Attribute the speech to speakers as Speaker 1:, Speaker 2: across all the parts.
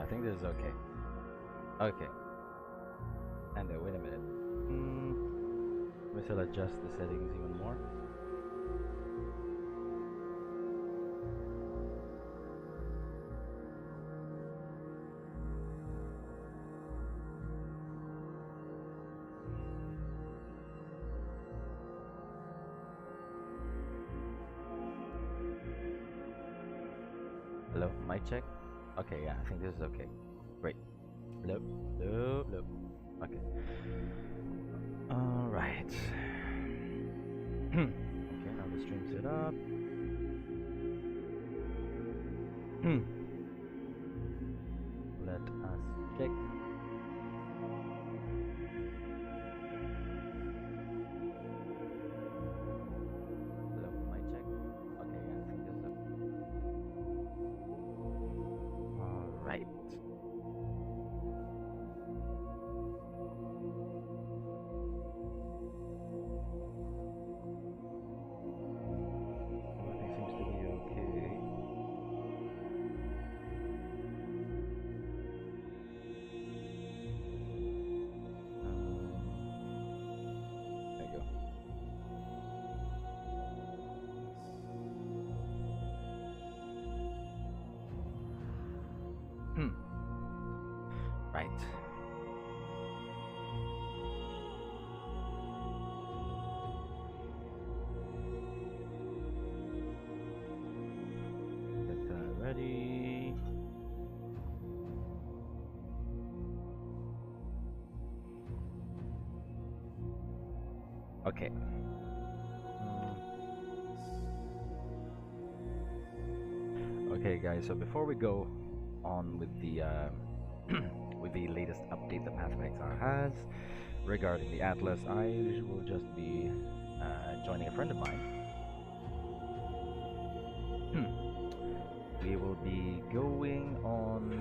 Speaker 1: think this is okay. Okay. And wait a minute. Let me still adjust the settings even more. Hello, mic check. Okay, yeah, I think this is okay. Great. Hello, hello, hello. Okay. All right. Okay, now the stream's set up. Let us check. Hello, mic check. Okay, yeah, I think this is okay. All right. Everything seems to be okay. There you go. Right. Get that ready. Okay. Okay, guys. So before we go on with the with the latest update that PathFXR has regarding the Atlas, I will just be joining a friend of mine. We will be going on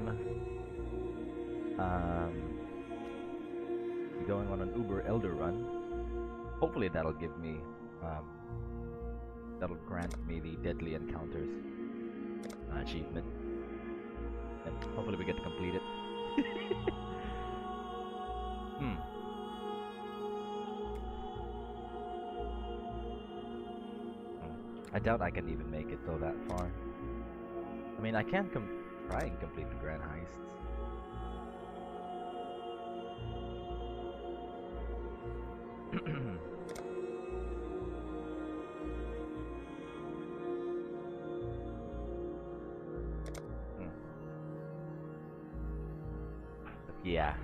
Speaker 1: an Uber Elder run. Hopefully that'll give me that'll grant me the Deadly Encounters achievement, and hopefully we get to complete it. I doubt I can even make it though that far. I mean, I can try and complete the Grand Heists. Yeah,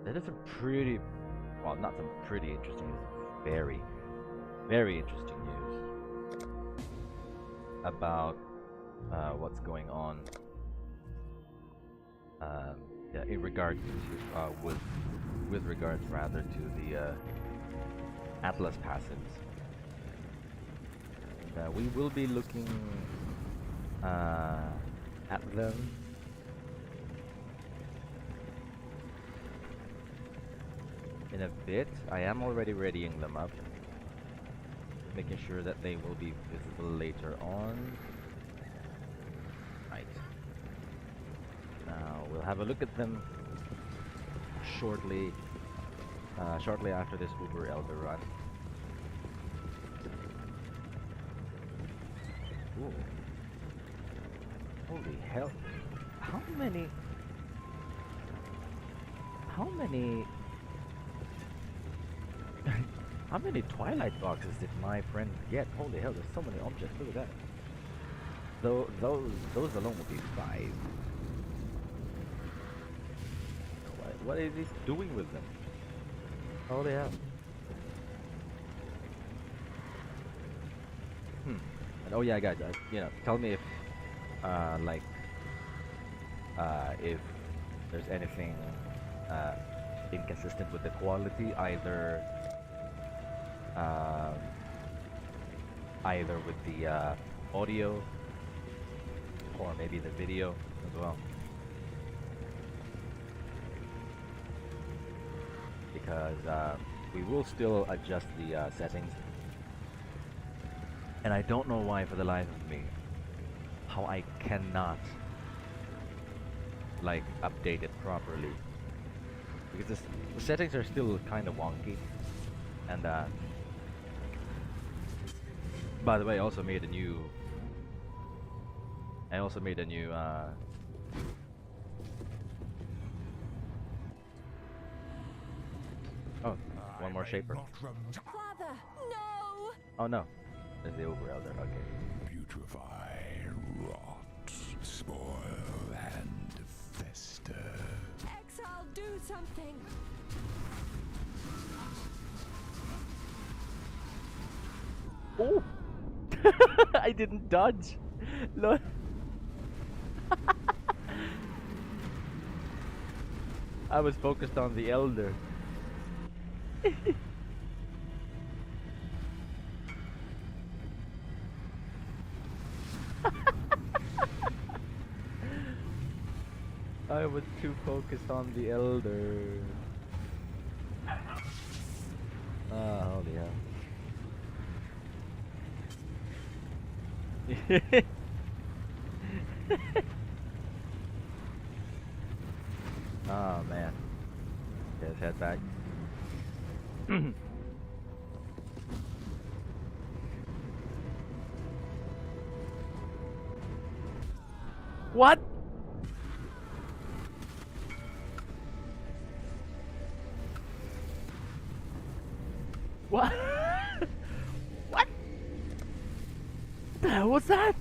Speaker 1: that is some pretty, well, not some pretty interesting, it's very, very interesting news about what's going on yeah, in regards to with regards rather to the Atlas passives. And, we will be looking at them in a bit. I am already readying them up, making sure that they will be visible later on. Right. Now we'll have a look at them shortly after this Uber Elder run. Ooh. Holy hell. How many how many Twilight boxes did my friend get? Holy hell, there's so many objects. Look at that. Those alone will be 5. What is he doing with them? Holy hell. And oh yeah, guys, you know, tell me if if there's anything inconsistent with the quality, either with the audio or maybe the video as well, because we will still adjust the settings, and I don't know why for the life of me how I cannot like update it properly because the settings are still kind of wonky. And by the way, I also made a new. Oh, one more shaper.
Speaker 2: Father, no!
Speaker 1: Oh no, there's the Uber Elder. Okay.
Speaker 3: Putrefy, rot, spoil, and fester.
Speaker 2: Exile, do something!
Speaker 1: Oh! I didn't dodge. Lol. I was focused on the Elder. I was too focused on the Elder. Ah, holy hell. Oh man. Okay, let's head back. What? What? What? The hell was that?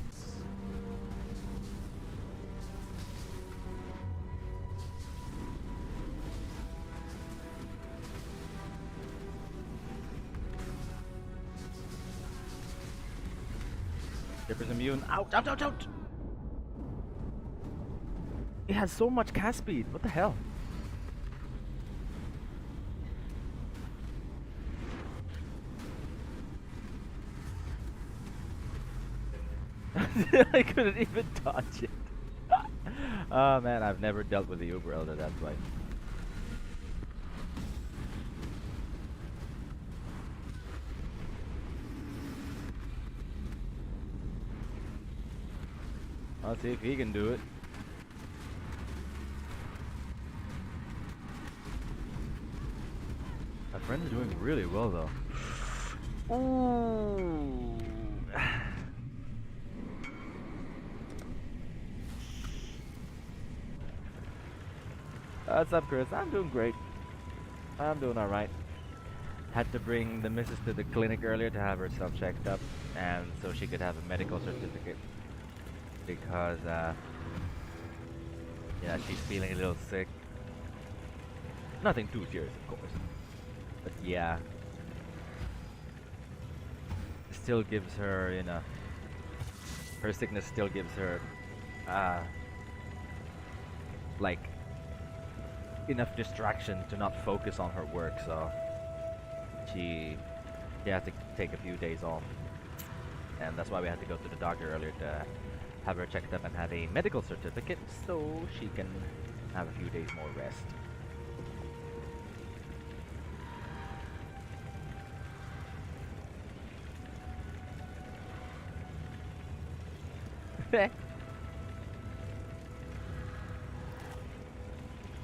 Speaker 1: Skipper's immune. Ouch, ouch, ouch, ouch! It has so much cast speed. What the hell? I couldn't even dodge it. Oh man, I've never dealt with the Uber Elder, that's why. I'll see if he can do it. My friend's doing really well though. Ooh. What's up, Chris? I'm doing great. I'm doing alright. Had to bring the missus to the clinic earlier to have herself checked up, and so she could have a medical certificate. Because, yeah, she's feeling a little sick. Nothing too serious, of course. But yeah. Still gives her, you know, her sickness still gives her, like, enough distraction to not focus on her work, so she has to take a few days off. And that's why we had to go to the doctor earlier to have her checked up and have a medical certificate so she can have a few days more rest.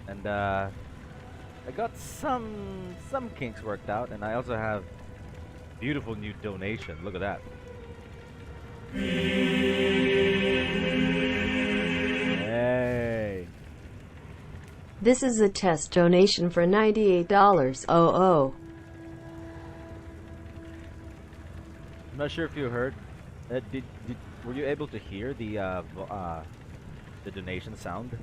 Speaker 1: And I got some kinks worked out, and I also have beautiful new donation. Look at that. Hey.
Speaker 4: This is a test donation for $98. Oh.
Speaker 1: I'm not sure if you heard. Were you able to hear the donation sound?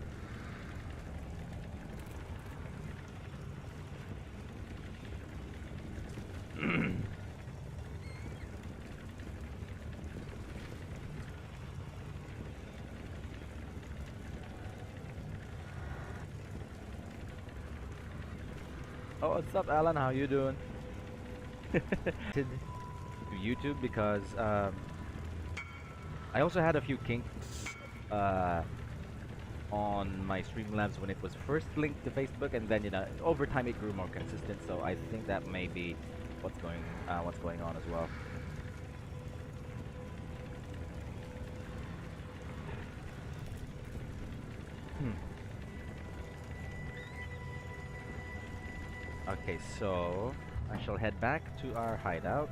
Speaker 1: Oh, what's up, Alan? How you doing? To YouTube because I also had a few kinks on my Streamlabs when it was first linked to Facebook, and then over time it grew more consistent. So I think that may be what's going on as well. Okay, so I shall head back to our hideout.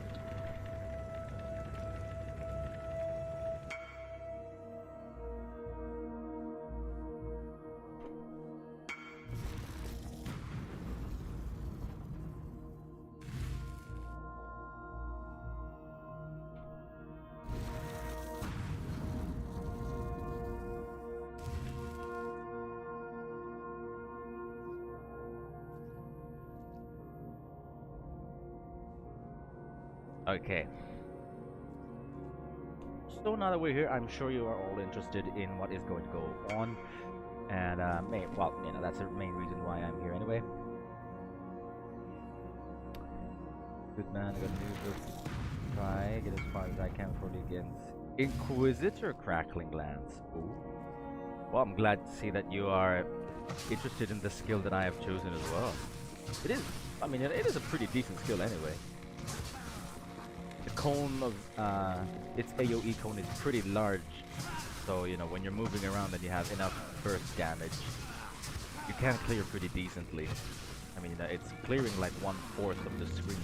Speaker 1: Okay. So now that we're here, I'm sure you are all interested in what is going to go on, and well, you know, that's the main reason why I'm here anyway. Good man, I gotta do this. Try get as far as I can for the against Inquisitor Crackling Lance. Ooh. Well, I'm glad to see that you are interested in the skill that I have chosen as well. It is, I mean, it is a pretty decent skill anyway. The cone of its AoE cone is pretty large, so you know when you're moving around and you have enough burst damage, you can clear pretty decently. I mean, it's clearing like 1/4 of the screen,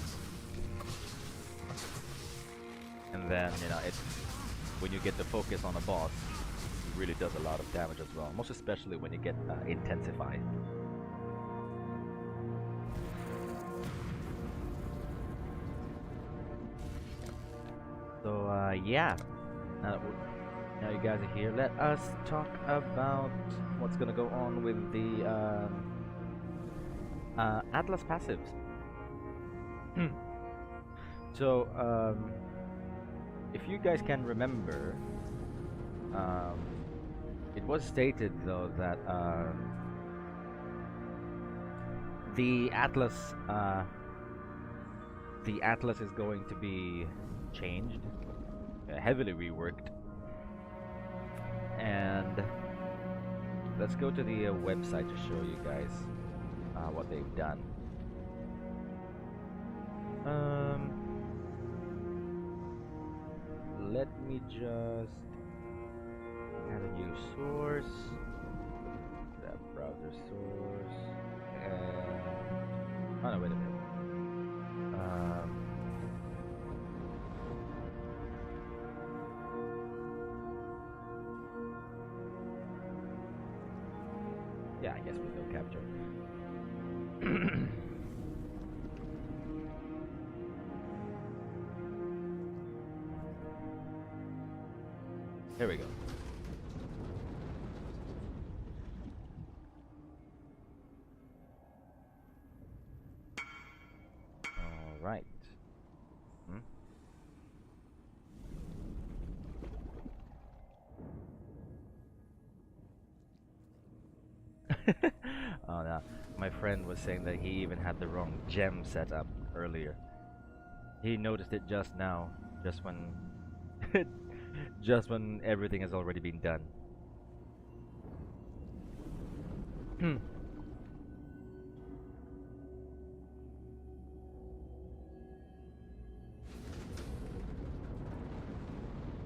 Speaker 1: and then you know it's when you get the focus on a boss, it really does a lot of damage as well. Most especially when you get intensified. So yeah, now you guys are here, let us talk about what's gonna go on with the Atlas passives. So if you guys can remember, it was stated though that the Atlas is going to be changed, heavily reworked, and let's go to the website to show you guys what they've done. Let me just add a new source, that browser source, and oh no, wait a minute. Yeah, I guess window capture. There we go. All right. Oh no, my friend was saying that he even had the wrong gem set up earlier. He noticed it just now, just when just when everything has already been done.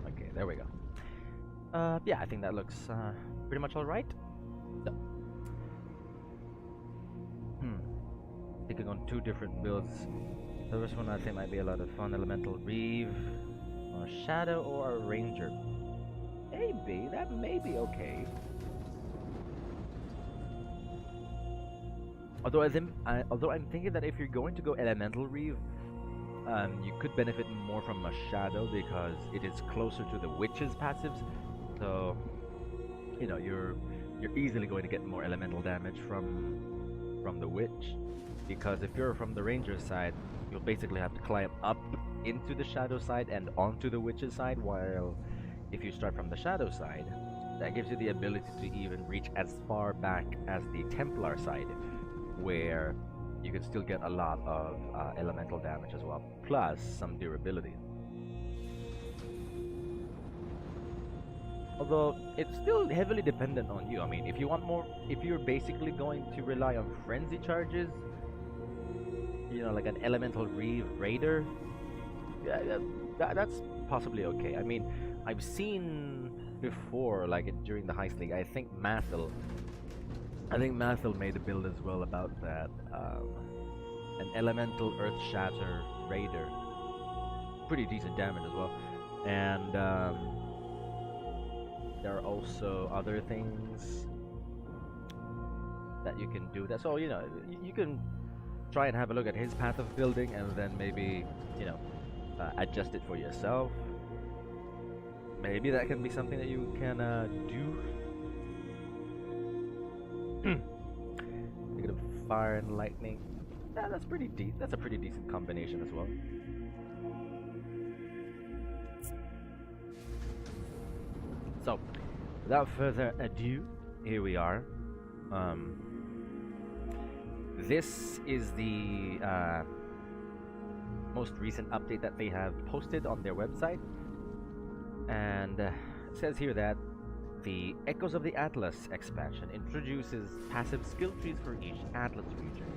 Speaker 1: Okay, there we go. Yeah, I think that looks pretty much all right. So, thinking on 2 different builds. The first one I think might be a lot of fun. Elemental Reeve, or a Shadow, or a Ranger. Maybe, that may be okay. Although I'm thinking that if you're going to go Elemental Reeve, you could benefit more from a Shadow because it is closer to the Witch's passives. So, you know, you're easily going to get more elemental damage from the Witch. Because if you're from the Ranger side, you'll basically have to climb up into the Shadow side and onto the Witch's side, while if you start from the Shadow side, that gives you the ability to even reach as far back as the Templar side, where you can still get a lot of elemental damage as well, plus some durability. Although it's still heavily dependent on you. I mean, if you want more, if you're basically going to rely on frenzy charges, you know, like an Elemental Reeve Raider, yeah, that's possibly okay. I mean, I've seen before, like during the Heist League, I think Mathil made a build as well about that. an elemental earth shatter raider. Pretty decent damage as well. And there are also other things that you can do. That's all, you know, you can try and have a look at his path of building and then maybe, you know, adjust it for yourself. Maybe that can be something that you can do. Negative fire and lightning. Yeah, that's pretty deep. That's a pretty decent combination as well. So, without further ado, here we are. This is the most recent update that they have posted on their website. And it says here that the Echoes of the Atlas expansion introduces passive skill trees for each Atlas region.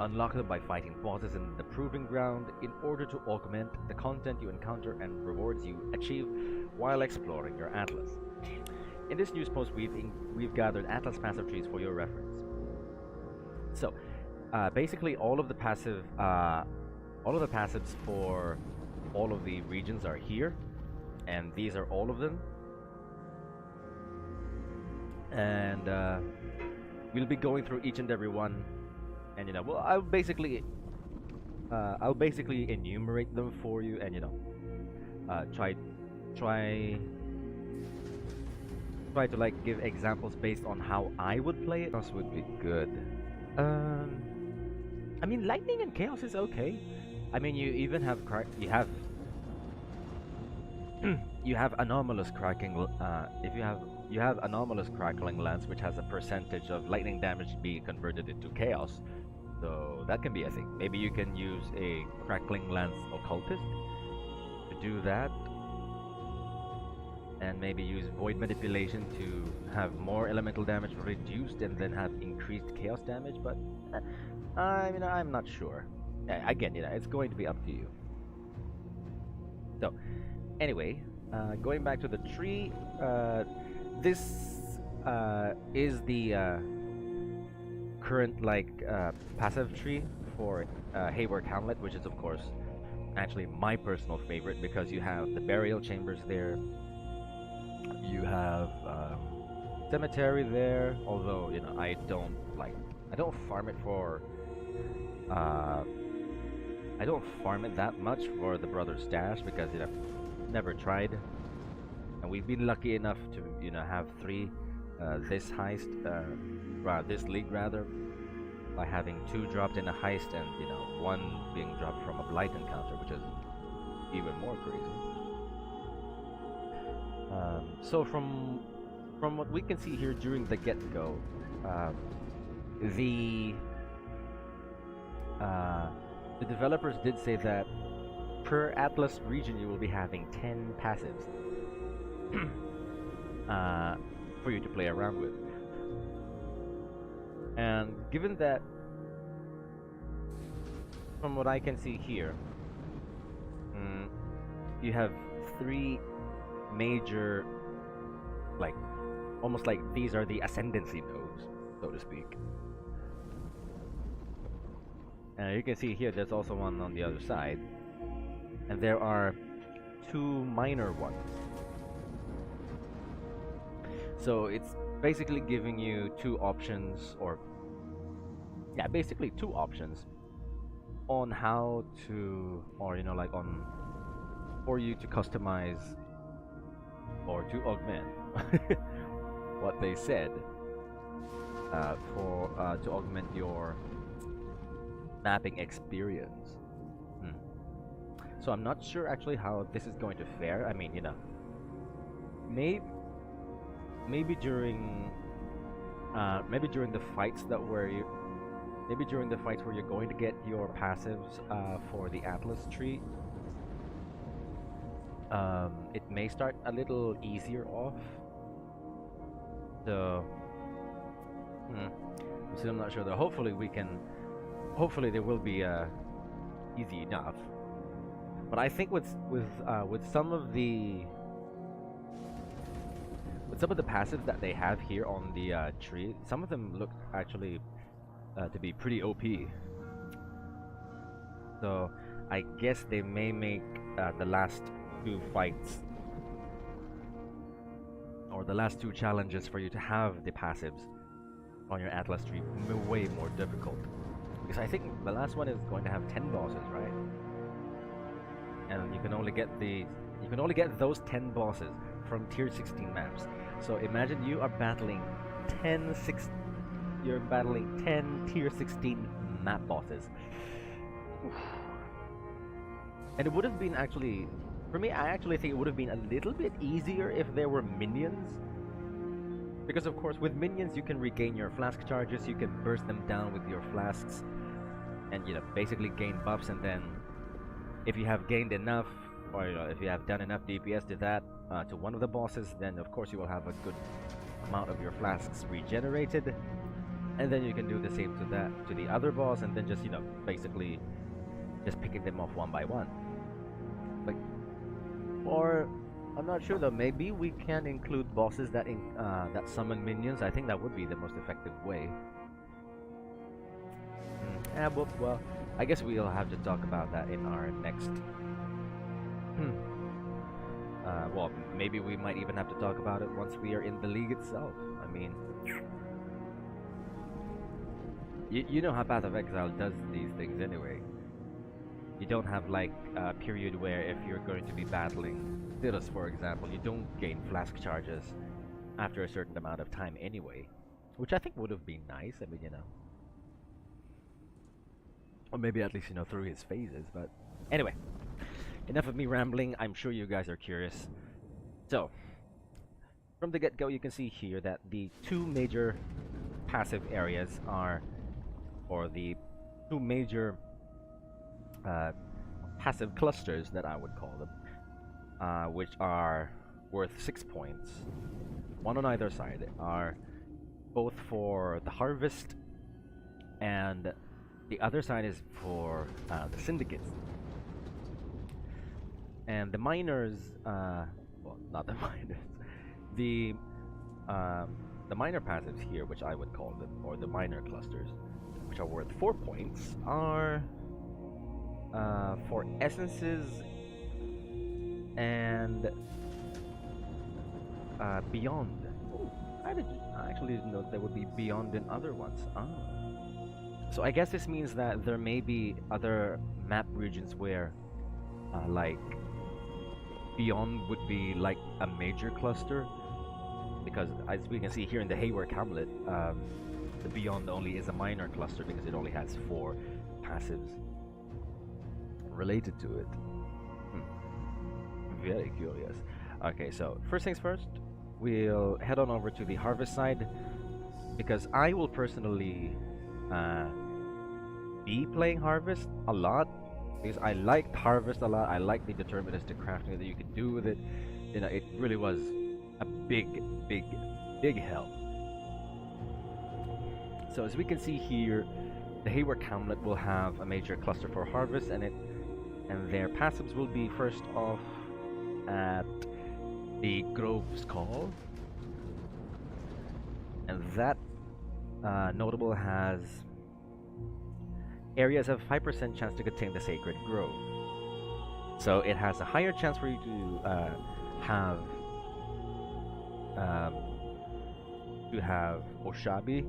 Speaker 1: Unlock them by fighting bosses in the Proving Ground in order to augment the content you encounter and rewards you achieve while exploring your Atlas. In this news post, we've gathered Atlas passive trees for your reference. So, basically, all of the passives for all of the regions are here. And these are all of them, and we'll be going through each and every one, and you know, well, I'll basically enumerate them for you, and you know, try to like give examples based on how I would play it. This would be good. I mean, lightning and chaos is okay. I mean, you even have you have anomalous cracking. You have anomalous crackling lance, which has a percentage of lightning damage being converted into chaos. So that can be a thing. Maybe you can use a crackling lance occultist to do that, and maybe use void manipulation to have more elemental damage reduced and then have increased chaos damage. But I mean, I'm not sure. Again, you know, it's going to be up to you. So. Anyway, going back to the tree, this is the current passive tree for Haewark Hamlet, which is of course actually my personal favorite because you have the burial chambers there, you have cemetery there. Although you know I don't farm it for I don't farm it that much for the Brother's Stash because you know. Never tried, and we've been lucky enough to you know have 3 this heist, this league rather, by having 2 dropped in a heist and you know 1 being dropped from a blight encounter, which is even more crazy. So from what we can see here during the get-go, the developers did say that per Atlas region you will be having 10 passives for you to play around with. And given that, from what I can see here, you have 3 major, like, almost like these are the ascendancy nodes, so to speak. And you can see here there's also one on the other side. And there are 2 minor ones. So it's basically giving you 2 options, or yeah, basically 2 options on how to, or you know, like on for you to customize or to augment what they said to augment your mapping experience. So I'm not sure actually how this is going to fare. I mean, you know, maybe during the fights where you're going to get your passives for the Atlas tree, it may start a little easier off. So, so I'm not sure though. Hopefully they will be easy enough. But I think with some of the passives that they have here on the tree, some of them look actually to be pretty OP. So I guess they may make the last two fights or the last two challenges for you to have the passives on your Atlas tree way more difficult. Because I think the last one is going to have 10 bosses, right? And you can only get those 10 bosses from tier 16 maps. So imagine you are battling 10 tier 16 map bosses. And it would have been actually, for me, I actually think it would have been a little bit easier if there were minions. Because of course with minions you can regain your flask charges, you can burst them down with your flasks, and basically gain buffs. And then if you have gained enough, or if you have done enough DPS to that, to one of the bosses, then of course you will have a good amount of your flasks regenerated. And then you can do the same to the other boss, and then just basically just picking them off one by one. Or I'm not sure though, maybe we can include bosses that that summon minions. I think that would be the most effective way. Yeah, but well, I guess we'll have to talk about that in our next well, maybe we might even have to talk about it once we are in the league itself. I mean, you know how Path of Exile does these things anyway. You don't have like a period where if you're going to be battling Thyrus, for example, you don't gain flask charges after a certain amount of time anyway. Which I think would have been nice, I mean, or maybe at least, through his phases, but anyway. Enough of me rambling, I'm sure you guys are curious. So, from the get-go you can see here that the two major passive areas are, or the two major passive clusters that I would call them, which are worth 6 points, one on either side, are both for the Harvest, and the other side is for the Syndicates. And the miners, well, not the miners, the minor passives here, which I would call them, or the minor clusters, which are worth 4 points, are for essences and beyond. Ooh, I actually didn't know there would be beyond in other ones. So I guess this means that there may be other map regions where like beyond would be like a major cluster, because as we can see here in the Haewark Hamlet, the beyond only is a minor cluster because it only has 4 passives related to it. Very curious. Okay, so first things first, we'll head on over to the Harvest side, because I will personally be playing Harvest a lot, because I liked Harvest a lot. I like the deterministic crafting that you could do with it. It really was a big help. So as we can see here, the Haewark Hamlet will have a major cluster for Harvest, and their passives will be first off at the Grove's Call, and that notable has areas have 5% chance to contain the Sacred Grove. So it has a higher chance for you to have Oshabi,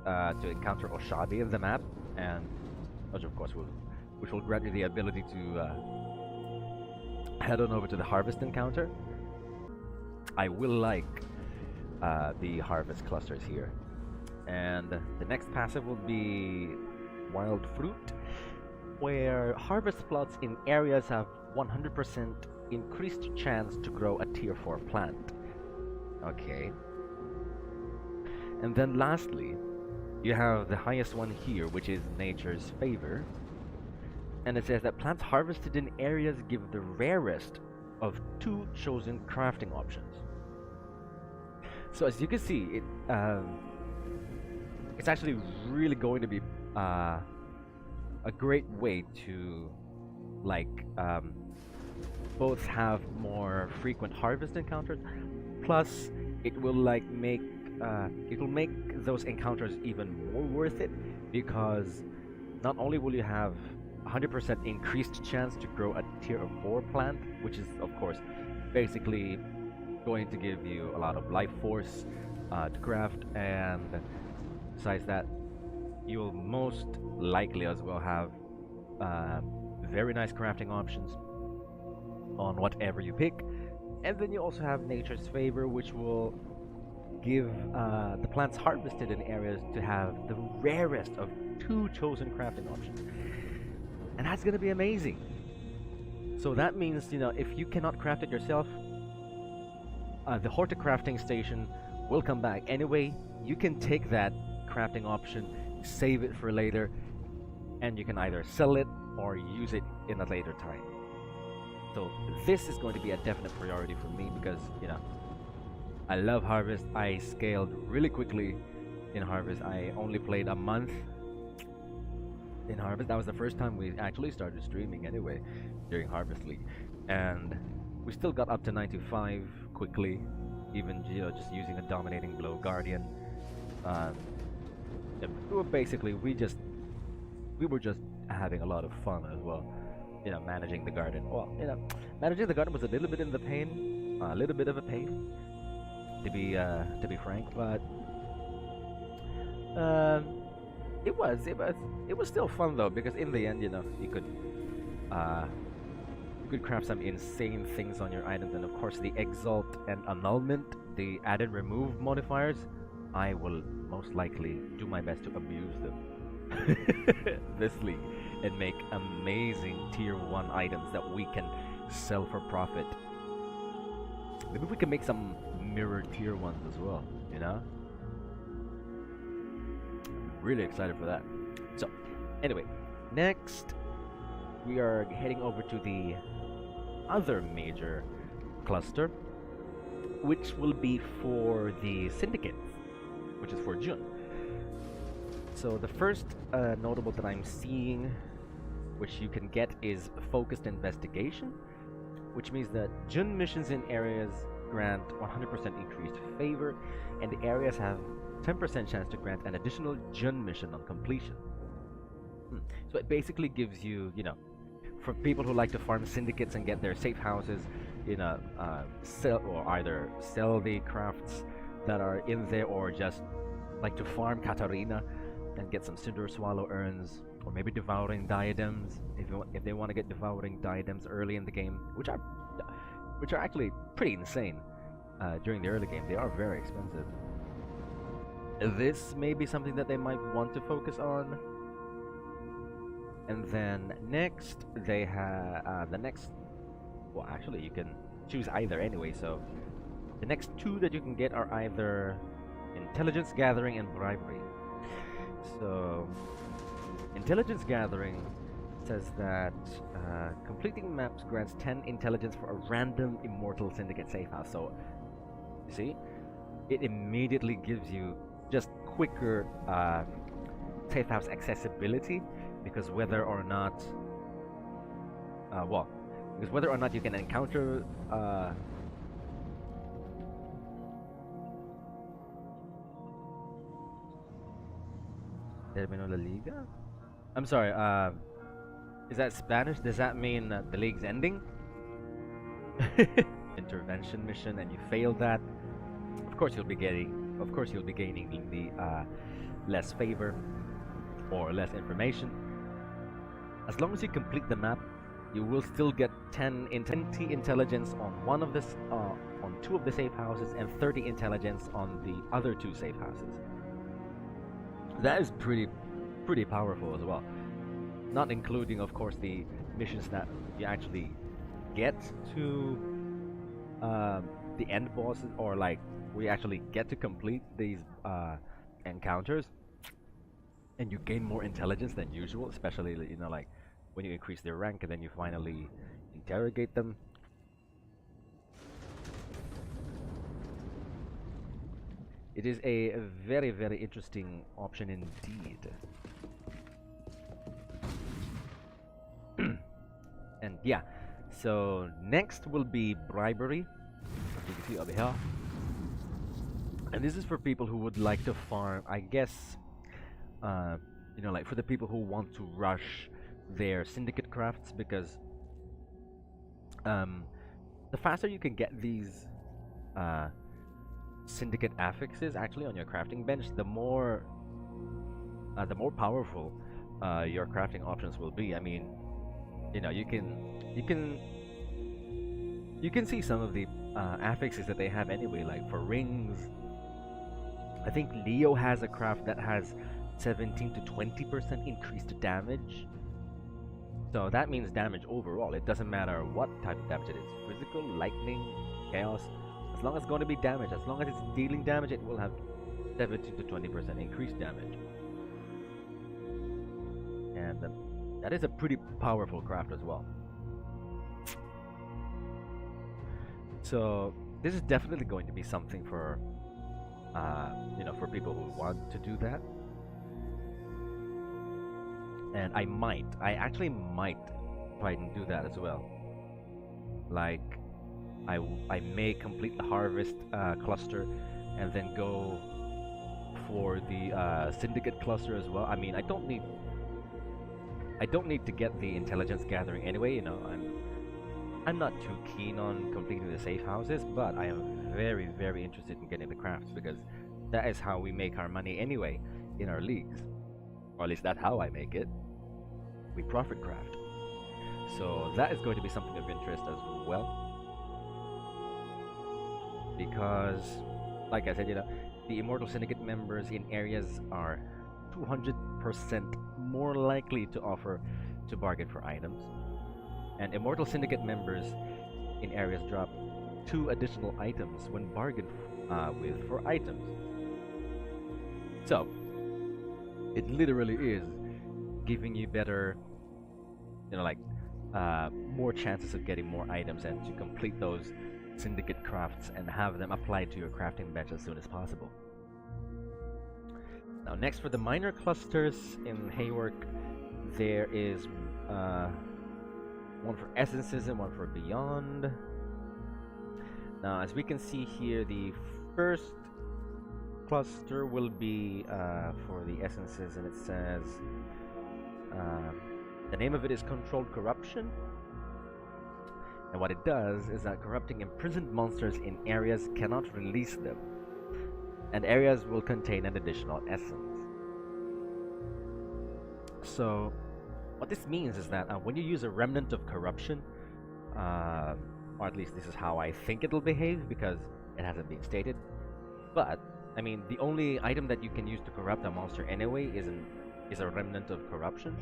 Speaker 1: to encounter Oshabi in the map, and which of course will grant you the ability to head on over to the Harvest encounter. I will like the Harvest clusters here. And the next passive will be Wild Fruit, where Harvest plots in areas have 100% increased chance to grow a tier 4 plant. Okay. And then lastly, you have the highest one here, which is Nature's Favor. And it says that plants harvested in areas give the rarest of 2 chosen crafting options. So as you can see, it's actually really going to be a great way to both have more frequent Harvest encounters, plus it will make those encounters even more worth it, because not only will you have 100% increased chance to grow a tier 4 plant, which is of course basically going to give you a lot of life force to craft, and besides that, you'll most likely as well have very nice crafting options on whatever you pick. And then you also have Nature's Favor, which will give the plants harvested in areas to have the rarest of 2 chosen crafting options. And that's going to be amazing. So that means, you know, if you cannot craft it yourself, the Horticrafting station will come back. Anyway, you can take that crafting option, save it for later, and you can either sell it or use it in a later time. So this is going to be a definite priority for me because, you know, I love Harvest. I scaled really quickly in Harvest. I only played a month in Harvest. That was the first time we actually started streaming anyway during Harvest League, and we still got up to 95 quickly, even, you know, just using a Dominating Blow Guardian. Basically, we were just having a lot of fun as well, you know, managing the garden. Well, you know, managing the garden was a little bit of a pain, to be frank, but it was still fun though, because in the end, you know, you could craft some insane things on your items, and of course the Exalt and Annulment, the add and remove modifiers, I will most likely do my best to abuse them this league and make amazing tier 1 items that we can sell for profit. Maybe we can make some mirror tier 1s as well, you know? I'm really excited for that. So, anyway, next we are heading over to the other major cluster, which will be for the Syndicate, which is for June. So the first notable that I'm seeing, which you can get, is Focused Investigation, which means that June missions in areas grant 100% increased favor, and the areas have 10% chance to grant an additional June mission on completion. So it basically gives you, you know, for people who like to farm syndicates and get their safe houses, you know, either sell the crafts that are in there, or just like to farm Katarina and get some Cinder Swallow urns, or maybe Devouring Diadems if they want to get Devouring Diadems early in the game, which are actually pretty insane during the early game. They are very expensive. This may be something that they might want to focus on. And then next they have well, actually you can choose either anyway, so the next 2 that you can get are either Intelligence Gathering and Bribery. So Intelligence Gathering says that completing maps grants 10 intelligence for a random Immortal Syndicate safe house. So you see, it immediately gives you just quicker safe house accessibility, because whether or not you can encounter Terminó la Liga? I'm sorry, is that Spanish? Does that mean the league's ending? Intervention mission, and you failed that. Of course you'll be gaining the less favor or less information. As long as you complete the map, you will still get 20 intelligence on on 2 of the safe houses, and 30 intelligence on the other 2 safe houses. That is pretty powerful as well. Not including, of course, the missions that you actually get to the end bosses, or like we actually get to complete these encounters, and you gain more intelligence than usual, especially, you know, like when you increase their rank and then you finally interrogate them. It is a very, very interesting option indeed. And yeah, so next will be Bribery, as you can see over here. And this is for people who would like to farm, I guess, you know, like for the people who want to rush their syndicate crafts, because the faster you can get these syndicate affixes actually on your crafting bench, the more powerful your crafting options will be. I mean, you can see some of the affixes that they have anyway, like for rings. I think Leo has a craft that has 17 to 20% increased damage. So that means damage overall. It doesn't matter what type of damage it is. Physical, lightning, chaos. As long as it's going to be damage, as long as it's dealing damage, it will have 17 to 20% increased damage. And that is a pretty powerful craft as well. So this is definitely going to be something for for people who want to do that. And I actually might try and do that as well. Like, I may complete the harvest cluster and then go for the syndicate cluster as well. I mean, I don't need to get the intelligence gathering anyway. I'm not too keen on completing the safe houses, but I am very, very interested in getting the crafts, because that is how we make our money anyway in our leagues. Or at least that's how I make it. We profit craft. So that is going to be something of interest as well. Because, like I said, the Immortal Syndicate members in areas are 200% more likely to bargain for items. And Immortal Syndicate members in areas drop 2 additional items when bargained with for items. So, it literally is giving you better, more chances of getting more items and to complete those syndicate crafts and have them applied to your crafting bench as soon as possible. Now, next, for the minor clusters in Haewark, there is one for essences and one for beyond. Now, as we can see here, the first cluster will be for the essences, and it says the name of it is Controlled Corruption. And what it does is that corrupting imprisoned monsters in areas cannot release them, and areas will contain an additional essence. So what this means is that when you use a remnant of corruption, or at least this is how I think it'll behave, because it hasn't been stated, but I mean, the only item that you can use to corrupt a monster anyway is a remnant of corruption.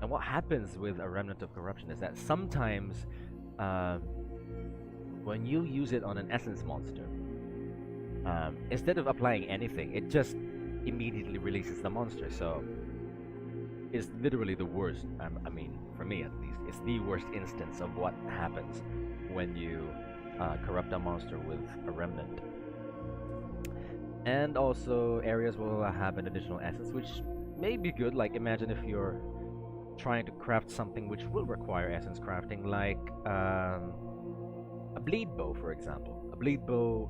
Speaker 1: And what happens with a remnant of corruption is that sometimes when you use it on an essence monster, instead of applying anything, it just immediately releases the monster. So it's literally the worst. I mean, for me at least, it's the worst instance of what happens when you corrupt a monster with a remnant. And also, areas will have an additional essence, which may be good. Like, imagine if you're trying to craft something which will require essence crafting, like a bleed bow, for example. A bleed bow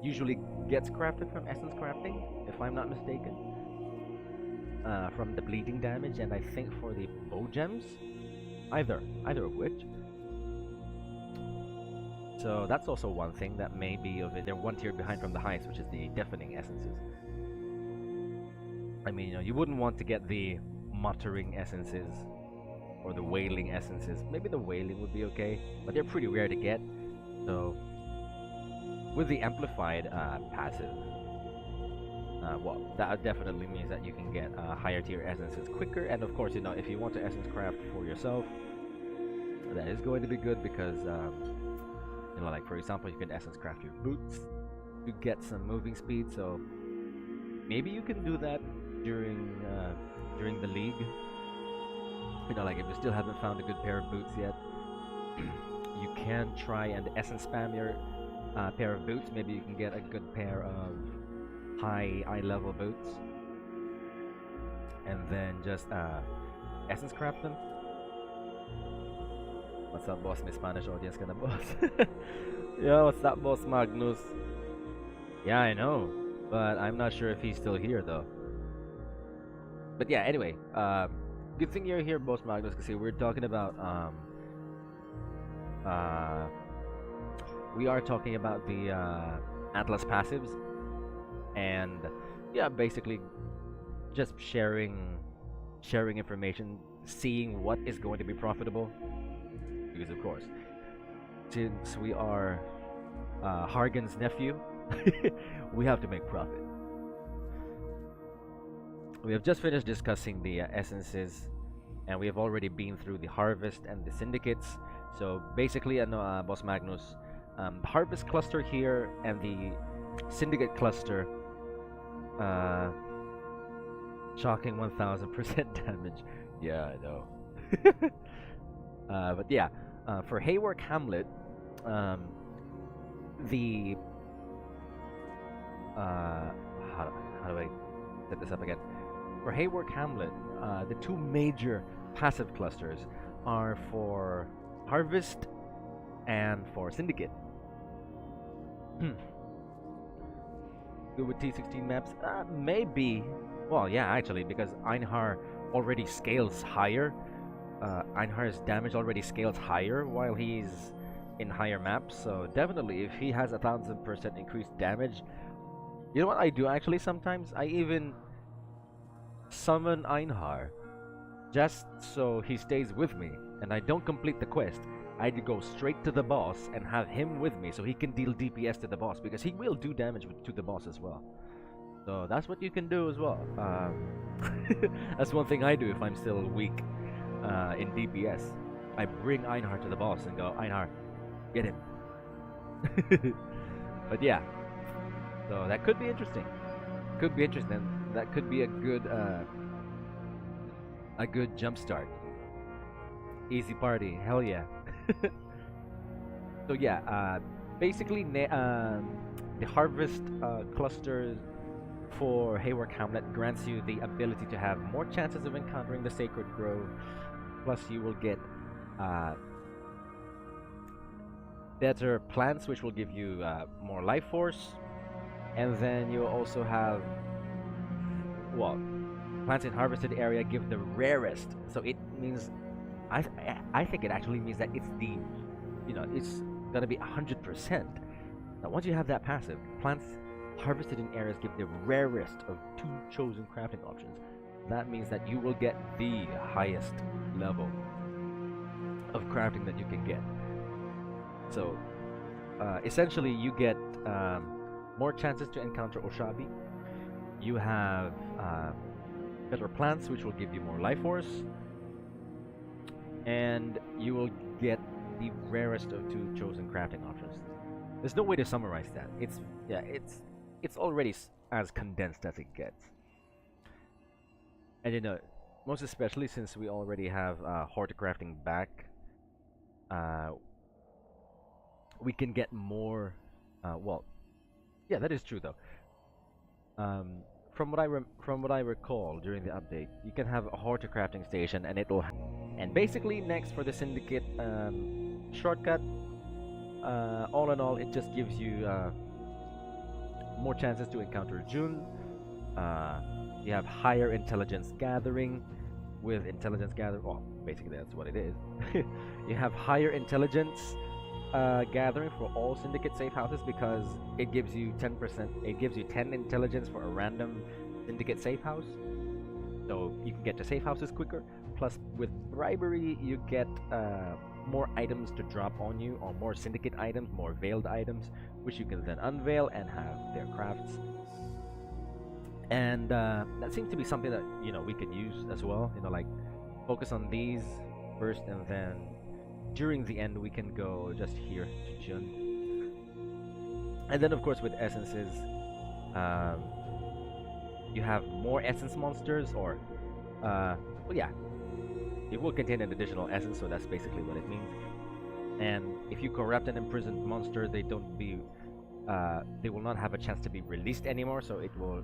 Speaker 1: usually gets crafted from essence crafting, if I'm not mistaken, from the bleeding damage, and I think for the bow gems, either of which. So that's also one thing that may be of it. They're one tier behind from the highest, which is the deafening essences. I mean, you wouldn't want to get the muttering essences or the wailing essences. Maybe the wailing would be okay, but they're pretty rare to get. So with the amplified passive, well, that definitely means that you can get higher tier essences quicker. And of course, if you want to essence craft for yourself, that is going to be good, because like, for example, you can essence craft your boots to get some moving speed. So maybe you can do that during the league. Like, if you still haven't found a good pair of boots yet, you can try and essence spam your pair of boots. Maybe you can get a good pair of high eye level boots, and then just essence craft them. What's up, boss? My Spanish audience gonna boss. Yeah, what's up, boss Magnus? Yeah, I know, but I'm not sure if he's still here though. but yeah, anyway, good thing you're here, Boss Magnus, because we're talking about uh, we are talking about the Atlas passives, and yeah, basically just sharing information, seeing what is going to be profitable, because of course, since we are Hargan's nephew, we have to make profit. We have just finished discussing the essences, and we have already been through the harvest and the syndicates. So basically, Boss Magnus, the harvest cluster here and the syndicate cluster, shocking 1000% damage. Yeah, I know. But yeah, for Haewark Hamlet, the how do I set this up again? For Haewark Hamlet, the two major passive clusters are for Harvest and for Syndicate. Good with T16 maps? Maybe. Well, yeah, actually, because Einhar already scales higher. Einhar's damage already scales higher while he's in higher maps, so definitely if he has 1000% increased damage, you know what I do actually sometimes? I even summon Einhar just so he stays with me and I don't complete the quest. I go straight to the boss and have him with me so he can deal DPS to the boss, because he will do damage to the boss as well. So that's what you can do as well. That's one thing I do if I'm still weak in DPS. I bring Einhar to the boss and go, Einhar, get him. But yeah, so that could be interesting. Could be interesting. That could be a good jump start. Easy party, hell yeah. So yeah, basically the harvest cluster for Haewark Hamlet grants you the ability to have more chances of encountering the Sacred Grove. Plus, you will get better plants, which will give you more life force, and then you also have, well, plants in harvested area give the rarest. So it means, I think it actually means that it's the, it's gonna be 100%. Now, once you have that passive, plants harvested in areas give the rarest of 2 chosen crafting options. That means that you will get the highest level of crafting that you can get. So, essentially, you get more chances to encounter Oshabi. You have better plants, which will give you more life force, and you will get the rarest of 2 chosen crafting options. There's no way to summarize that. It's already as condensed as it gets. And most especially since we already have horticrafting back, we can get more. Well, yeah, that is true though. From what I recall during the update, you can have a horticrafting station, and and basically next for the syndicate shortcut. All in all, it just gives you more chances to encounter Jun. You have higher intelligence gathering with intelligence gathering. Well, basically that's what it is. You have higher intelligence gathering for all syndicate safe houses because it gives you 10%. It gives you 10 intelligence for a random syndicate safe house, so you can get to safe houses quicker. Plus, with bribery, you get more items to drop on you, or more syndicate items, more veiled items, which you can then unveil and have their crafts. And that seems to be something that we can use as well. Like focus on these first, and then during the end we can go just here to Jun. And then of course with essences, you have more essence monsters, or well, yeah, it will contain an additional essence, so that's basically what it means. And if you corrupt an imprisoned monster, they will not have a chance to be released anymore, so it will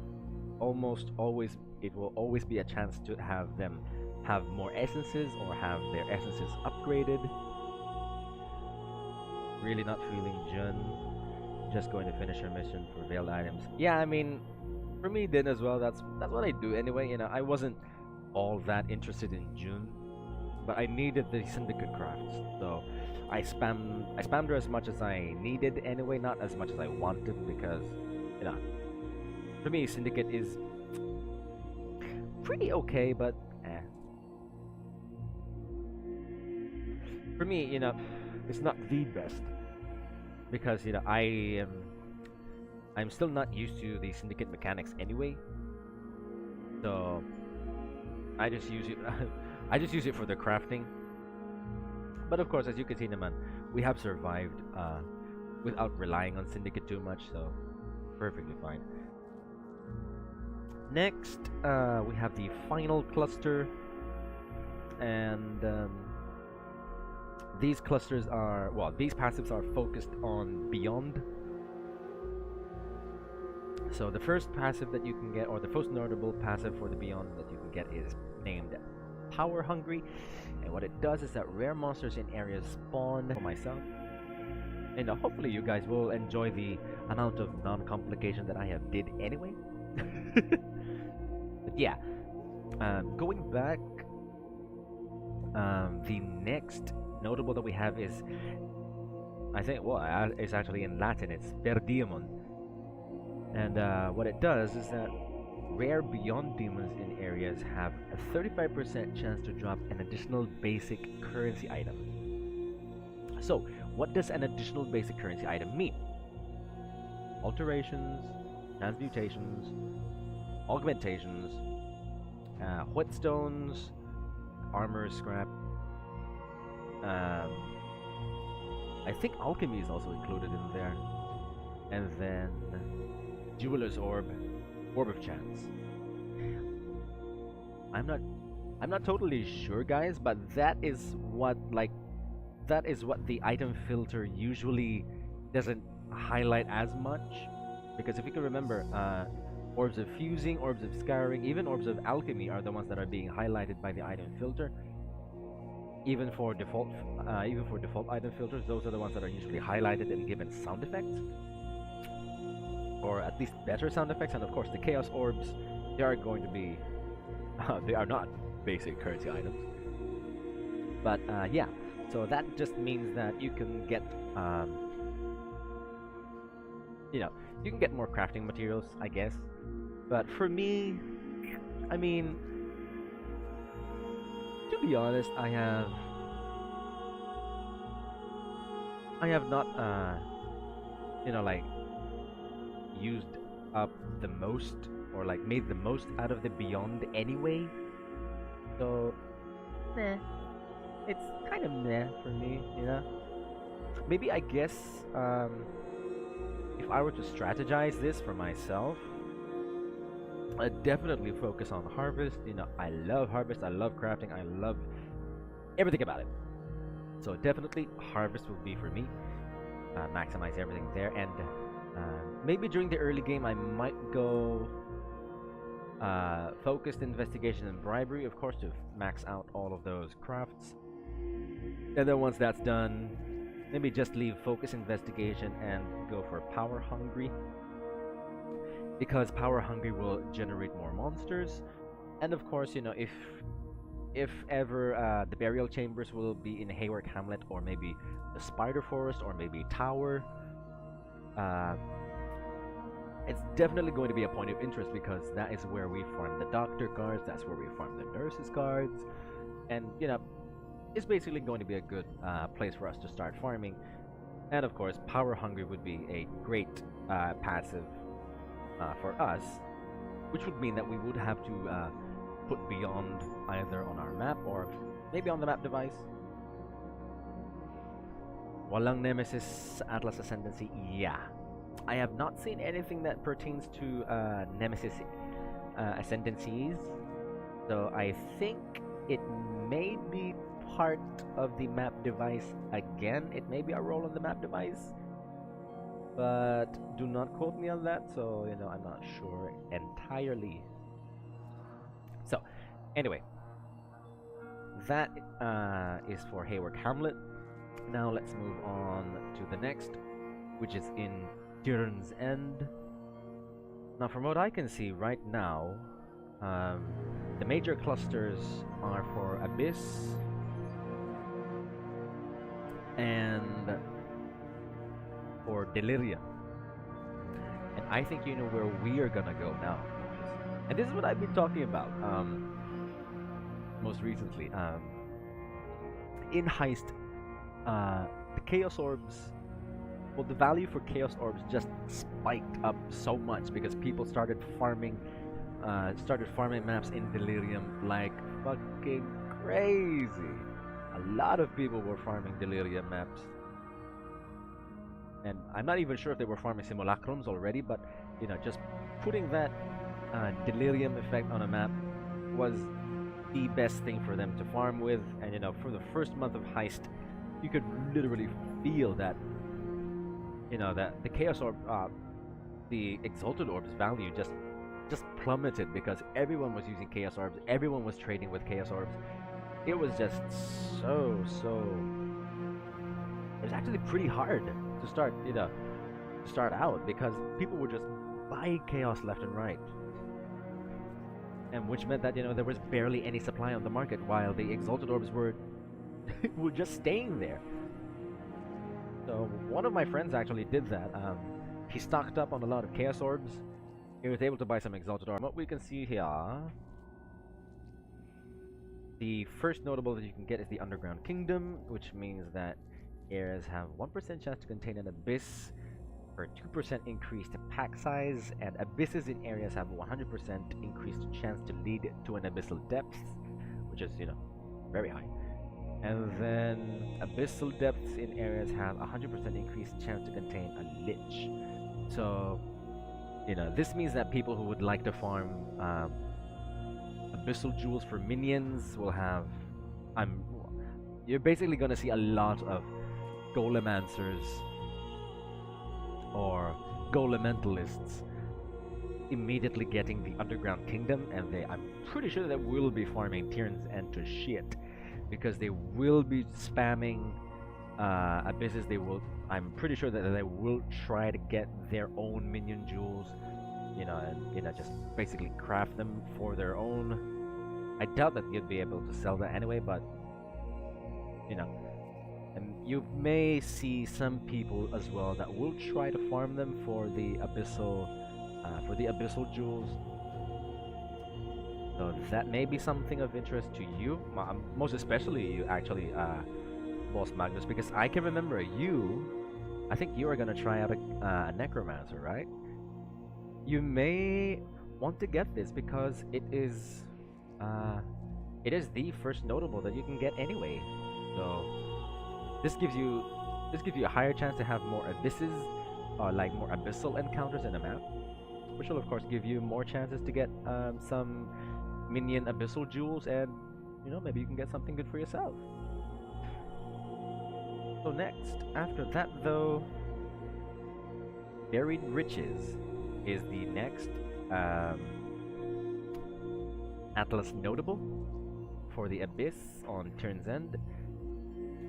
Speaker 1: always be a chance to have them have more essences or have their essences upgraded. Really not feeling Jun. Just going to finish her mission for veiled items. Yeah, I mean, for me then as well, that's what I do anyway. I wasn't all that interested in June, but I needed the syndicate crafts, so I spammed her as much as I needed anyway, not as much as I wanted, because you know, for me syndicate is pretty okay, but eh. For me, you know, it's not the best, because you know I'm still not used to the syndicate mechanics anyway, so I just use it. I just use it for the crafting. But of course, as you can see, naman, we have survived without relying on syndicate too much, so perfectly fine. Next, we have the final cluster, and these clusters are, well, these passives are focused on beyond. So the first passive that you can get, or the most notable passive for the beyond that you can get, is named Power Hungry, and what it does is that rare monsters in areas spawn for myself, and hopefully you guys will enjoy the amount of non-complication that I have did anyway. But yeah, going back, the next notable that we have is, I think, well, it's actually in Latin, it's Per Diemon. And what it does is that rare beyond demons in areas have a 35% chance to drop an additional basic currency item. So, what does an additional basic currency item mean? Alterations, transmutations, augmentations, whetstones, armor scrap. I think alchemy is also included in there, and then Jeweler's Orb, Orb of Chance. I'm not totally sure, guys, but that is what the item filter usually doesn't highlight as much, because if you can remember, orbs of fusing, orbs of scouring, even orbs of alchemy are the ones that are being highlighted by the item filter. Even for default item filters, those are the ones that are usually highlighted and given sound effects, or at least better sound effects. And of course, the chaos orbs, they are going to be, they are not basic currency items. But yeah, so that just means that you can get, you know, you can get more crafting materials, I guess. But for me, I mean, to be honest, I have not, you know, like, used up the most, or like made the most out of the beyond anyway. So, meh. It's kind of meh for me, you know? Maybe, I guess, if I were to strategize this for myself, I'd definitely focus on harvest. You know, I love harvest, I love crafting, I love everything about it. So definitely harvest will be for me. Maximize everything there, and maybe during the early game I might go focused investigation and bribery, of course, to max out all of those crafts. And then once that's done, maybe just leave focus investigation and go for power hungry, because power hungry will generate more monsters. And of course, you know, if ever the burial chambers will be in Haewark Hamlet, or maybe the spider forest, or maybe tower, it's definitely going to be a point of interest, because that is where we farm the doctor cards, that's where we farm the nurses cards, and you know, it's basically going to be a good place for us to start farming. And of course, power hungry would be a great passive for us, which would mean that we would have to put beyond either on our map or maybe on the map device. Walang Nemesis Atlas Ascendancy, yeah. I have not seen anything that pertains to Nemesis Ascendancies, so I think it may be part of the map device again. It may be a role on the map device, but do not quote me on that, so you know, I'm not sure entirely. So anyway, that is for Haewark Hamlet. Now let's move on to the next, which is in Tirn's End. Now from what I can see right now, The major clusters are for Abyss and for Delirium. And I think you know where we are gonna go now. And this is what I've been talking about most recently. In Heist, the Chaos Orbs, well, the value for Chaos Orbs just spiked up so much because people started farming maps in Delirium like fucking crazy. A lot of people were farming Delirium maps. And I'm not even sure if they were farming simulacrums already, but you know, just putting that Delirium effect on a map was the best thing for them to farm with. And you know, for the first month of Heist, you could literally feel that, you know, that the Chaos Orb, the Exalted Orb's value just plummeted because everyone was using Chaos Orbs, everyone was trading with Chaos Orbs. It was just so. It was actually pretty hard to start, you know, to start out because people were just buying Chaos left and right. And which meant that, you know, there was barely any supply on the market while the Exalted Orbs were were just staying there. So one of my friends actually did that. He stocked up on a lot of Chaos Orbs. He was able to buy some Exalted Orbs. What we can see here, the first notable that you can get is the Underground Kingdom, which means that areas have 1% chance to contain an abyss for 2% increased pack size, and abysses in areas have 100% increased chance to lead to an abyssal depth, which is, you know, very high. And then abyssal depths in areas have 100% increased chance to contain a lich. So, you know, this means that people who would like to farm abyssal jewels for minions will have. You're basically gonna see a lot of golemancers or golementalists immediately getting the Underground Kingdom, and I'm pretty sure that will be farming Tyrn's End to shit because they will be spamming abysses. I'm pretty sure that they will try to get their own minion jewels, you know, and you know, just basically craft them for their own. I doubt that you'd be able to sell that anyway, but you know, and you may see some people as well that will try to farm them for the abyssal jewels. So that may be something of interest to you, most especially you actually, Boss Magnus, because I can remember I think you are gonna try out a necromancer, right? You may want to get this because it is the first notable that you can get anyway. So this gives you a higher chance to have more abysses, or like more abyssal encounters in a map, which will of course give you more chances to get some minion abyssal jewels, and you know, maybe you can get something good for yourself. So next, after that though, Buried Riches is the next Atlas notable for the Abyss on Turn's End.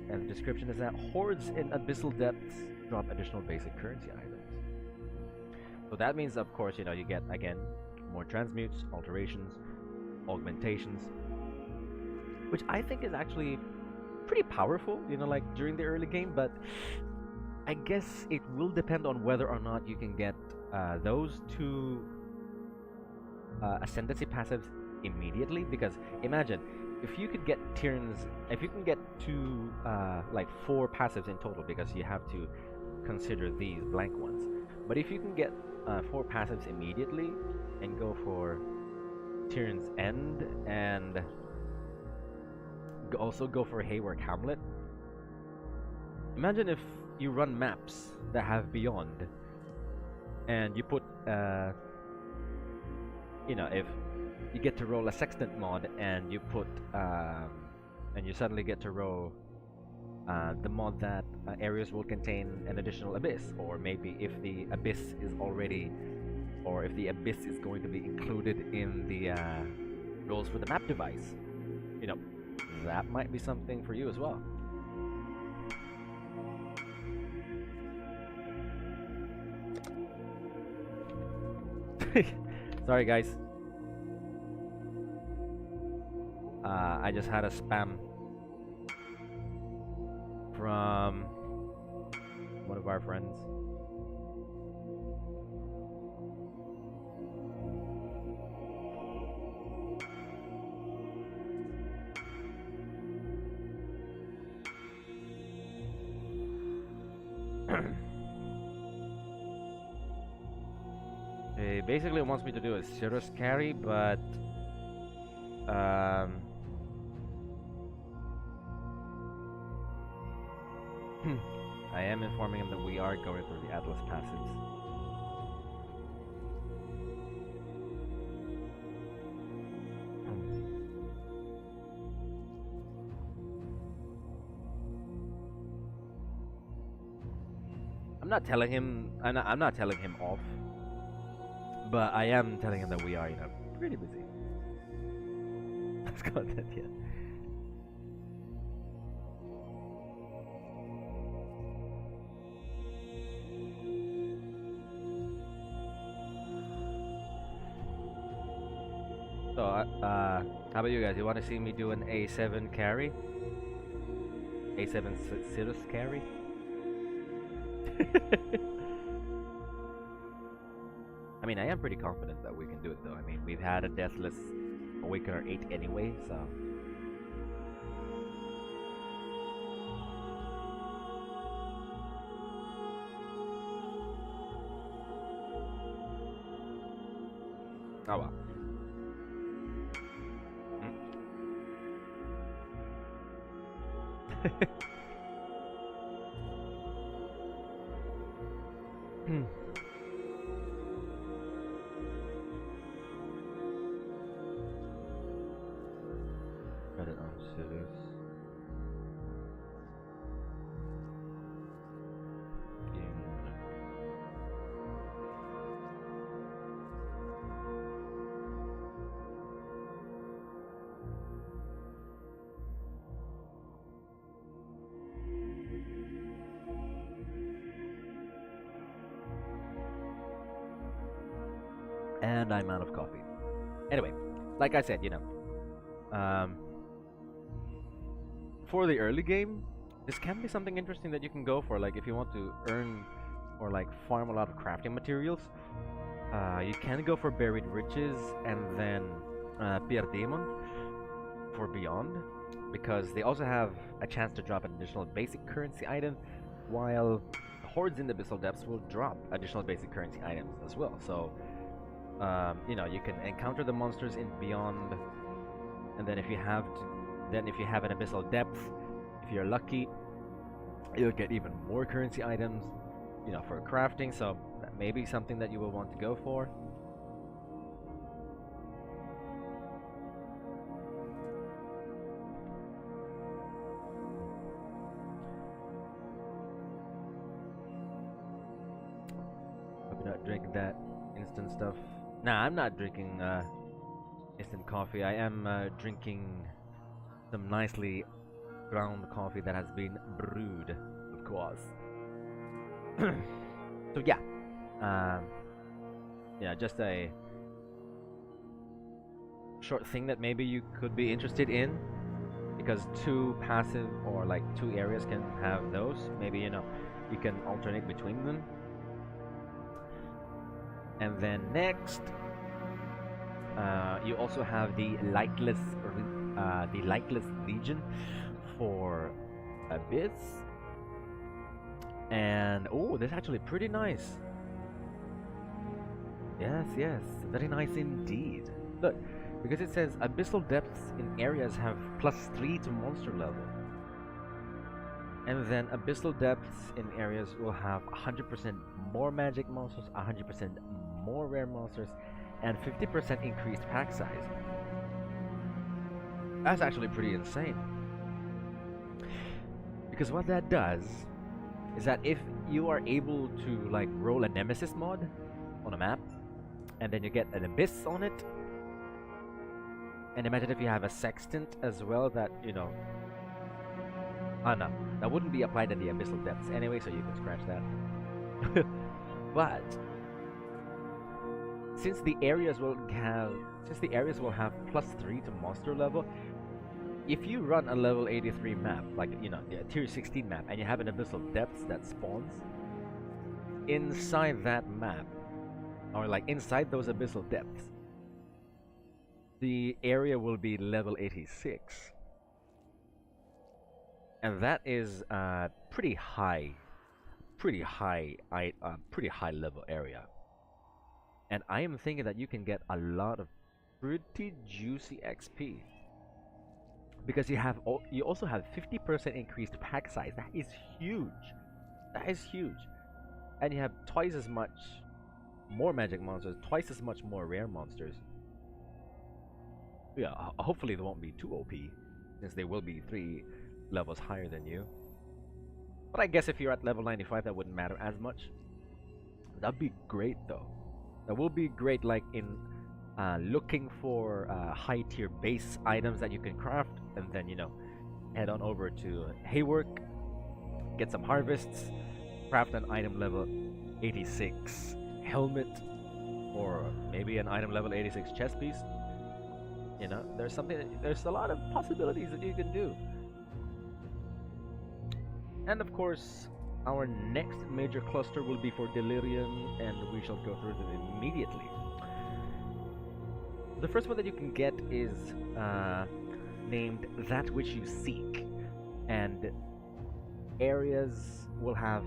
Speaker 1: And the description is that hordes in abyssal depths drop additional basic currency items. So that means, of course, you know, you get again more transmutes, alterations, augmentations, which I think is actually pretty powerful, you know, like during the early game. But I guess it will depend on whether or not you can get those two ascendancy passives immediately. Because imagine if you could get if you can get two, like 4 passives in total, because you have to consider these blank ones. But if you can get 4 passives immediately and go for Tyrn's End and also go for Haewark Hamlet. Imagine if you run maps that have Beyond, and you put, you know, if you get to roll a Sextant mod, and you put, and you suddenly get to roll the mod that areas will contain an additional abyss, or maybe if the abyss is already, or if the abyss is going to be included in the rolls for the map device, you know, that might be something for you as well. Sorry guys, I just had a spam from one of our friends. He basically wants me to do a Cirrus carry, but I am informing him that we are going through the Atlas passives. I'm not telling him off, but I am telling him that we are, pretty busy. That's content, yeah. So, how about you guys? You want to see me do an A7 carry? A7 Cirrus carry? I mean, I am pretty confident that we can do it, though. I mean, we've had a Deathless Awakener 8 anyway, so... Oh well. Credit on Cirrus. And I'm out of coffee. Anyway, like I said, for the early game, this can be something interesting that you can go for. Like, if you want to earn or like farm a lot of crafting materials, you can go for Buried Riches and then Pierre Demon for Beyond, because they also have a chance to drop an additional basic currency item, while Hordes in the Abyssal Depths will drop additional basic currency items as well. So you can encounter the monsters in Beyond, and then if you have an Abyssal Depth, if you're lucky, you'll get even more currency items, for crafting. So that may be something that you will want to go for. Hope you're not drinking that instant stuff. Nah, I'm not drinking instant coffee. I am drinking some nicely ground coffee that has been brewed, of course. So yeah, just a short thing that maybe you could be interested in, because two passive or like two areas can have those. Maybe you can alternate between them. And then next, you also have the Lightless Legion for Abyss. And oh, that's actually pretty nice. Yes, very nice indeed. Look, because it says Abyssal Depths in areas have +3 to monster level. And then Abyssal Depths in areas will have 100% more magic monsters, 100% more rare monsters, and 50% increased pack size. That's actually pretty insane. Because what that does is that if you are able to like roll a Nemesis mod on a map, and then you get an Abyss on it, and imagine if you have a Sextant as well, that no, that wouldn't be applied in the Abyssal Depths anyway, so you can scratch that. But since the areas will have +3 to monster level, if you run a level 83 map, like, you know, a tier 16 map, and you have an Abyssal Depths that spawns, inside that map, or like inside those Abyssal Depths, the area will be level 86. And that is pretty high level area. And I am thinking that you can get a lot of pretty juicy XP. Because you also have 50% increased pack size. That is huge. That is huge. And you have twice as much more magic monsters, twice as much more rare monsters. Yeah, hopefully they won't be too OP, since they will be 3 levels higher than you. But I guess if you're at level 95, that wouldn't matter as much. That'd be great though. That will be great, like in looking for high tier base items that you can craft, and then, you know, head on over to Haewark, get some harvests, craft an item level 86 helmet, or maybe an item level 86 chest piece. You know, there's a lot of possibilities that you can do. And of course, our next major cluster will be for Delirium, and we shall go through them immediately. The first one that you can get is named That Which You Seek, and areas will have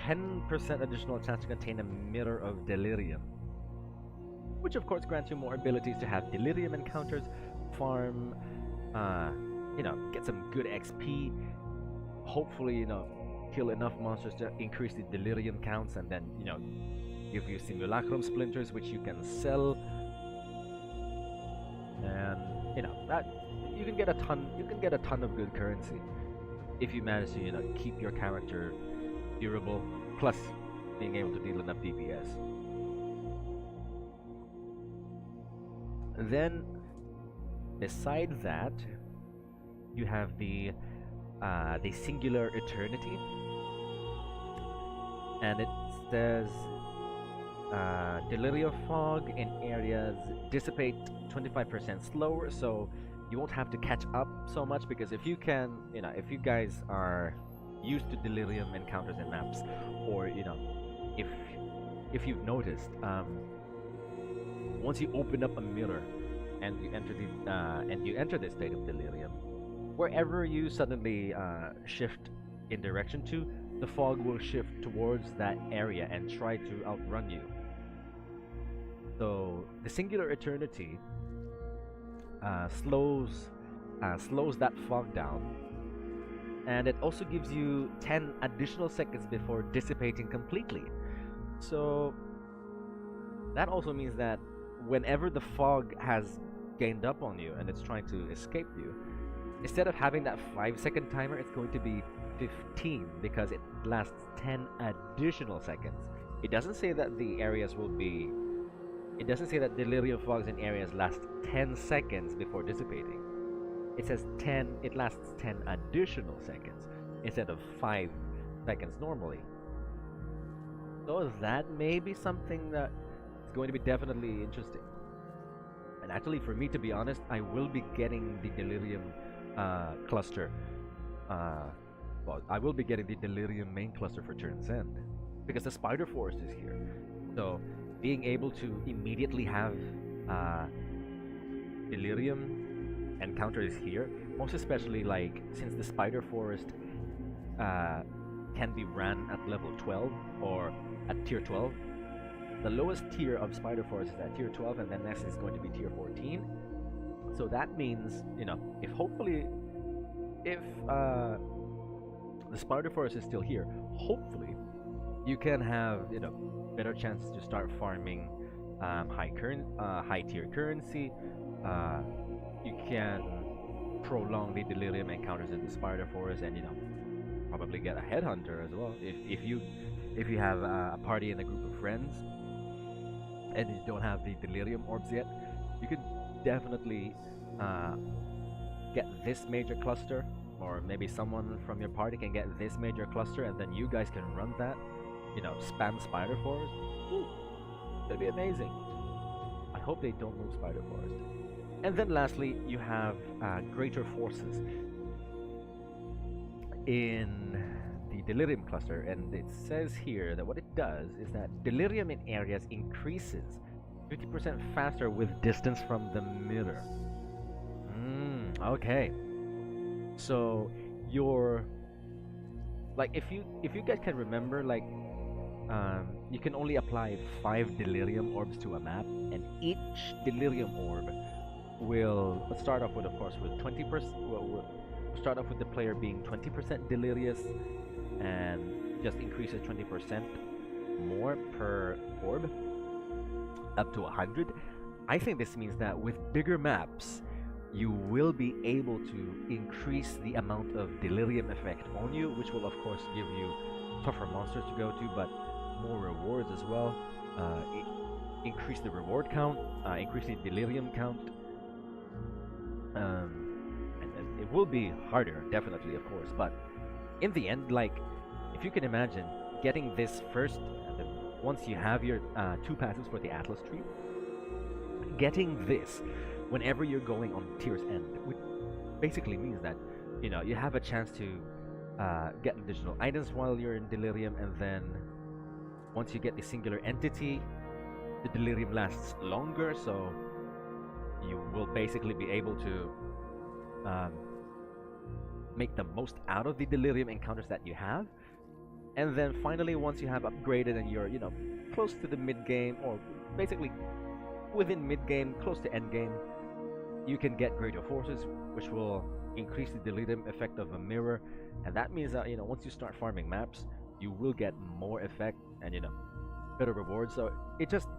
Speaker 1: 10% additional chance to contain a mirror of Delirium, which of course grants you more abilities to have Delirium encounters, farm, you know, get some good XP, hopefully, you know, kill enough monsters to increase the Delirium counts, and then, you know, give you Simulacrum Splinters, which you can sell. And, you know, that you can get a ton of good currency if you manage to, you know, keep your character durable, plus being able to deal enough DPS. Then, beside that, you have the Singular Eternity, and it says Delirium Fog in areas dissipate 25% slower, so you won't have to catch up so much, because if you can, you know, if you guys are used to Delirium encounters and maps, or, you know, if you've noticed, once you open up a mirror and you enter this state of Delirium, wherever you suddenly shift in direction to, the fog will shift towards that area and try to outrun you. So the Singular Eternity slows that fog down, and it also gives you 10 additional seconds before dissipating completely. So that also means that whenever the fog has gained up on you and it's trying to escape you, instead of having that 5-second timer, it's going to be 15, because it lasts 10 additional seconds. It doesn't say that the areas will be... It doesn't say that Delirium fogs in areas last 10 seconds before dissipating. It says 10, it lasts 10 additional seconds instead of 5 seconds normally. So that may be something that is going to be definitely interesting. And actually, for me, to be honest, I will be getting the Delirium cluster. Well, I will be getting the Delirium main cluster for Turn's End, because the Spider Forest is here. So being able to immediately have Delirium encounters here, most especially, like, since the Spider Forest can be ran at level 12 or at tier 12. The lowest tier of Spider Forest is at tier 12, and then next is going to be tier 14. So that means, you know, if the Spider Forest is still here, hopefully you can have, you know, better chances to start farming high tier currency. You can prolong the Delirium encounters in the Spider Forest, and, you know, probably get a headhunter as well. If you have a party and a group of friends and you don't have the Delirium orbs yet, you could definitely get this major cluster, or maybe someone from your party can get this major cluster, and then you guys can run that, you know, spam Spider Forest. Ooh, that'd be amazing. I hope they don't move Spider Forest. And then lastly, you have greater forces in the delirium cluster, and it says here that what it does is that delirium in areas increases 50% faster with distance from the mirror. Okay. So your, like, if you guys can remember, like, you can only apply 5 delirium orbs to a map, and each delirium orb will start off with, of course, with 20%. Will start off with the player being 20% delirious, and just increases 20% more per orb, up to 100. I think this means that with bigger maps, you will be able to increase the amount of delirium effect on you, which will of course give you tougher monsters to go to, but more rewards as well. Increase the reward count, increase the delirium count, and it will be harder, definitely, of course. But in the end, like, if you can imagine getting this first, once you have your 2 passes for the Atlas tree, getting this whenever you're going on Tier's End, which basically means that, you know, you have a chance to get additional items while you're in delirium, and then once you get the singular entity, the delirium lasts longer, so you will basically be able to make the most out of the delirium encounters that you have. And then finally, once you have upgraded and you're, you know, close to the mid game, or basically within mid game, close to end game, you can get greater forces, which will increase the delirium effect of a mirror. And that means that, you know, once you start farming maps, you will get more effect and, you know, better rewards. So it just,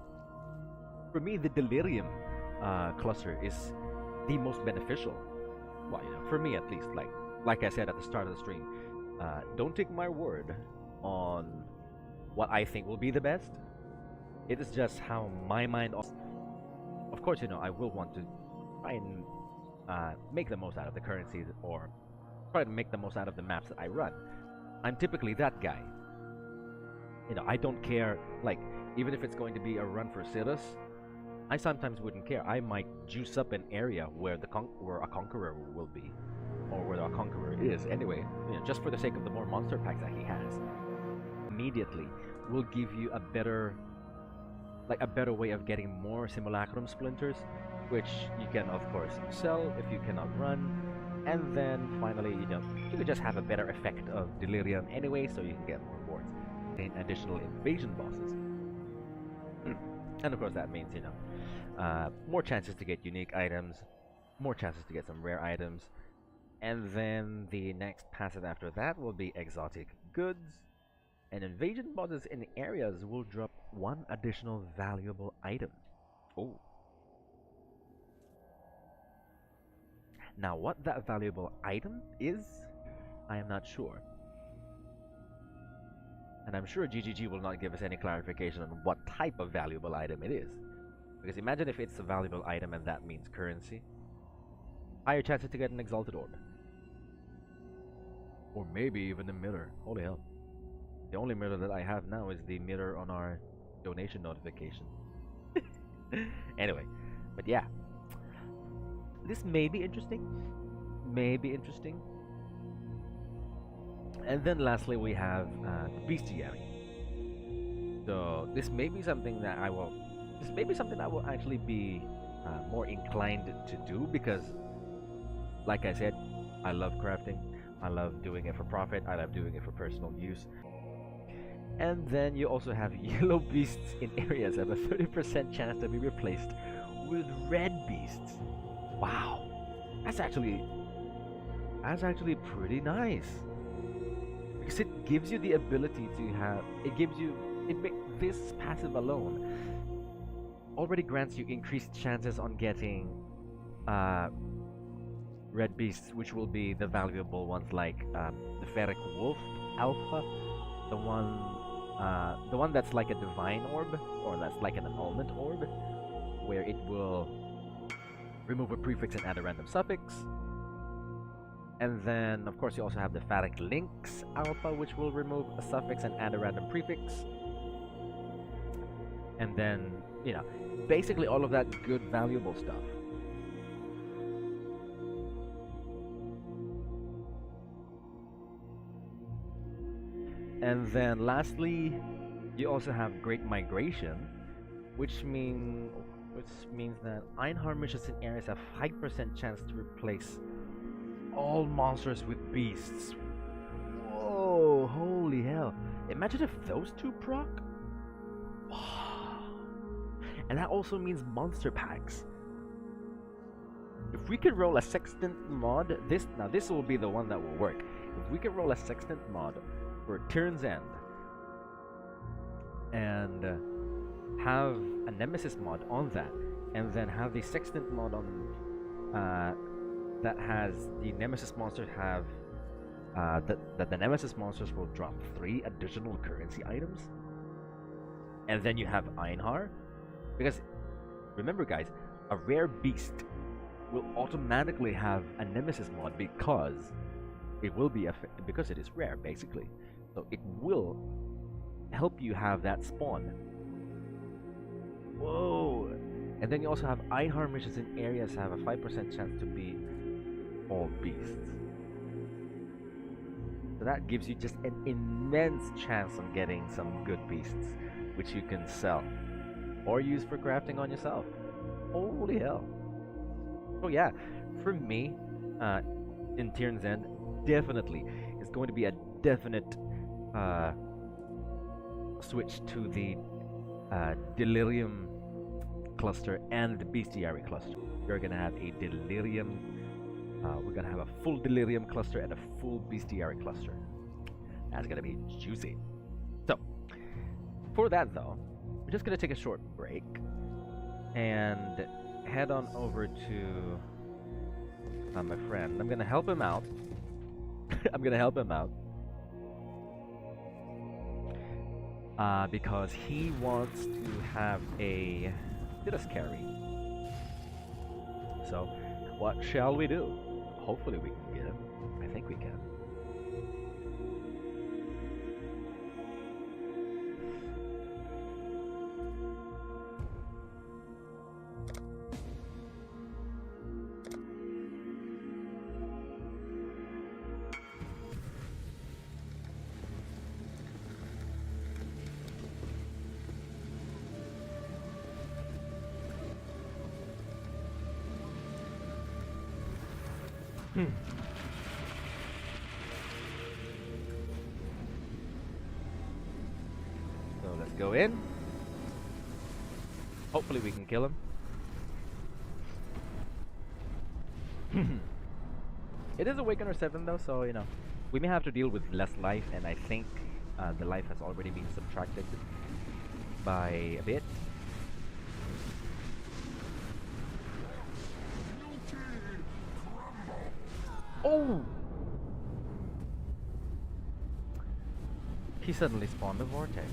Speaker 1: for me, the delirium cluster is the most beneficial. Well, you know, for me at least. Like I said at the start of the stream, don't take my word on what I think will be the best. It is just how my mind. Of course, you know, I will want to try and make the most out of the currencies, or try to make the most out of the maps that I run. I'm typically that guy. You know, I don't care, like, even if it's going to be a run for Cirrus, I sometimes wouldn't care. I might juice up an area where where a conqueror will be, or where a conqueror is. Anyway, you know, just for the sake of the more monster packs that he has, immediately will give you a better way of getting more simulacrum splinters, which you can of course sell if you cannot run. And then finally, you know, you could just have a better effect of delirium anyway, so you can get more rewards and additional invasion bosses. And of course that means, you know, more chances to get unique items, more chances to get some rare items. And then the next passive after that will be exotic goods. And invasion bosses in areas will drop 1 additional valuable item. Oh. Now, what that valuable item is, I am not sure. And I'm sure GGG will not give us any clarification on what type of valuable item it is. Because imagine if it's a valuable item and that means currency. Higher chances to get an exalted orb. Or maybe even a mirror. Holy hell. The only mirror that I have now is the mirror on our donation notification. Anyway, but yeah. This may be interesting. May be interesting. And then lastly we have the bestiary. So this may be something that I will actually be more inclined to do, because like I said, I love crafting. I love doing it for profit. I love doing it for personal use. And then you also have yellow beasts in areas have a 30% chance to be replaced with red beasts. Wow, that's actually pretty nice, because it gives you the ability to have. This passive alone already grants you increased chances on getting red beasts, which will be the valuable ones, like the Ferric Wolf Alpha, the one that's like a divine orb, or that's like an annulment orb, where it will remove a prefix and add a random suffix. And then of course you also have the Ferric Lynx Alpha, which will remove a suffix and add a random prefix. And then, you know, basically all of that good valuable stuff. And then lastly, you also have Great Migration, which means that Einharmisches in areas have 5% chance to replace all monsters with beasts. Whoa, holy hell. Imagine if those two proc. And that also means monster packs. If we could roll a sextant mod, this will be the one that will work. If we could roll a sextant mod for Tyrn's End and have a Nemesis mod on that, and then have the sextant mod on that has the Nemesis monsters have that the Nemesis monsters will drop 3 additional currency items, and then you have Einhar, because remember guys, a rare beast will automatically have a Nemesis mod because it will be because it is rare basically, so it will help you have that spawn. Whoa! And then you also have Einhar missions in areas have a 5% chance to be all beasts. So that gives you just an immense chance on getting some good beasts, which you can sell or use for crafting on yourself. Holy hell! So yeah, for me, in Tyrn's End, definitely it's going to be a definite switch to the Delirium cluster and the Bestiary cluster. We're gonna have a Delirium. We're gonna have a full Delirium cluster and a full Bestiary cluster. That's gonna be juicy. So, for that though, we're just gonna take a short break and head on over to my friend. I'm gonna help him out. I'm gonna help him out because he wants to have a Titus carry. So, what shall we do? Hopefully we can get him. I think we can. So let's go in. Hopefully we can kill him. It is Awakener 7 though, so you know, we may have to deal with less life, and I think the life has already been subtracted by a bit. Oh! He suddenly spawned a vortex.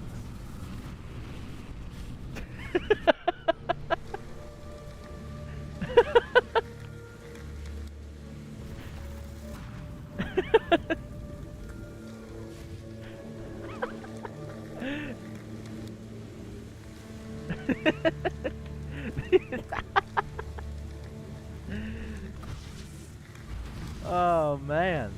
Speaker 1: Oh man.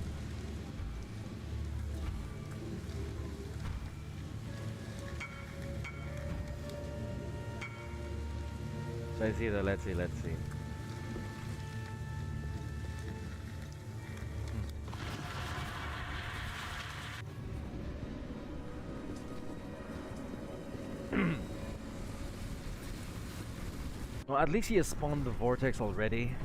Speaker 1: So I see that. Let's see. Well, at least he has spawned the vortex already.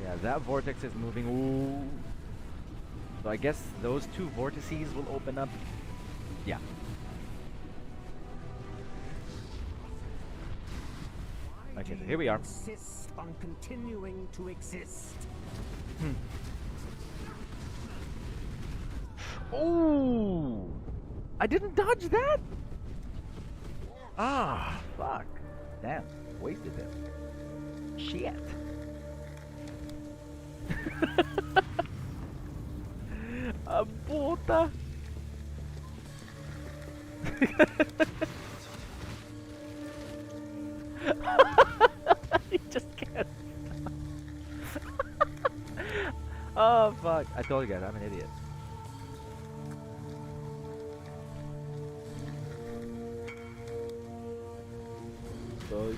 Speaker 1: Yeah, that vortex is moving. Ooh. So I guess those 2 vortices will open up. Yeah. Okay, so here we are.
Speaker 5: Insist on continuing to exist.
Speaker 1: Oh! I didn't dodge that! Ah, fuck. Damn, wasted it. Shit. A puta! He just can't. Oh fuck! I told you guys, I'm an idiot. Oh,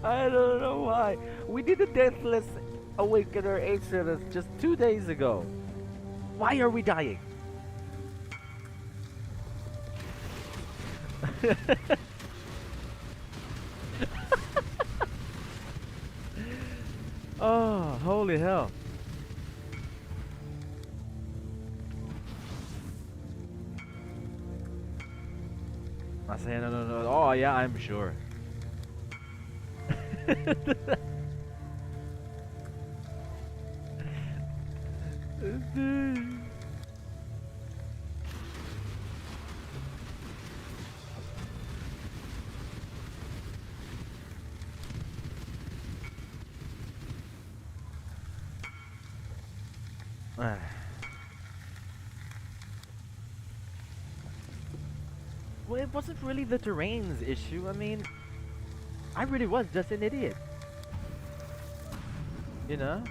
Speaker 1: I don't know why. We did the Deathless Awakener Exodus just 2 days ago. Why are we dying? Oh, holy hell. I say no. Oh yeah, I'm sure. Well, it wasn't really the terrain's issue. I mean, I really was just an idiot. You know?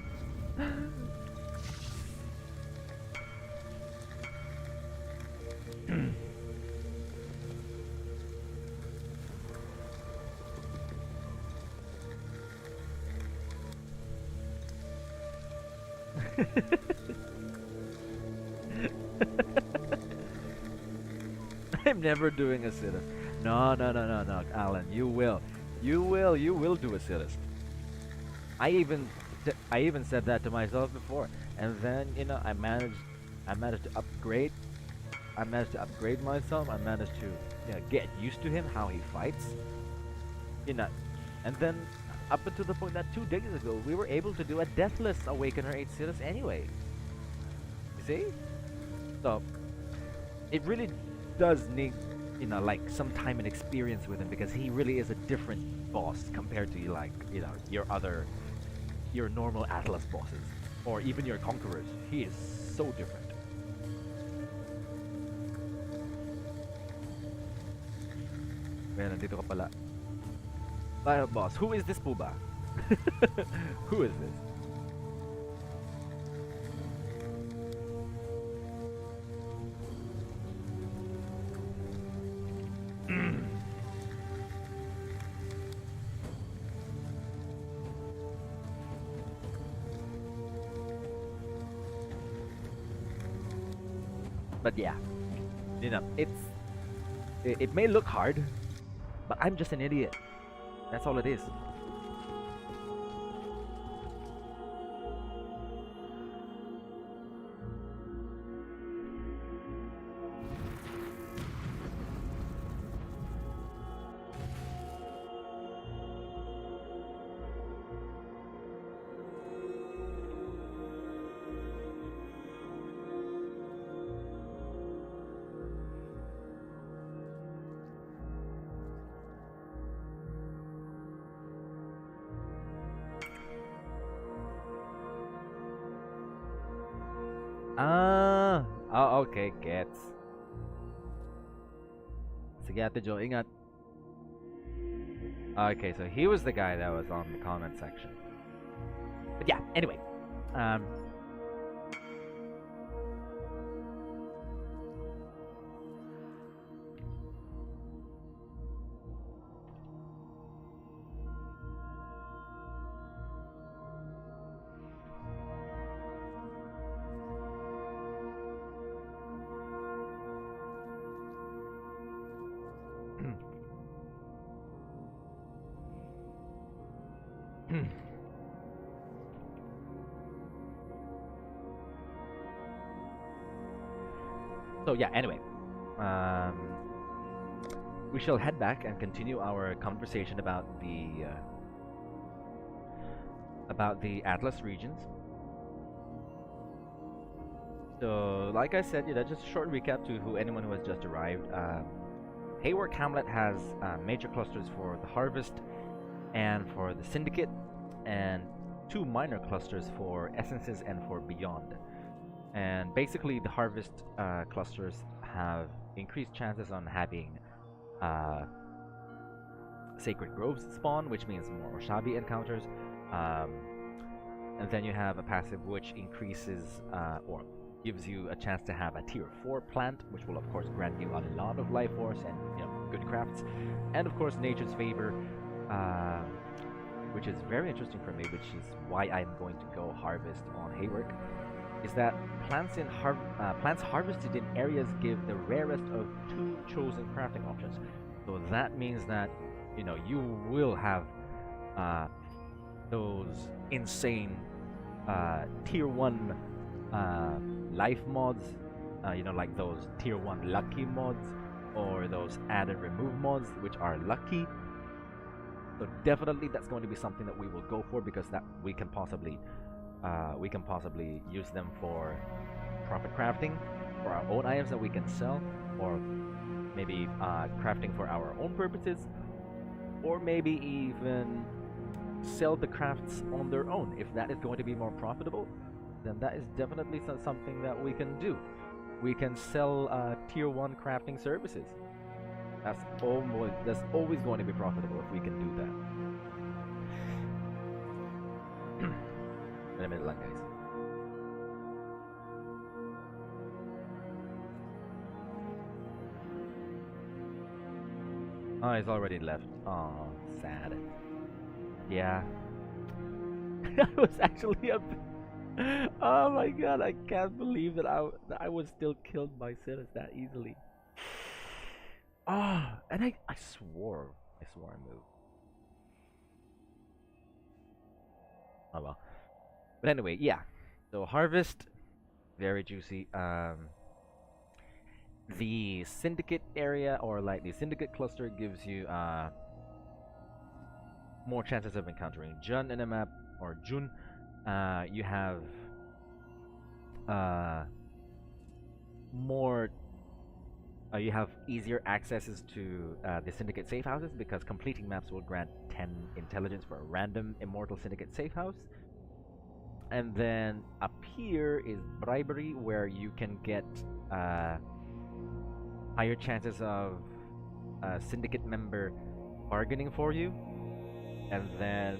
Speaker 1: I'm never doing a Siddhist. No, Alan, you will do a Siddhist. I even said that to myself before, and then I managed to upgrade. I managed to upgrade myself. I managed to get used to him, how he fights. And then up until the point that 2 days ago we were able to do a Deathless Awakener 8 Siddhist anyway. You see? So it really does need like some time and experience with him, because he really is a different boss compared to your normal Atlas bosses or even your conquerors. He is so different. Kaya nandito ka pala. Boss, who is this po ba? Who is this? But yeah, it may look hard, but I'm just an idiot. That's all it is. Oh, okay, gets. Sige, Ate Jo, ingat. Okay, so he was the guy that was on the comment section. But yeah, anyway. So yeah, anyway, we shall head back and continue our conversation about the Atlas regions. So, like I said, just a short recap to anyone who has just arrived. Haewark Hamlet has major clusters for the Harvest and for the Syndicate, and 2 minor clusters for Essences and for Beyond. And basically, the Harvest clusters have increased chances on having Sacred Groves spawn, which means more Oshabi encounters. And then you have a passive which increases or gives you a chance to have a tier 4 plant, which will of course grant you a lot of life force and good crafts. And of course Nature's Favor, which is very interesting for me, which is why I'm going to go Harvest on Haewark, is that plants harvested in areas give the rarest of 2 chosen crafting options. So that means that you will have those insane tier 1 life mods, like those tier 1 lucky mods, or those add and remove mods which are lucky. So definitely that's going to be something that we will go for, because that we can possibly use them for profit crafting for our own items that we can sell, or maybe crafting for our own purposes, or maybe even sell the crafts on their own. If that is going to be more profitable, then that is definitely something that we can do. We can sell tier 1 crafting services. That's always going to be profitable if we can do that. In a minute, like guys. Oh, he's already left. Oh, sad. Yeah. I was actually a bit... Oh my god, I can't believe that I was still killed by Silas that easily. Ah, and I swore I moved. Oh well. But anyway, yeah. So Harvest, very juicy. The Syndicate area, or like the Syndicate cluster, gives you more chances of encountering Jun in a map, or Jun. You have more. You have easier accesses to the Syndicate safe houses, because completing maps will grant 10 intelligence for a random Immortal Syndicate safe house. And then up here is Bribery, where you can get higher chances of a Syndicate member bargaining for you. And then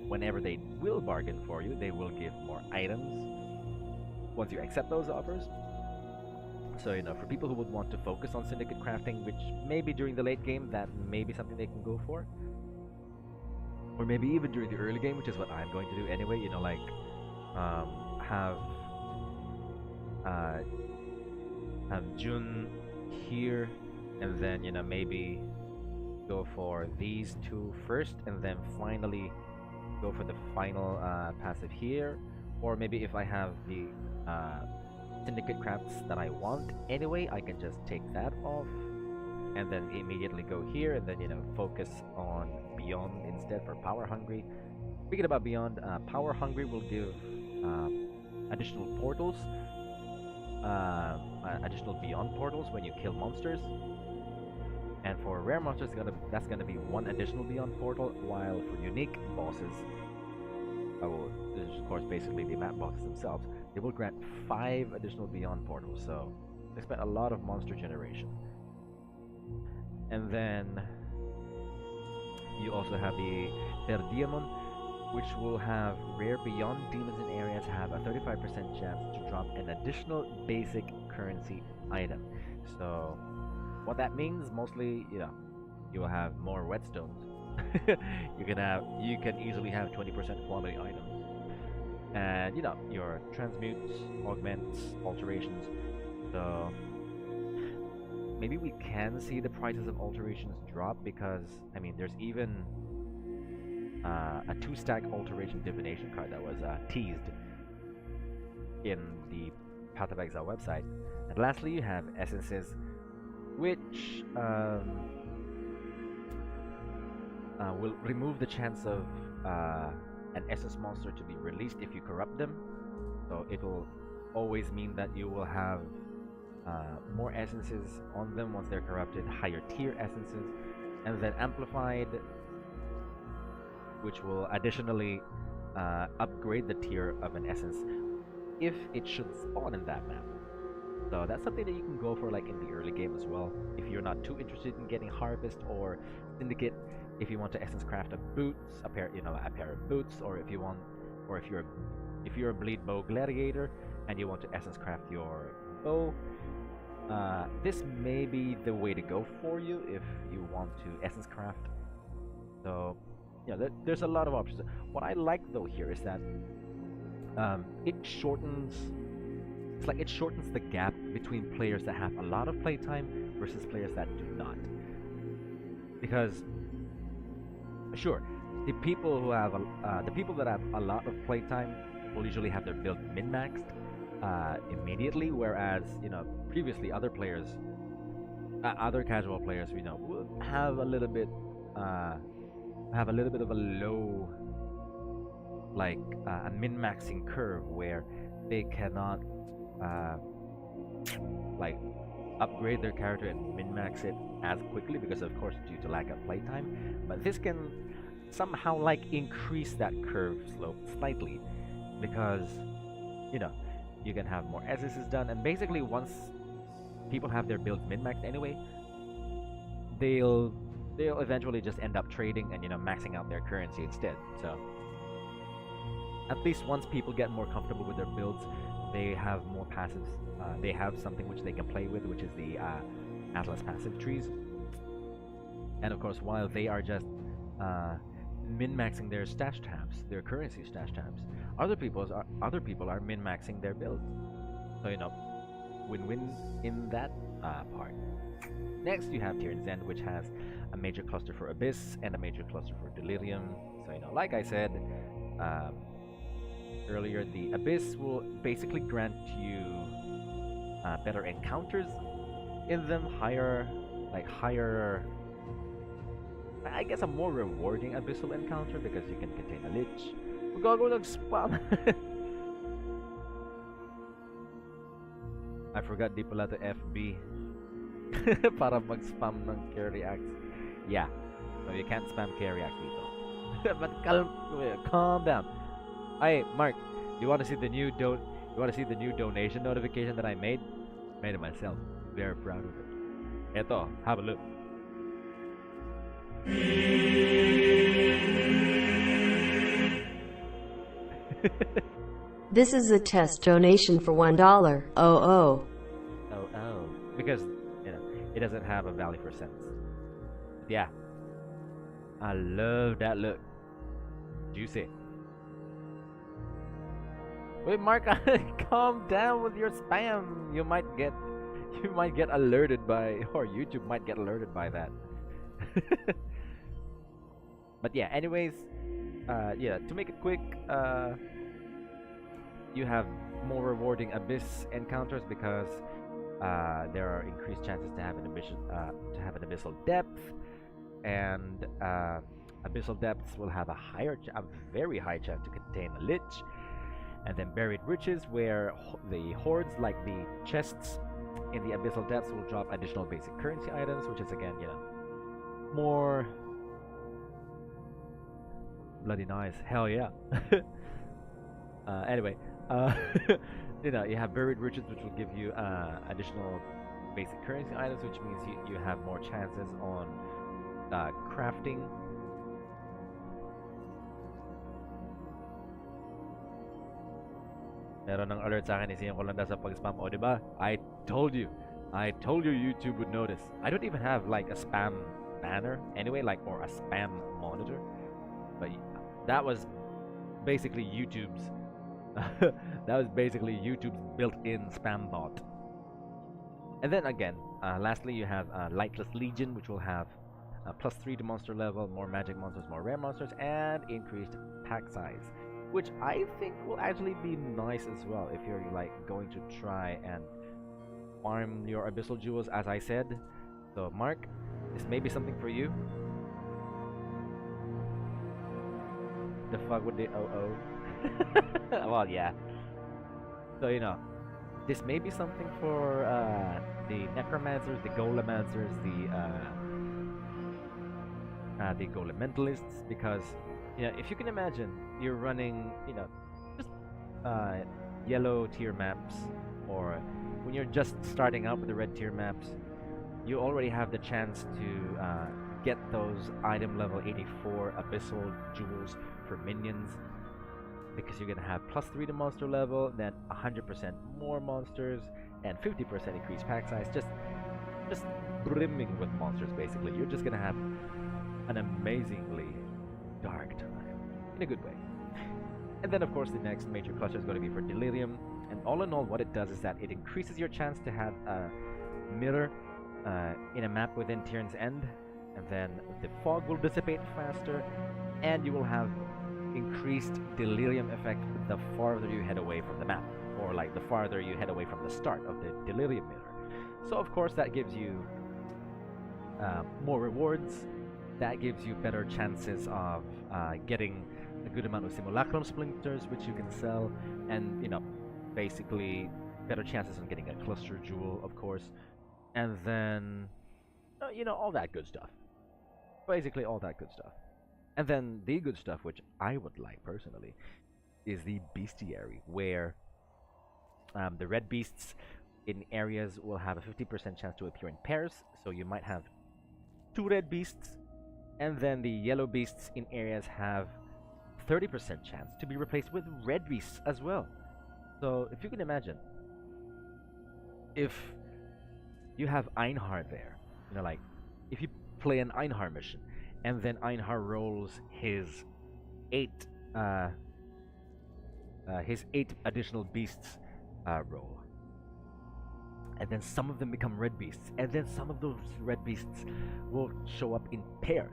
Speaker 1: whenever they will bargain for you, they will give more items once you accept those offers. So, for people who would want to focus on Syndicate crafting, which maybe during the late game, that may be something they can go for. Or maybe even during the early game, which is what I'm going to do anyway, like, have Jun here, and then, maybe go for these 2 first, and then finally go for the final passive here. Or maybe if I have the Syndicate crafts that I want anyway, I can just take that off and then immediately go here, and then focus on Beyond instead for Power Hungry. Speaking about Beyond, Power Hungry will give additional portals, additional Beyond portals when you kill monsters. And for rare monsters, that's gonna be 1 additional Beyond portal, while for unique bosses, this is of course basically the map bosses themselves, they will grant 5 additional Beyond portals. So expect a lot of monster generation. And then you also have the Perdiamon, which will have rare Beyond demons in areas have a 35% chance to drop an additional basic currency item. So what that means, mostly, you will have more whetstones. you can easily have 20% quality items. And your transmutes, augments, alterations. So maybe we can see the prices of alterations drop, because there's even a 2-stack alteration divination card that was teased in the Path of Exile website. And lastly, you have essences, which will remove the chance of an essence monster to be released if you corrupt them. So it will always mean that you will have more essences on them once they're corrupted, higher tier essences, and then amplified, which will additionally upgrade the tier of an essence if it should spawn in that map. So that's something that you can go for like in the early game as well. If you're not too interested in getting Harvest or Syndicate, if you want to essence craft a pair of boots, or if you're a bleed bow gladiator and you want to essence craft your bow, this may be the way to go for you if you want to essence craft. So yeah, there's a lot of options. What I like though here is that it shortens the gap between players that have a lot of playtime versus players that do not. Because sure, the people that have a lot of playtime will usually have their build min-maxed immediately, whereas previously other casual players will have a little bit of a low, like a min-maxing curve where they cannot like upgrade their character and min-max it as quickly because of course due to lack of playtime. But this can somehow like increase that curve slope slightly, because you can have more essences done, and basically once people have their builds min-maxed anyway, they'll eventually just end up trading and maxing out their currency instead. So at least once people get more comfortable with their builds, they have more passives. They have something which they can play with, which is the Atlas passive trees. And of course, while they are just min-maxing their stash tabs, their currency stash tabs, other people are min-maxing their builds. So win-win in that part. Next, you have Tirn's End, which has a major cluster for Abyss and a major cluster for Delirium. So like I said earlier, the Abyss will basically grant you better encounters in them, higher, I guess a more rewarding abyssal encounter because you can contain a lich. Gago nag-spam! I forgot di pala to FB para mag-spam ng carry axe. Yeah, so you can't spam carry axe dito. But calm down. Hey, Mark, you want to see the new donation notification that I made? Made it myself. Very proud of it. Eto, have a look.
Speaker 4: This is a test donation for $1. Oh.
Speaker 1: Because it doesn't have a value for cents. Yeah, I love that look. Juicy. Wait, Mark, calm down with your spam. You might get alerted by, or YouTube might get alerted by that. But yeah, anyways, to make it quick, you have more rewarding Abyss encounters because there are increased chances to have an abyssal depth, and abyssal depths will have a very high chance to contain a lich. And then buried riches, where the hordes, like the chests in the abyssal depths, will drop additional basic currency items, which is again, more bloody nice. Hell yeah. Anyway, you have buried riches, which will give you additional basic currency items, which means you have more chances on crafting. Meron ng alert sa akin, isiyan ko lang sa pag-spam. O, diba? I told you YouTube would notice. I don't even have like a spam banner anyway, or a spam monitor. But that was basically YouTube's built-in spam bot. And then again, lastly, you have Lightless Legion, which will have +3 to monster level, more magic monsters, more rare monsters, and increased pack size, which I think will actually be nice as well if you're going to try and farm your abyssal jewels, as I said. So Mark, this may be something for you. The fuck with the OO? Well, yeah. So this may be something for the necromancers, the golemancers, the golementalists, because if you can imagine, you're running just yellow tier maps, or when you're just starting out with the red tier maps, you already have the chance to get those item level 84 abyssal jewels for minions, because you're gonna have +3 to monster level, then 100% more monsters, and 50% increased pack size, just brimming with monsters. Basically, you're just gonna have an amazingly dark time in a good way. And then of course the next major cluster is going to be for Delirium, and all in all what it does is that it increases your chance to have a mirror in a map within Tirn's End, and then the fog will dissipate faster, and you will have increased Delirium effect the farther you head away from the map, or like the farther you head away from the start of the Delirium mirror. So of course that gives you more rewards, that gives you better chances of getting a good amount of simulacrum splinters, which you can sell, and basically better chances of getting a cluster jewel, of course, and then all that good stuff. Basically all that good stuff. And then the good stuff, which I would like personally, is the bestiary, where the red beasts in areas will have a 50% chance to appear in pairs, so you might have 2 red beasts, and then the yellow beasts in areas have 30% chance to be replaced with red beasts as well. So if you can imagine, if you have Einhar there, like if you play an Einhar mission, and then Einhar rolls his 8 additional beasts roll, and then some of them become red beasts, and then some of those red beasts will show up in pairs.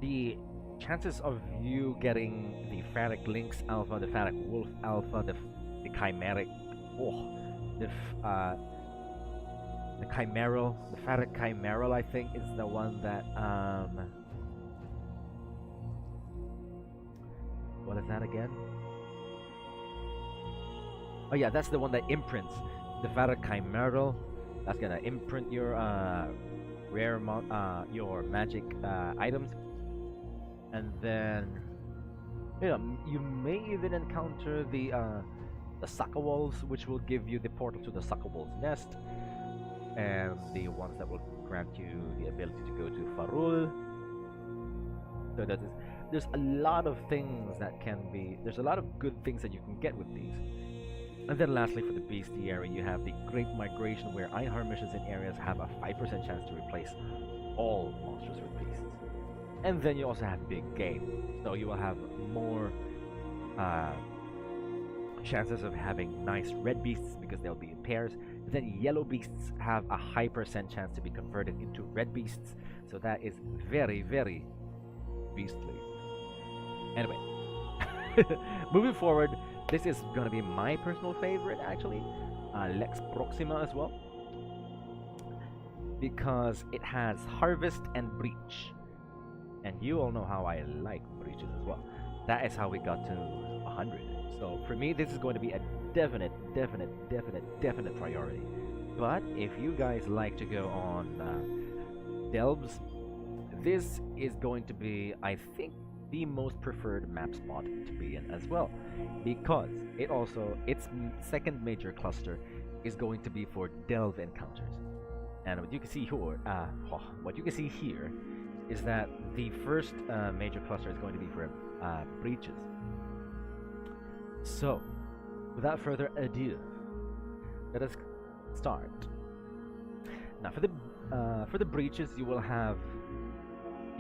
Speaker 1: The chances of you getting the Phatic Lynx Alpha, the Phatic Wolf Alpha, the Chimeric, the Chimeral, the Phatic Chimeral, I think, is the one that, what is that again? Oh yeah, that's the one that imprints. The Phatic Chimeral, that's gonna imprint your your magic items. And then, you may even encounter the Suckawolves, which will give you the portal to the Suckawolves nest, and the ones that will grant you the ability to go to Farul. So there's a lot of things that can be. There's a lot of good things that you can get with these. And then lastly, for the bestiary, you have the Great Migration, where Einhar missions in areas have a 5% chance to replace all monsters with beasts. And then you also have Big Game, so you will have more chances of having nice red beasts because they'll be in pairs. Then yellow beasts have a high % chance to be converted into red beasts, so that is very, very beastly. Anyway, moving forward, this is going to be my personal favorite, actually, Lex Proxima as well, because it has Harvest and Breach. And you all know how I like breaches as well. That is how we got to 100. So for me, this is going to be a definite priority. But if you guys like to go on delves, this is going to be, I think, the most preferred map spot to be in as well, because its second major cluster is going to be for delve encounters. And what you can see here is that the first major cluster is going to be for breaches. So, without further ado, let us start. Now, for the breaches, you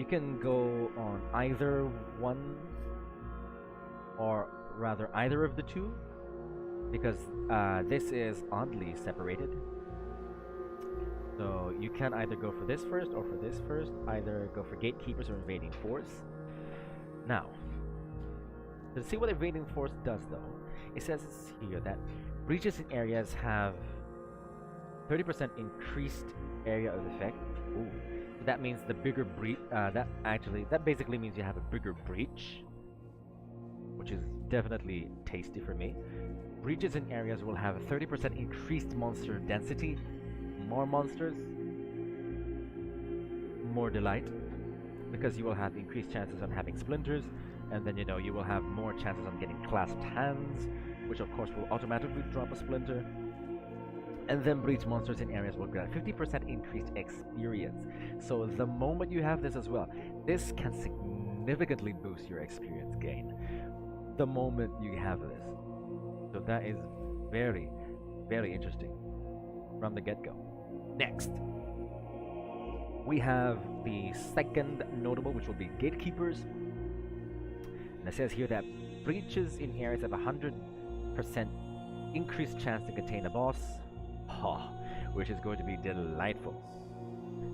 Speaker 1: can go on either one, or rather either of the two, because this is oddly separated. So you can either go for this first or for this first, either go for Gatekeepers or Invading Force. Now, to see what Invading Force does though, it says here that breaches in areas have 30% increased area of effect. Ooh. So that means the bigger breach, that basically means you have a bigger breach, which is definitely tasty for me. breaches in areas will have a 30% increased monster density, more monsters, more delight, because you will have increased chances on having splinters, and then you will have more chances on getting clasped hands, which of course will automatically drop a splinter. And then breach monsters in areas will grant 50% increased experience. So the moment you have this as well, this can significantly boost your experience gain the moment you have this. So that is very, very interesting from the get-go. Next, we have the second notable, which will be gatekeepers. And it says here that breaches in areas have 100% increased chance to contain a boss, which is going to be delightful,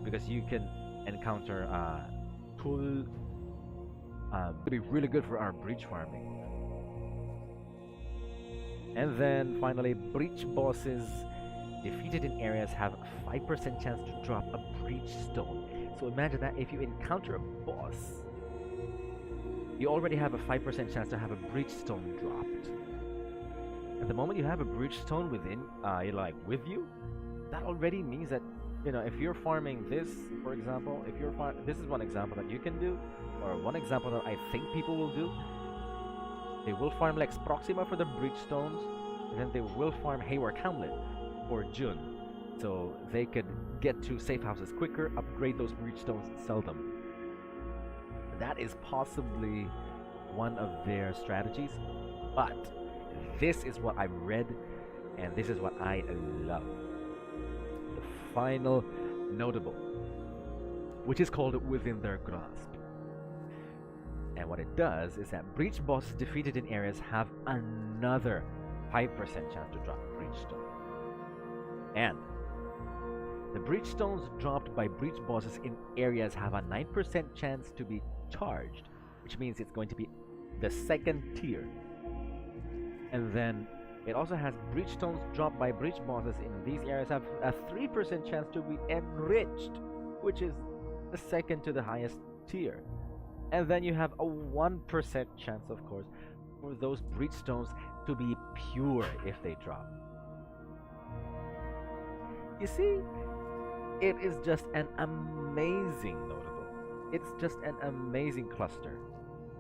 Speaker 1: because you can encounter tool. It'll be really good for our breach farming. And then finally, breach bosses defeated in areas have 5% chance to drop a breach stone. So imagine that if you encounter a boss, you already have a 5% chance to have a breach stone dropped. And the moment you have a breach stone within, with you, that already means that, if you're farming this, for example, this is one example that you can do, or one example that I think people will do. They will farm Lex Proxima for the breach stones, and then they will farm Haewark Hamlet for Jun, so they could get to safe houses quicker, upgrade those breach stones, and sell them. That is possibly one of their strategies, but this is what I read, and this is what I love. The final notable, which is called Within Their Grasp. And what it does is that breach bosses defeated in areas have another 5% chance to drop a breach stone. And the breach stones dropped by breach bosses in areas have a 9% chance to be charged, which means it's going to be the second tier. And then it also has breach stones dropped by breach bosses in these areas have a 3% chance to be enriched, which is the second to the highest tier. And then you have a 1% chance, of course, for those breach stones to be pure if they drop. You see, it is just an amazing notable. It's just an amazing cluster.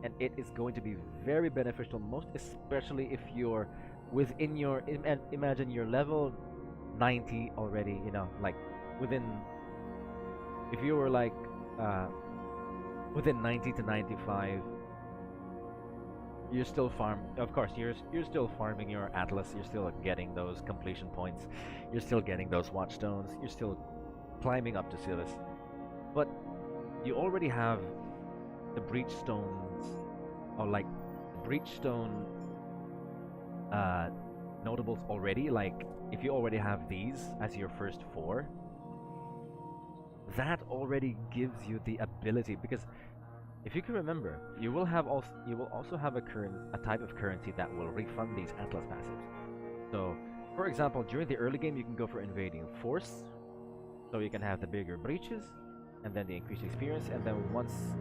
Speaker 1: And it is going to be very beneficial, most especially if you're within your, imagine you're level 90 already, if you were within 90 to 95, you're still you're still farming your Atlas, you're still getting those completion points, you're still getting those watchstones, you're still climbing up to Silas, but you already have the breach stones, or breach stone notables already. If you already have these as your first 4, that already gives you the ability, because if you can remember, you will also have a type of currency that will refund these Atlas passives. So, for example, during the early game, you can go for invading force, so you can have the bigger breaches, and then the increased experience, and then once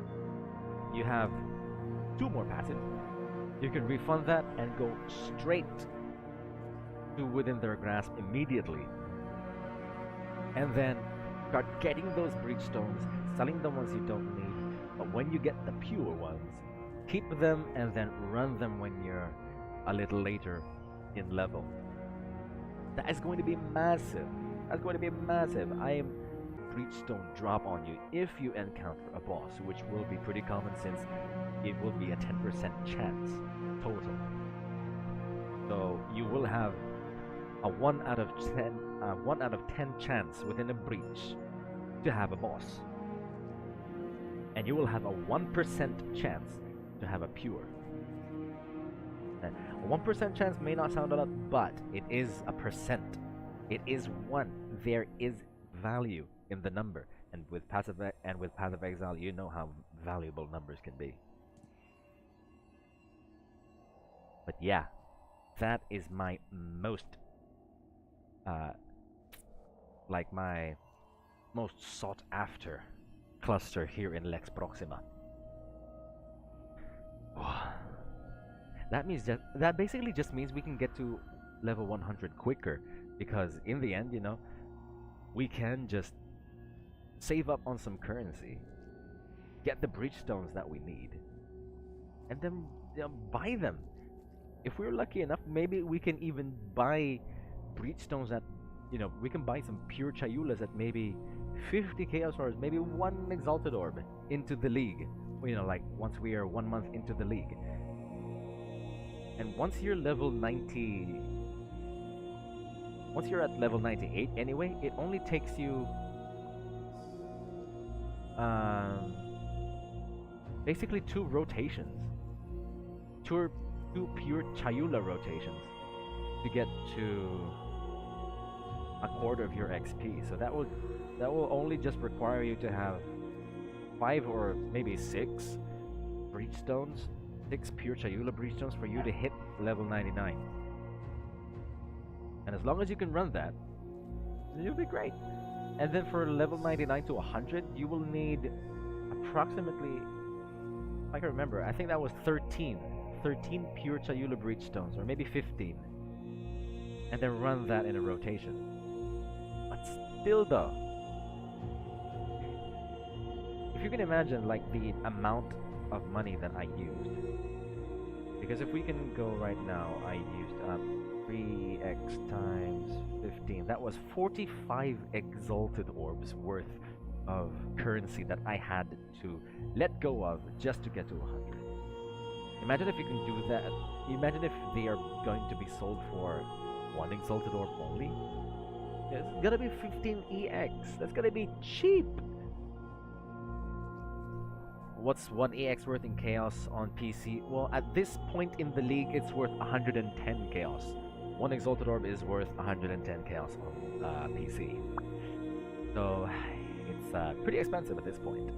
Speaker 1: you have 2 more passive, you can refund that and go straight to Within Their Grasp immediately, and then start getting those breach stones, selling the ones you don't need. But when you get the pure ones, keep them and then run them when you're a little later in level. That is going to be massive. That's going to be massive. I am breach stone drop on you if you encounter a boss, which will be pretty common since it will be a 10% chance total. So you will have a 1 out of 10 chance within a breach to have a boss. And you will have a 1% chance to have a pure. A 1% chance may not sound a lot, but it is a percent. It is 1. There is value in the number, and with passive exile, you know how valuable numbers can be. But yeah, that is my most my most sought after cluster here in Lex Proxima. That basically just means we can get to level 100 quicker, because in the end, we can just save up on some currency, get the breach stones that we need, and then buy them. If we're lucky enough, maybe we can even buy breach stones at, we can buy some pure Chayulas at maybe 50 Chaos Orbs, maybe 1 Exalted Orb into the league. Like once we are 1 month into the league. And once you're level 90, once you're at level 98 anyway, it only takes you basically 2 rotations, 2 pure Chayula rotations to get to a quarter of your XP. So that will only just require you to have 5 or maybe 6 breach stones, 6 pure Chayula breach stones for you to hit level 99. And as long as you can run that, you'll be great. And then for level 99 to 100, you will need approximately, if I can remember, I think that was 13 pure Chayula breach stones, or maybe 15. And then run that in a rotation. But still though, if you can imagine like the amount of money that I used, because if we can go right now, I used 3x times 15. That was 45 Exalted Orbs worth of currency that I had to let go of just to get to 100. Imagine if you can do that. Imagine if they are going to be sold for 1 Exalted Orb only. It's gonna be 15 EX. That's gonna be cheap. What's 1 EX worth in Chaos on PC? Well, at this point in the league, it's worth 110 Chaos. 1 Exalted Orb is worth 110 Chaos on PC. So, it's pretty expensive at this point.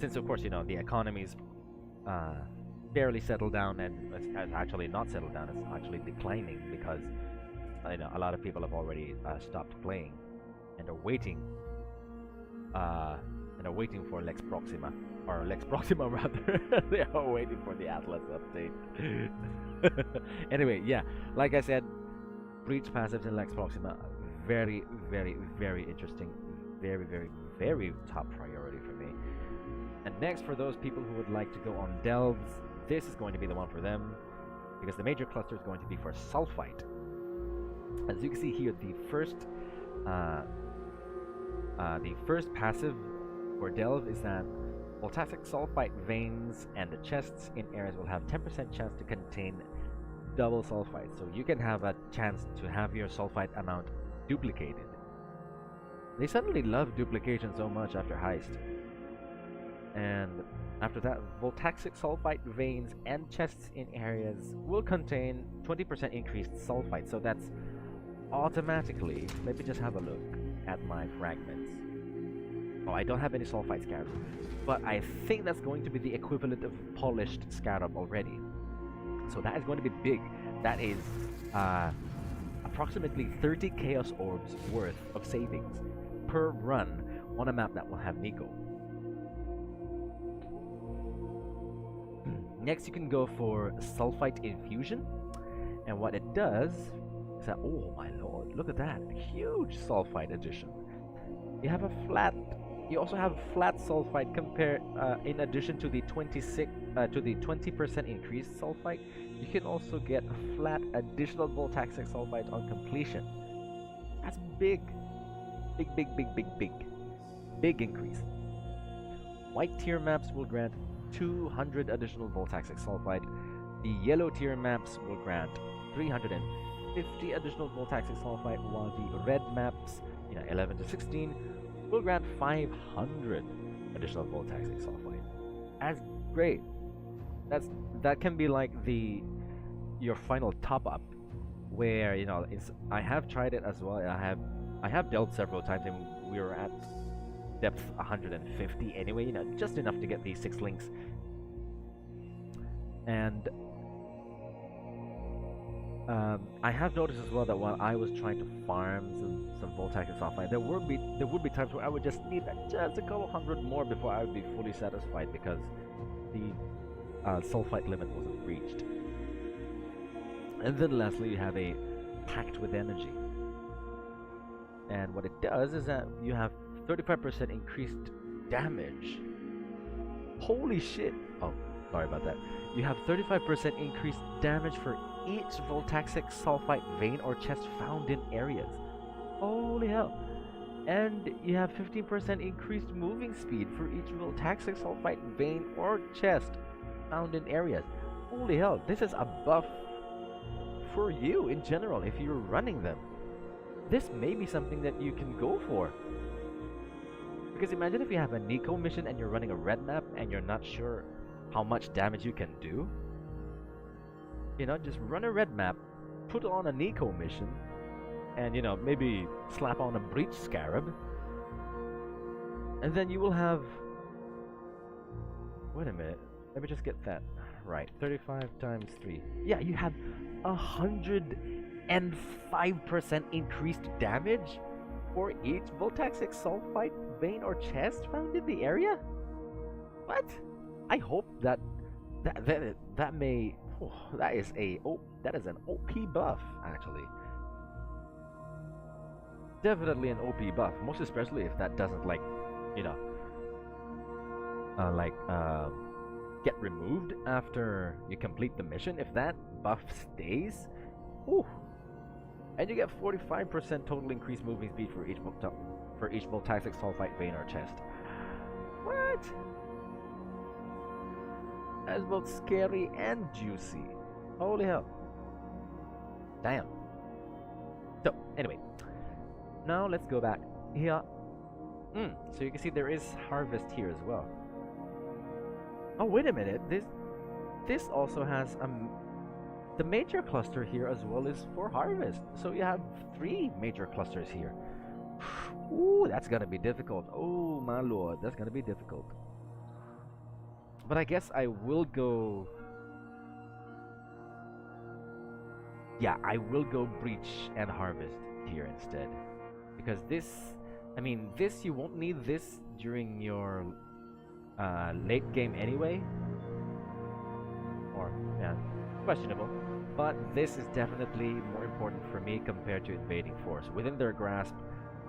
Speaker 1: Since, of course, the economy's barely settled down, and it's actually not settled down, it's actually declining, because a lot of people have already stopped playing and are waiting for Lex Proxima, or Lex Proxima rather. They are waiting for the Atlas update. Anyway, yeah, like I said, breach passives in Lex Proxima, very, very, very interesting, very, very, very top priority for me. And next, for those people who would like to go on delves, this is going to be the one for them, because the major cluster is going to be for Sulfite. As you can see here, the first passive for delve is that Voltaic Sulfite veins and the chests in areas will have 10% chance to contain double sulfite, so you can have a chance to have your sulfite amount duplicated. They suddenly love duplication so much after Heist. And after that, Voltaic Sulfite veins and chests in areas will contain 20% increased sulfite, so that's automatically, let me just have a look at my fragments. Oh, I don't have any sulfite scarab, but I think that's going to be the equivalent of polished scarab already. So that is going to be big. That is approximately 30 Chaos Orbs worth of savings per run on a map that will have Nico. Next, you can go for Sulfite Infusion, and what it does is that, oh my lord, look at that, huge sulfite addition. You have a flat. You also have flat sulfite compared, in addition to the 20% increased sulfite. You can also get a flat additional voltaic sulfite on completion. That's big, big increase. White tier maps will grant 200 additional voltaic sulfite. The yellow tier maps will grant 350 additional voltaic sulfite, while the red maps, 11 to 16, will grant 500 additional voltaic sulfite. That's great. That can be like your final top up, where I have tried it as well. I have dealt several times, and we were at depth 150 anyway. Just enough to get these 6 links. And I have noticed as well that while I was trying to farm some voltaic sulfite, there would be times where I would just need just a couple hundred more before I would be fully satisfied, because the sulfite limit wasn't reached. And then lastly, you have a packed with energy. And what it does is that you have 35% increased damage. Holy shit! Oh, sorry about that. You have 35% increased damage for each voltaxic sulfite vein or chest found in areas. Holy hell! And you have 15% increased moving speed for each voltaxic sulfite vein or chest found in areas. Holy hell! This is a buff for you in general if you're running them. This may be something that you can go for. Because imagine if you have a Nico mission and you're running a red map and you're not sure how much damage you can do. You know, just run a red map, put on a Nico mission, and you know, maybe slap on a breach scarab. And then you will have... Wait a minute, let me just get that right. 35 times 3. Yeah, you have 105% increased damage for each voltaxic sulfite vein or chest found in the area? What? I hope that may that is an OP buff actually. Definitely an OP buff, most especially if that doesn't like, you know, get removed after you complete the mission. If that buff stays, whew, and you get 45% total increased moving speed for each voltaxic sulfite vein or chest. What? That's both scary and juicy. Holy hell. Damn. So, anyway. Now let's go back here. So you can see there is harvest here as well. Oh, wait a minute. This also has the major cluster here as well is for harvest. So you have 3 major clusters here. Ooh, that's gonna be difficult. Oh my lord, that's gonna be difficult. But I guess I will go... Yeah, I will go breach and harvest here instead. Because this... I mean, this, you won't need this during your late game anyway. Or, yeah, questionable. But this is definitely more important for me compared to invading force. Within their grasp,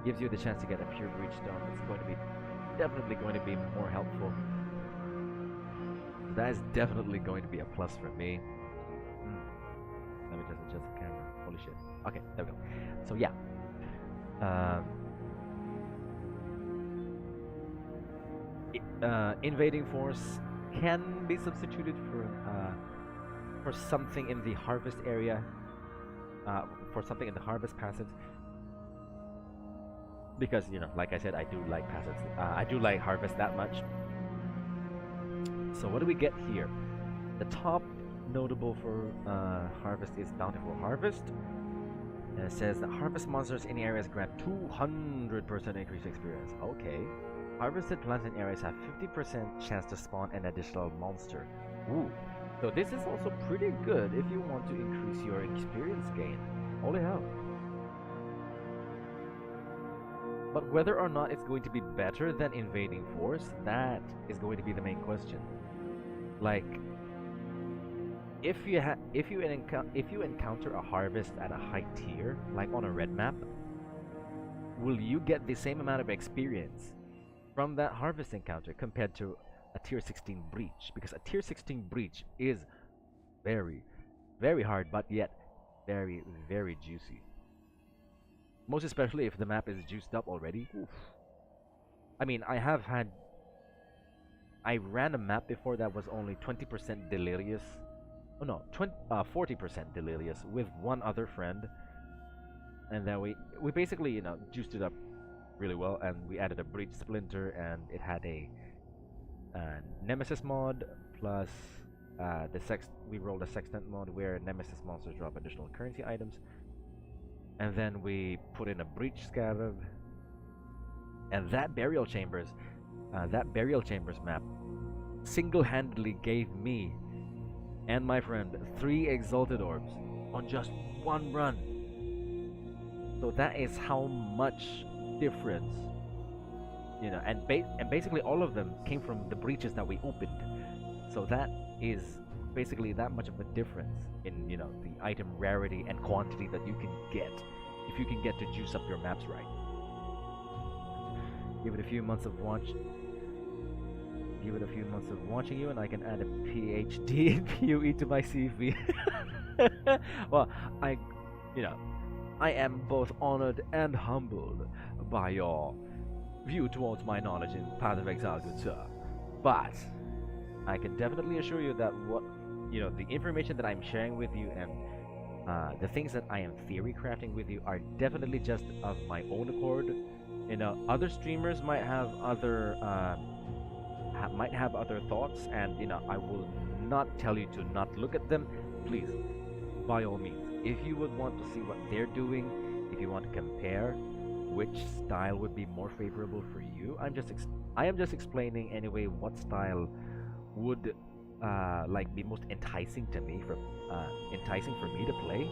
Speaker 1: gives you the chance to get a pure breach stone. It's going to be definitely going to be more helpful. That is definitely going to be a plus for me. Let me just adjust the camera. Holy shit. Okay, there we go. So yeah. Invading force can be substituted for something in the harvest area, for something in the harvest passage, because you know, like I said, I do like passages. I do like harvest that much. So what do we get here? The top notable for harvest is bountiful harvest, and it says that harvest monsters in areas grant 200% increased experience. Okay. Harvested plants in areas have 50% chance to spawn an additional monster. Ooh. So this is also pretty good if you want to increase your experience gain. Holy hell. But whether or not it's going to be better than invading force, that is going to be the main question. Like, if you encounter a harvest at a high tier, like on a red map, will you get the same amount of experience from that harvest encounter compared to a tier 16 breach? Because a tier 16 breach is very, very hard, but yet very, very juicy. Most especially if the map is juiced up already. Oof. I mean, I ran a map before that was only 20% delirious. Oh no, 40% delirious with one other friend. And then we basically, you know, juiced it up really well, and we added a breach splinter, and it had a nemesis mod plus we rolled a sextant mod where nemesis monsters drop additional currency items, and then we put in a breach scarab, and that burial chambers map single-handedly gave me and my friend 3 exalted orbs on just one run. So that is how much difference, you know, and basically all of them came from the breaches that we opened. So that is basically that much of a difference in, you know, the item rarity and quantity that you can get if you can get to juice up your maps right. Give it a few months of watching you, and I can add a PhD in PoE to my CV. Well, you know, I am both honored and humbled by your view towards my knowledge in Path of Exile, good sir. But I can definitely assure you that the information that I'm sharing with you and the things that I am theory crafting with you are definitely just of my own accord. You know, other streamers might have other thoughts, and you know, I will not tell you to not look at them. Please, by all means, if you would want to see what they're doing, if you want to compare which style would be more favorable for you, I am just explaining anyway what style would like be most enticing to me enticing for me to play,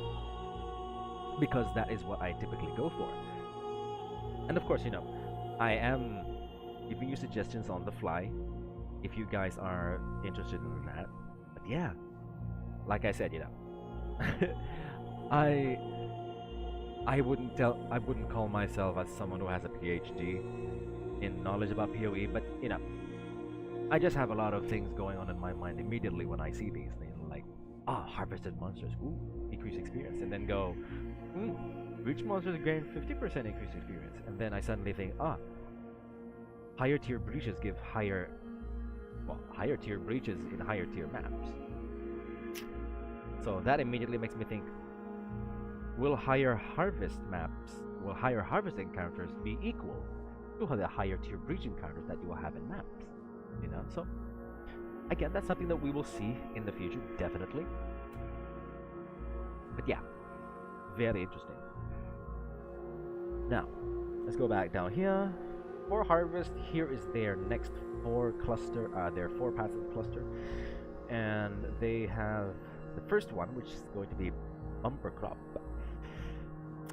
Speaker 1: because that is what I typically go for. And of course, you know, I am giving you suggestions on the fly if you guys are interested in that. But yeah, like I said, you know, I wouldn't call myself as someone who has a PhD in knowledge about PoE, but you know, I just have a lot of things going on in my mind immediately when I see these things, like, harvested monsters, ooh, increased experience, and then go, which monsters gain 50% increased experience, and then I suddenly think, higher tier breaches give higher tier breaches in higher tier maps. So that immediately makes me think, will higher harvest encounters be equal to the higher tier breach encounters that you will have in maps? You know, so again, that's something that we will see in the future, definitely. But yeah, very interesting. Now, let's go back down here. For harvest, here is their next their 4 passive cluster, and they have the first one, which is going to be bumper crop.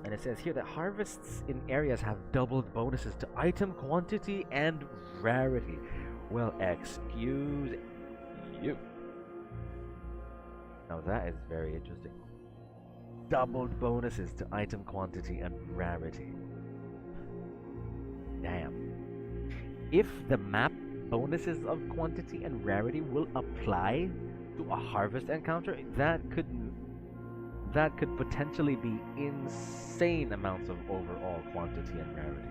Speaker 1: And it says here that harvests in areas have doubled bonuses to item quantity and rarity. Well, excuse you. Now that is very interesting. Doubled bonuses to item quantity and rarity. Damn. If the map bonuses of quantity and rarity will apply to a harvest encounter, that could potentially be insane amounts of overall quantity and rarity.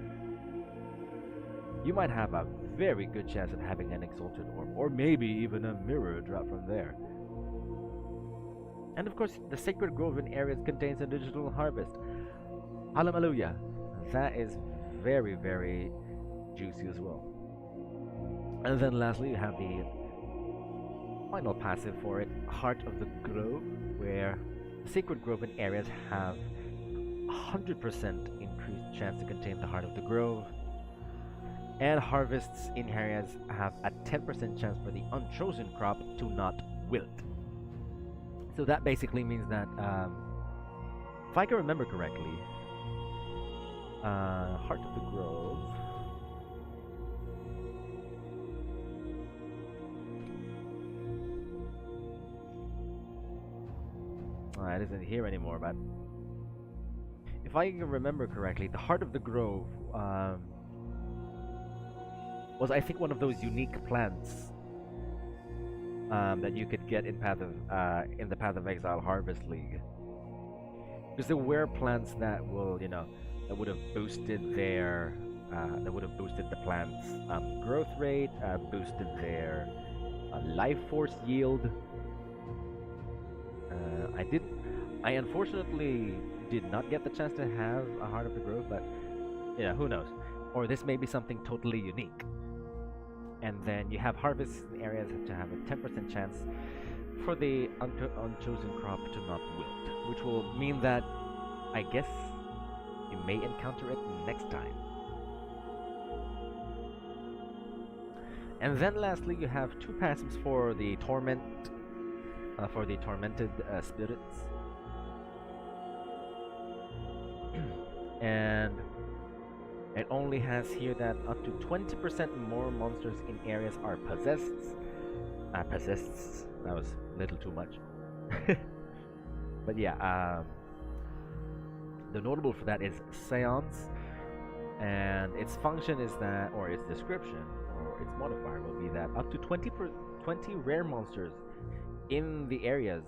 Speaker 1: You might have a very good chance of having an exalted orb, or maybe even a mirror drop from there. And of course, the Sacred Grove in areas contains a digital harvest. Hallelujah. That is very, very juicy as well. And then lastly, you have the final passive for it, Heart of the Grove, where Sacred Grove in areas have 100% increased chance to contain the Heart of the Grove, and harvests in areas have a 10% chance for the unchosen crop to not wilt. So that basically means that, if I can remember correctly, Heart of the Grove. It isn't here anymore, but if I can remember correctly, the Heart of the Grove was, I think, one of those unique plants that you could get in the Path of Exile Harvest League. Because there were plants that will, you know, that would have boosted the plant's growth rate, boosted their life force yield. I unfortunately did not get the chance to have a Heart of the Grove, but you know, who knows? Or this may be something totally unique. And then you have harvests in areas to have a 10% chance for the unchosen crop to not wilt, which will mean that, I guess, you may encounter it next time. And then lastly, you have 2 passives for the tormented spirits. And it only has here that up to 20% more monsters in areas are possessed. That was a little too much. But yeah, the notable for that is Seance, and its function is that, or its description, or its modifier will be that up to 20 rare monsters in the areas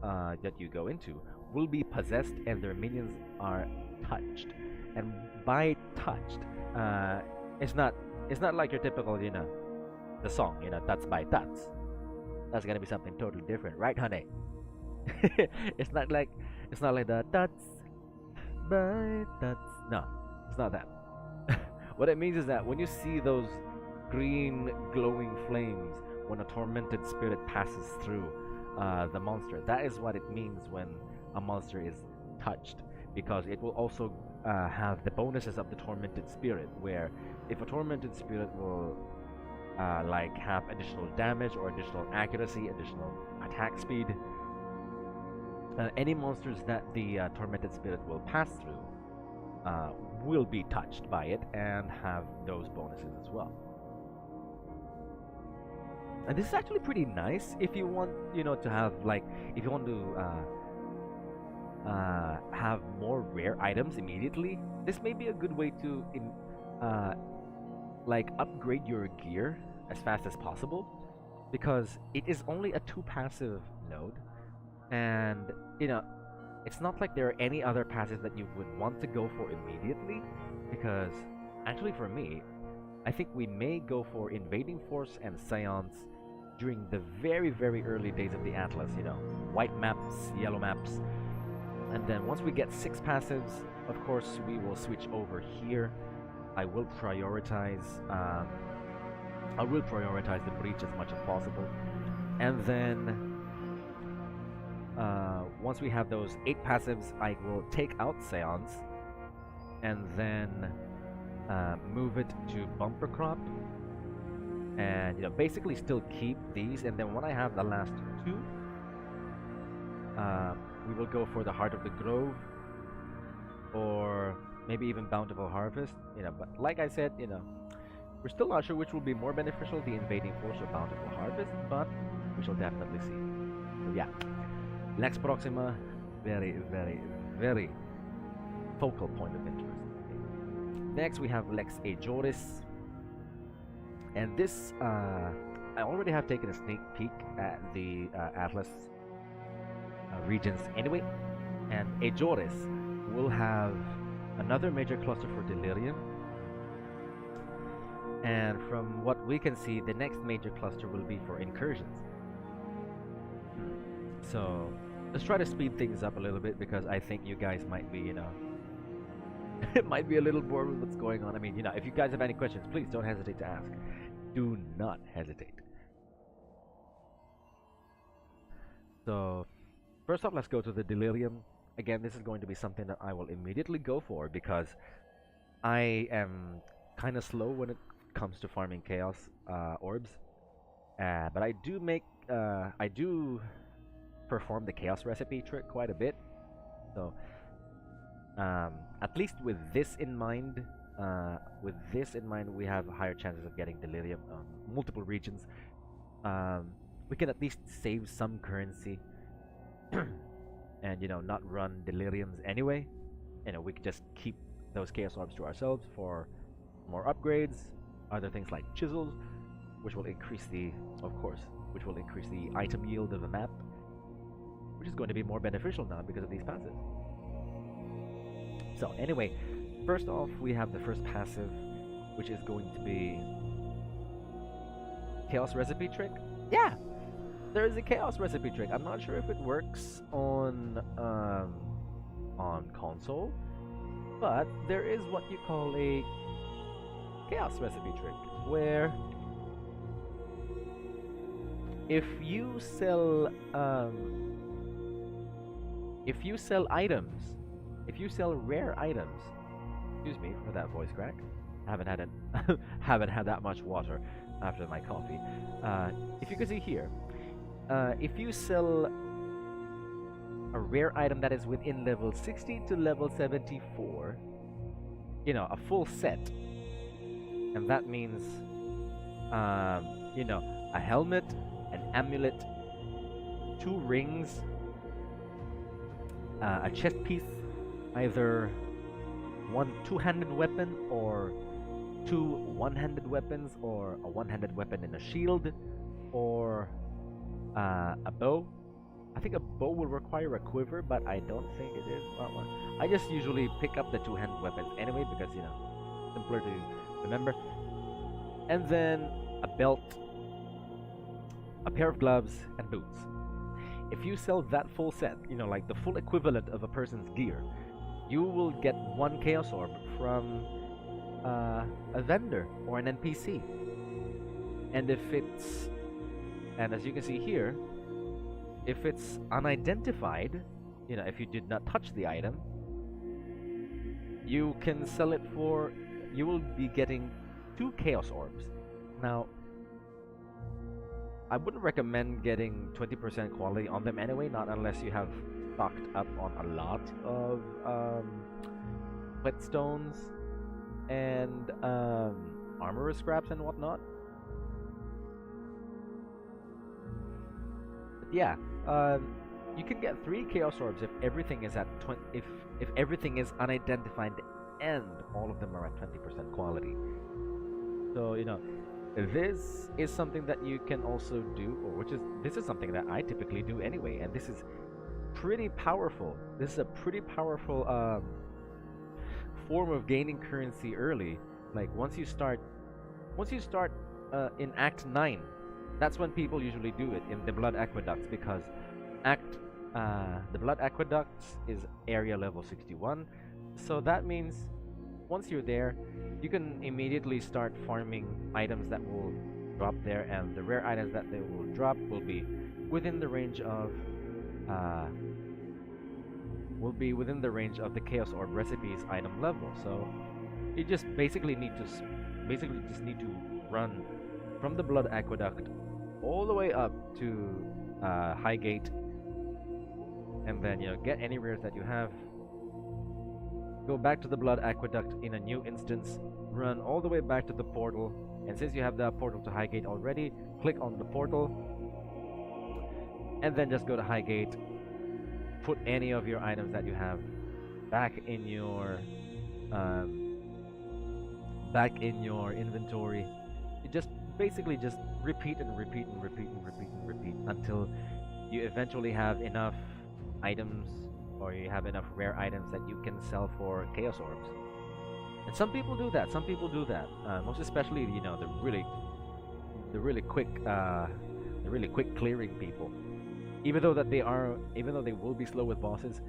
Speaker 1: that you go into will be possessed and their minions are touched. And by touched, it's not like your typical, you know, the song, you know, Tuts by Tuts. That's gonna be something totally different, right, honey? it's not like the Tuts by Tuts. No, it's not that. What it means is that when you see those green glowing flames when a tormented spirit passes through the monster, that is what it means when a monster is touched, because it will also have the bonuses of the tormented spirit, where if a tormented spirit will like have additional damage or additional accuracy, additional attack speed, any monsters that the tormented spirit will pass through will be touched by it and have those bonuses as well. And this is actually pretty nice if you want, you know, to have like, if you want to have more rare items immediately. This may be a good way to like upgrade your gear as fast as possible, because it is only a 2 passive node, and you know, it's not like there are any other passives that you would want to go for immediately, because actually for me, I think we may go for Invading Force and Seance during the very, very early days of the Atlas, you know, white maps, yellow maps, and then once we get 6 passives, of course, we will switch over here. I will prioritize the breach as much as possible, and then once we have those 8 passives, I will take out Seance and then move it to Bumper Crop, and you know, basically still keep these, and then when I have the last 2, we will go for the Heart of the Grove, or maybe even Bountiful Harvest, you know. But like I said, you know, we're still not sure which will be more beneficial, the Invading Force or Bountiful Harvest, but we shall definitely see. So yeah, Lex Proxima, very, very, very focal point of interest. Next we have Lex Ejoris, and this, I already have taken a sneak peek at the Atlas regions anyway, and Ejoris will have another major cluster for Delirium, and from what we can see, the next major cluster will be for Incursions. So let's try to speed things up a little bit, because I think you guys might be, you know, it might be a little bored with what's going on. I mean, you know, if you guys have any questions, please don't hesitate to ask. Do not hesitate. So first off, let's go to the Delirium. Again, this is going to be something that I will immediately go for, because I am kind of slow when it comes to farming Chaos Orbs. But I do perform the Chaos recipe trick quite a bit. So at least with this in mind, we have higher chances of getting Delirium on multiple regions. We can at least save some currency and, you know, not run Deliriums anyway. You know, we could just keep those Chaos Orbs to ourselves for more upgrades, other things like chisels, which will increase the item yield of the map, which is going to be more beneficial now because of these passives. So anyway, first off, we have the first passive, which is going to be Chaos Recipe Trick. Yeah, there is a Chaos Recipe Trick. I'm not sure if it works on console, but there is what you call a Chaos Recipe Trick, where if you sell items, if you sell rare items, excuse me for that voice crack, haven't had that much water after my coffee. If you can see here, if you sell a rare item that is within level 60 to level 74, you know, a full set, and that means you know, a helmet, an amulet, 2 rings, a chest piece, either one two-handed weapon or 2 one-handed weapons, or a one-handed weapon and a shield, or a bow. I think a bow will require a quiver, but I don't think it is. I just usually pick up the two-handed weapons anyway because, you know, simpler to remember. And then a belt, a pair of gloves, and boots. If you sell that full set, you know, like the full equivalent of a person's gear, you will get 1 Chaos Orb from a vendor or an NPC. And if it's, and as you can see here, if it's unidentified, you know, if you did not touch the item, you can sell it for, you will be getting 2 Chaos Orbs. Now, I wouldn't recommend getting 20% quality on them anyway, not unless you have stocked up on a lot of whetstones and armor scraps and whatnot. But yeah, you can get 3 Chaos Orbs if everything is at if everything is unidentified and all of them are at 20% quality. So, you know, this is something that you can also do, or this is something that I typically do anyway, and this is pretty powerful. This is a pretty powerful form of gaining currency early. Like once you start in Act 9, that's when people usually do it in the Blood Aqueducts, because the Blood Aqueducts is area level 61. So that means once you're there, you can immediately start farming items that will drop there, and the rare items that they will drop will be within the range of the Chaos Orb recipes item level. So you just basically just need to run from the Blood Aqueduct all the way up to Highgate, and then, you know, get any rares that you have, go back to the Blood Aqueduct in a new instance, run all the way back to the portal, and since you have the portal to Highgate already, click on the portal, and then just go to Highgate, put any of your items that you have back in your inventory. You just basically just repeat and repeat and repeat and repeat and repeat until you eventually have enough items, or you have enough rare items that you can sell for Chaos Orbs. And some people do that. Most especially, you know, the really quick clearing people. Even though they will be slow with bosses,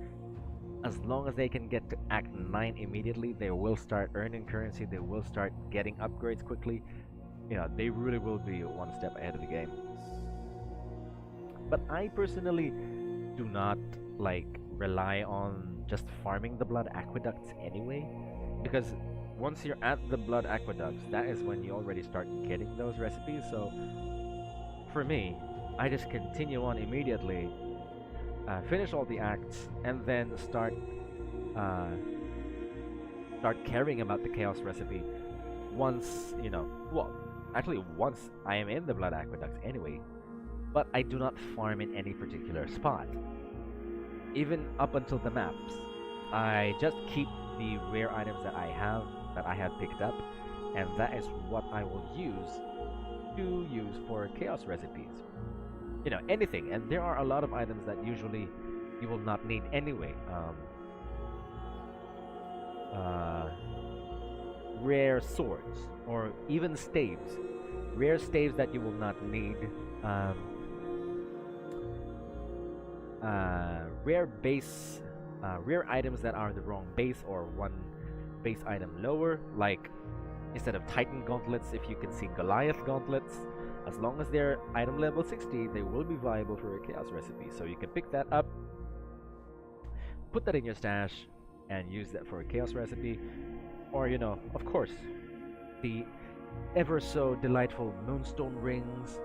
Speaker 1: as long as they can get to Act 9 immediately, they will start earning currency. They will start getting upgrades quickly. You know, they really will be one step ahead of the game. But I personally do not rely on just farming the Blood Aqueducts anyway, because once you're at the Blood Aqueducts, that is when you already start getting those recipes. So for me, I just continue on immediately, finish all the acts, and then start caring about the Chaos recipe once, you know, well, actually once I am in the Blood Aqueducts anyway, but I do not farm in any particular spot. Even up until the maps, I just keep the rare items that I have picked up, and that is what I will use for Chaos recipes. You know, anything, and there are a lot of items that usually you will not need anyway. Rare swords, or even staves. Rare staves that you will not need. Rare items that are the wrong base, or one base item lower, like instead of Titan gauntlets, if you can see Goliath gauntlets, as long as they're item level 60, they will be viable for a Chaos recipe. So you can pick that up, put that in your stash, and use that for a Chaos recipe. Or, you know, of course, the ever so delightful Moonstone rings,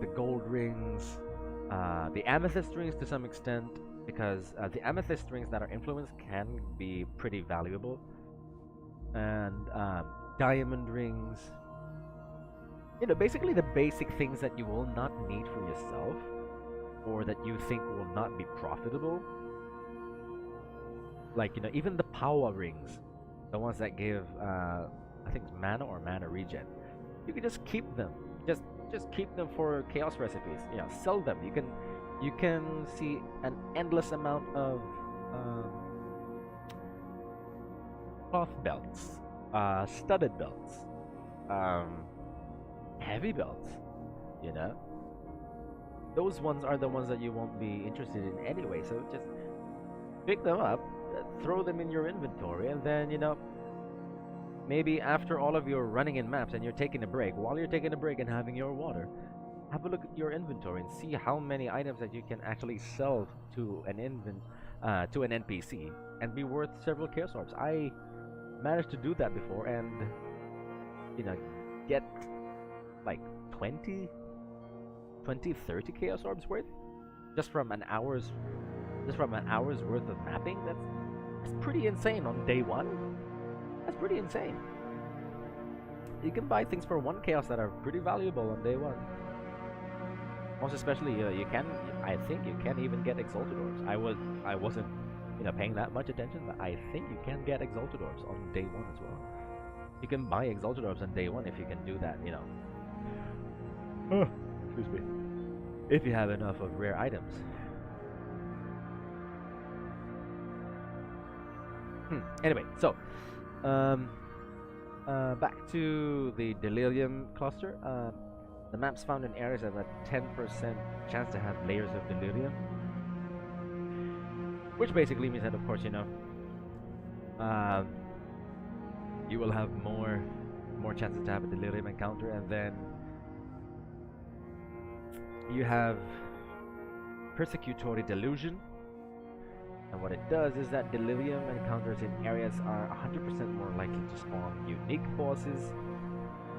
Speaker 1: the gold rings, the amethyst rings to some extent, because the amethyst rings that are influenced can be pretty valuable, and diamond rings. You know, basically the basic things that you will not need for yourself, or that you think will not be profitable. Like, you know, even the power rings, the ones that give, I think it's mana or mana regen. You can just keep them. Just keep them for chaos recipes. You know, sell them. You can see an endless amount of cloth belts, studded belts, heavy belts. You know, those ones are the ones that you won't be interested in anyway. So just pick them up, throw them in your inventory, and then, you know, maybe after all of your running in maps and you're taking a break, while you're taking a break and having your water, have a look at your inventory and see how many items that you can actually sell to an NPC and be worth several chaos orbs. I managed to do that before and, you know, get like 20, 30 chaos orbs worth just from an hour's worth of mapping. That's pretty insane on day one. That's pretty insane. You can buy things for 1 chaos that are pretty valuable on day 1. Most especially, I think you can even get exalted orbs. I wasn't, you know, paying that much attention, but I think you can get exalted orbs on day 1 as well. You can buy exalted orbs on day 1 if you can do that, you know. Excuse me. If you have enough of rare items. Anyway, so back to the Delirium cluster. The maps found in areas have a 10% chance to have layers of Delirium, which basically means that, of course, you know, you will have more chances to have a Delirium encounter, and then you have Persecutory Delusion. And what it does is that Delirium encounters in areas are 100% more likely to spawn unique bosses.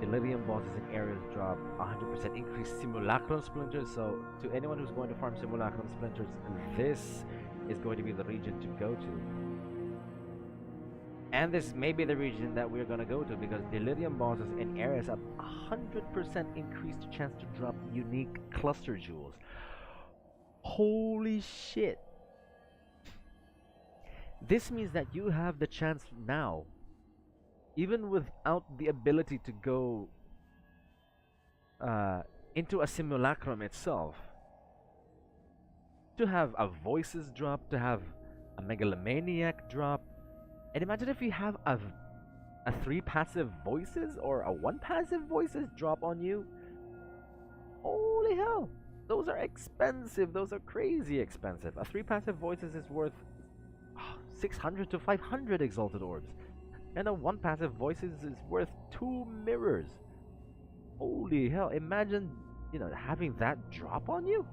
Speaker 1: Delirium bosses in areas drop 100% increased Simulacrum Splinters. So to anyone who's going to farm Simulacrum Splinters, this is going to be the region to go to. And this may be the region that we're going to go to, because Delirium bosses in areas have 100% increased chance to drop unique cluster jewels. Holy shit. This means that you have the chance now, even without the ability to go into a simulacrum itself, to have a voices drop, to have a megalomaniac drop. And imagine if you have a 3 passive voices or a 1 passive voices drop on you. Holy hell, those are expensive. Those are crazy expensive. A 3 passive voices is worth 600 to 500 exalted orbs, and a 1 passive voices is worth 2 mirrors. Holy hell, imagine, you know, having that drop on you,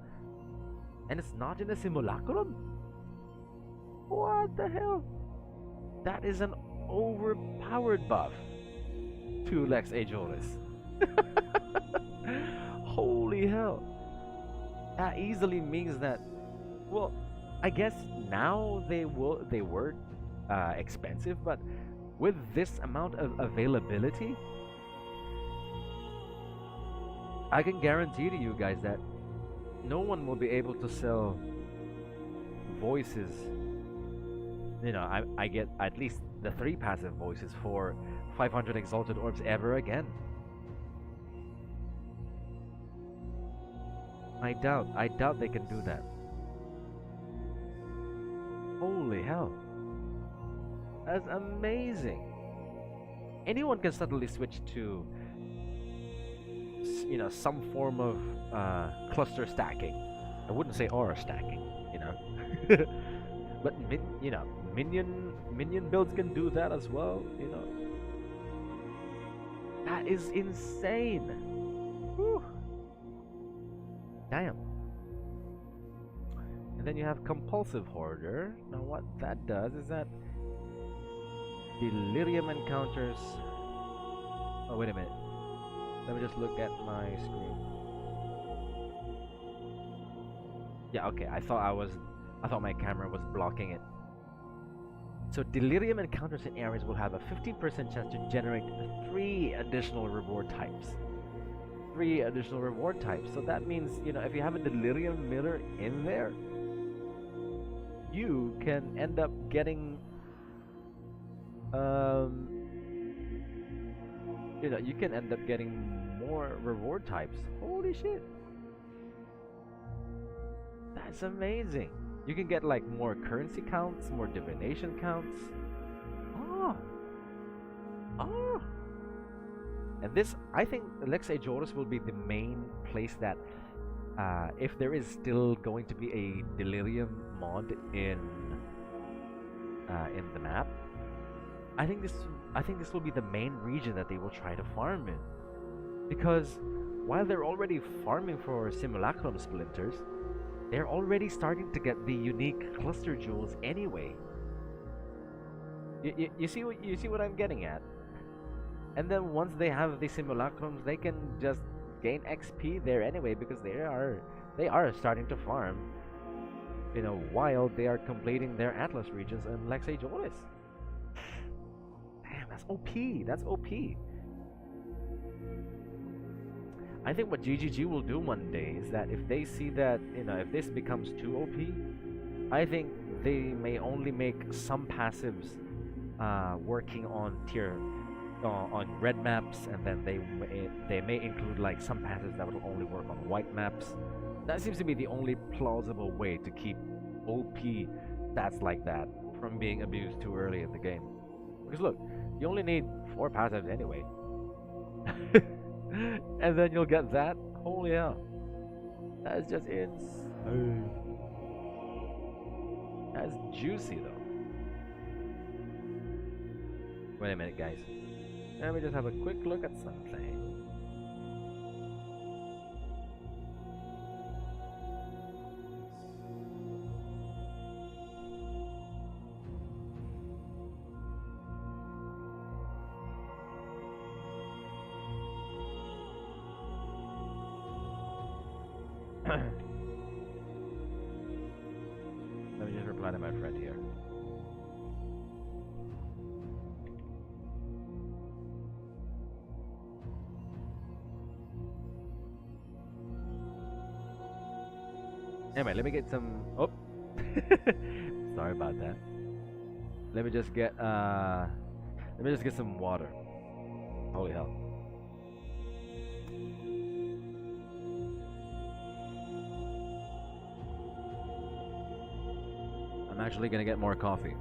Speaker 1: and it's not in a simulacrum. What the hell? That is an overpowered buff to Lex Ejoris. Holy hell. That easily means that, well, I guess now they were expensive, but with this amount of availability, I can guarantee to you guys that no one will be able to sell voices. You know, I get at least the 3 passive voices for 500 exalted orbs ever again. I doubt they can do that. Holy hell. That's amazing. Anyone can suddenly switch to, you know, some form of cluster stacking. I wouldn't say aura stacking, you know. But you know, minion builds can do that as well, you know. That is insane. Whew. Damn. And then you have Compulsive Hoarder. Now what that does is that Delirium encounters... Oh, wait a minute. Let me just look at my screen. Yeah, okay. I thought my camera was blocking it. So Delirium encounters in areas will have a 15% chance to generate 3 additional reward types. 3 additional reward types. So that means, if you have a delirium mirror in there, you can end up getting, um, you can end up getting more reward types. Holy shit. That's amazing. You can get like more currency counts, more divination counts. Oh. Oh. And this, I think Lex Ejoris will be the main place that, if there is still going to be a delirium mod in the map, I think this will be the main region that they will try to farm in, because while they're already farming for simulacrum splinters, they're already starting to get the unique cluster jewels anyway. You see what I'm getting at? And then once they have the simulacrums, they can just gain XP there anyway, because they are starting to farm, while they are completing their Atlas regions and Lex Ejoris. Damn, that's OP. That's OP. I think what GGG will do one day is that if they see that, if this becomes too OP, I think they may only make some passives working on on red maps, and then they may include like some passives that will only work on white maps. That seems to be the only plausible way to keep OP stats like that from being abused too early in the game. Because look, you only need 4 passives anyway. And then you'll get that. Holy hell. That is just insane. That's juicy though. Wait a minute, guys. Let me just have a quick look at something. Let me just reply to my friend here. Anyway, let me get some. Oh, sorry about that. Let me just get some water. Holy hell. I'm actually gonna get more coffee.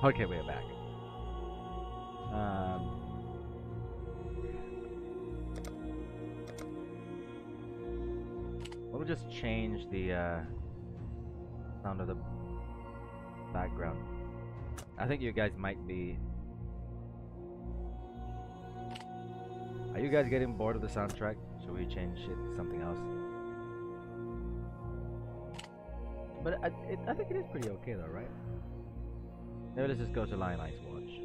Speaker 1: Okay, we're back. Um, we'll just change the sound of the background. I think you guys might be. Are you guys getting bored of the soundtrack? Should we change it to something else? But I think it is pretty okay though, right? Maybe let's just go to Lion Eyes Watch.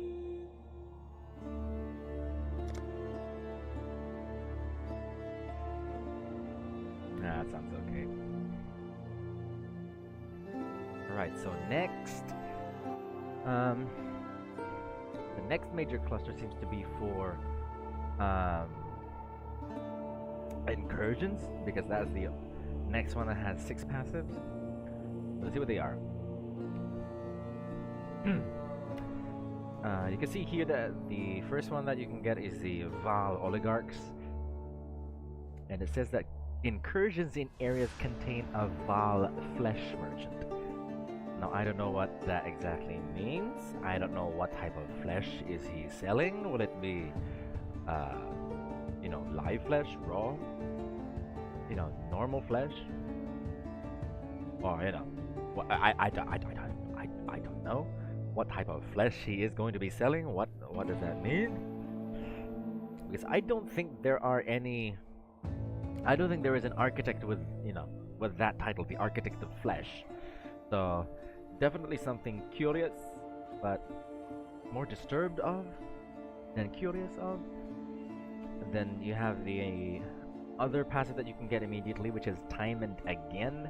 Speaker 1: Nah, that sounds okay. Alright, so next, the next major cluster seems to be for incursions, because that's the next one that has 6 passives. Let's see what they are. You can see here that the first one that you can get is the Val Oligarchs, and it says that incursions in areas contain a Val flesh merchant. Now I don't know what that exactly means. I don't know what type of flesh is he selling. Will it be you know, live flesh, raw, you know, normal flesh, or you know, I don't know what type of flesh he is going to be selling. What does that mean? Because I don't think there are any. I don't think there is an architect with, you know, with that title, the Architect of Flesh. So definitely something curious, but more disturbed of than curious of. And then you have the other passive that you can get immediately, which is Time and Again.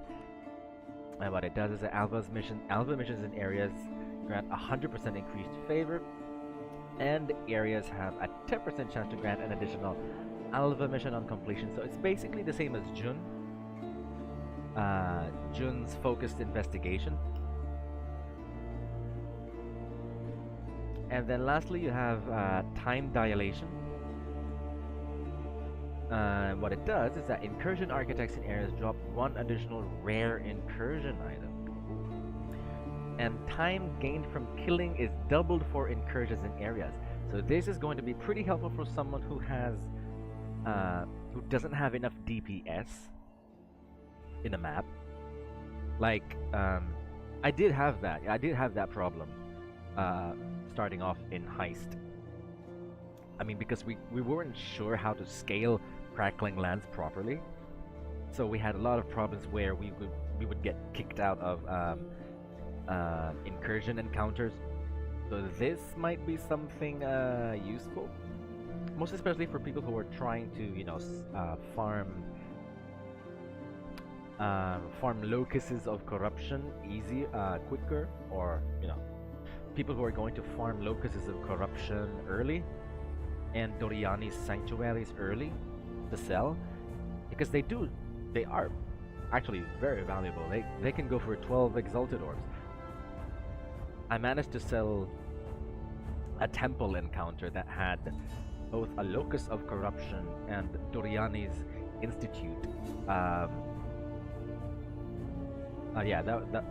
Speaker 1: And what it does is that Alpha missions in areas grant 100% increased favor, and areas have a 10% chance to grant an additional Alpha mission on completion. So it's basically the same as Jun. Jun's focused investigation. And then lastly you have Time Dilation. What it does is that incursion architects in areas drop 1 additional rare incursion item. And time gained from killing is doubled for incursions in areas. So this is going to be pretty helpful for someone who has who doesn't have enough DPS in a map. Like I did have that. I did have that problem starting off in Heist. I mean, because we weren't sure how to scale Crackling Lands properly, so we had a lot of problems where we would get kicked out of incursion encounters. So this might be something useful, most especially for people who are trying to, you know, farm locusts of corruption quicker, or you know, people who are going to farm locusts of corruption early and Doriani's sanctuaries early to sell, because they are actually very valuable. They can go for 12 exalted orbs. I managed to sell a temple encounter that had both a locus of corruption and Doriani's institute. Yeah,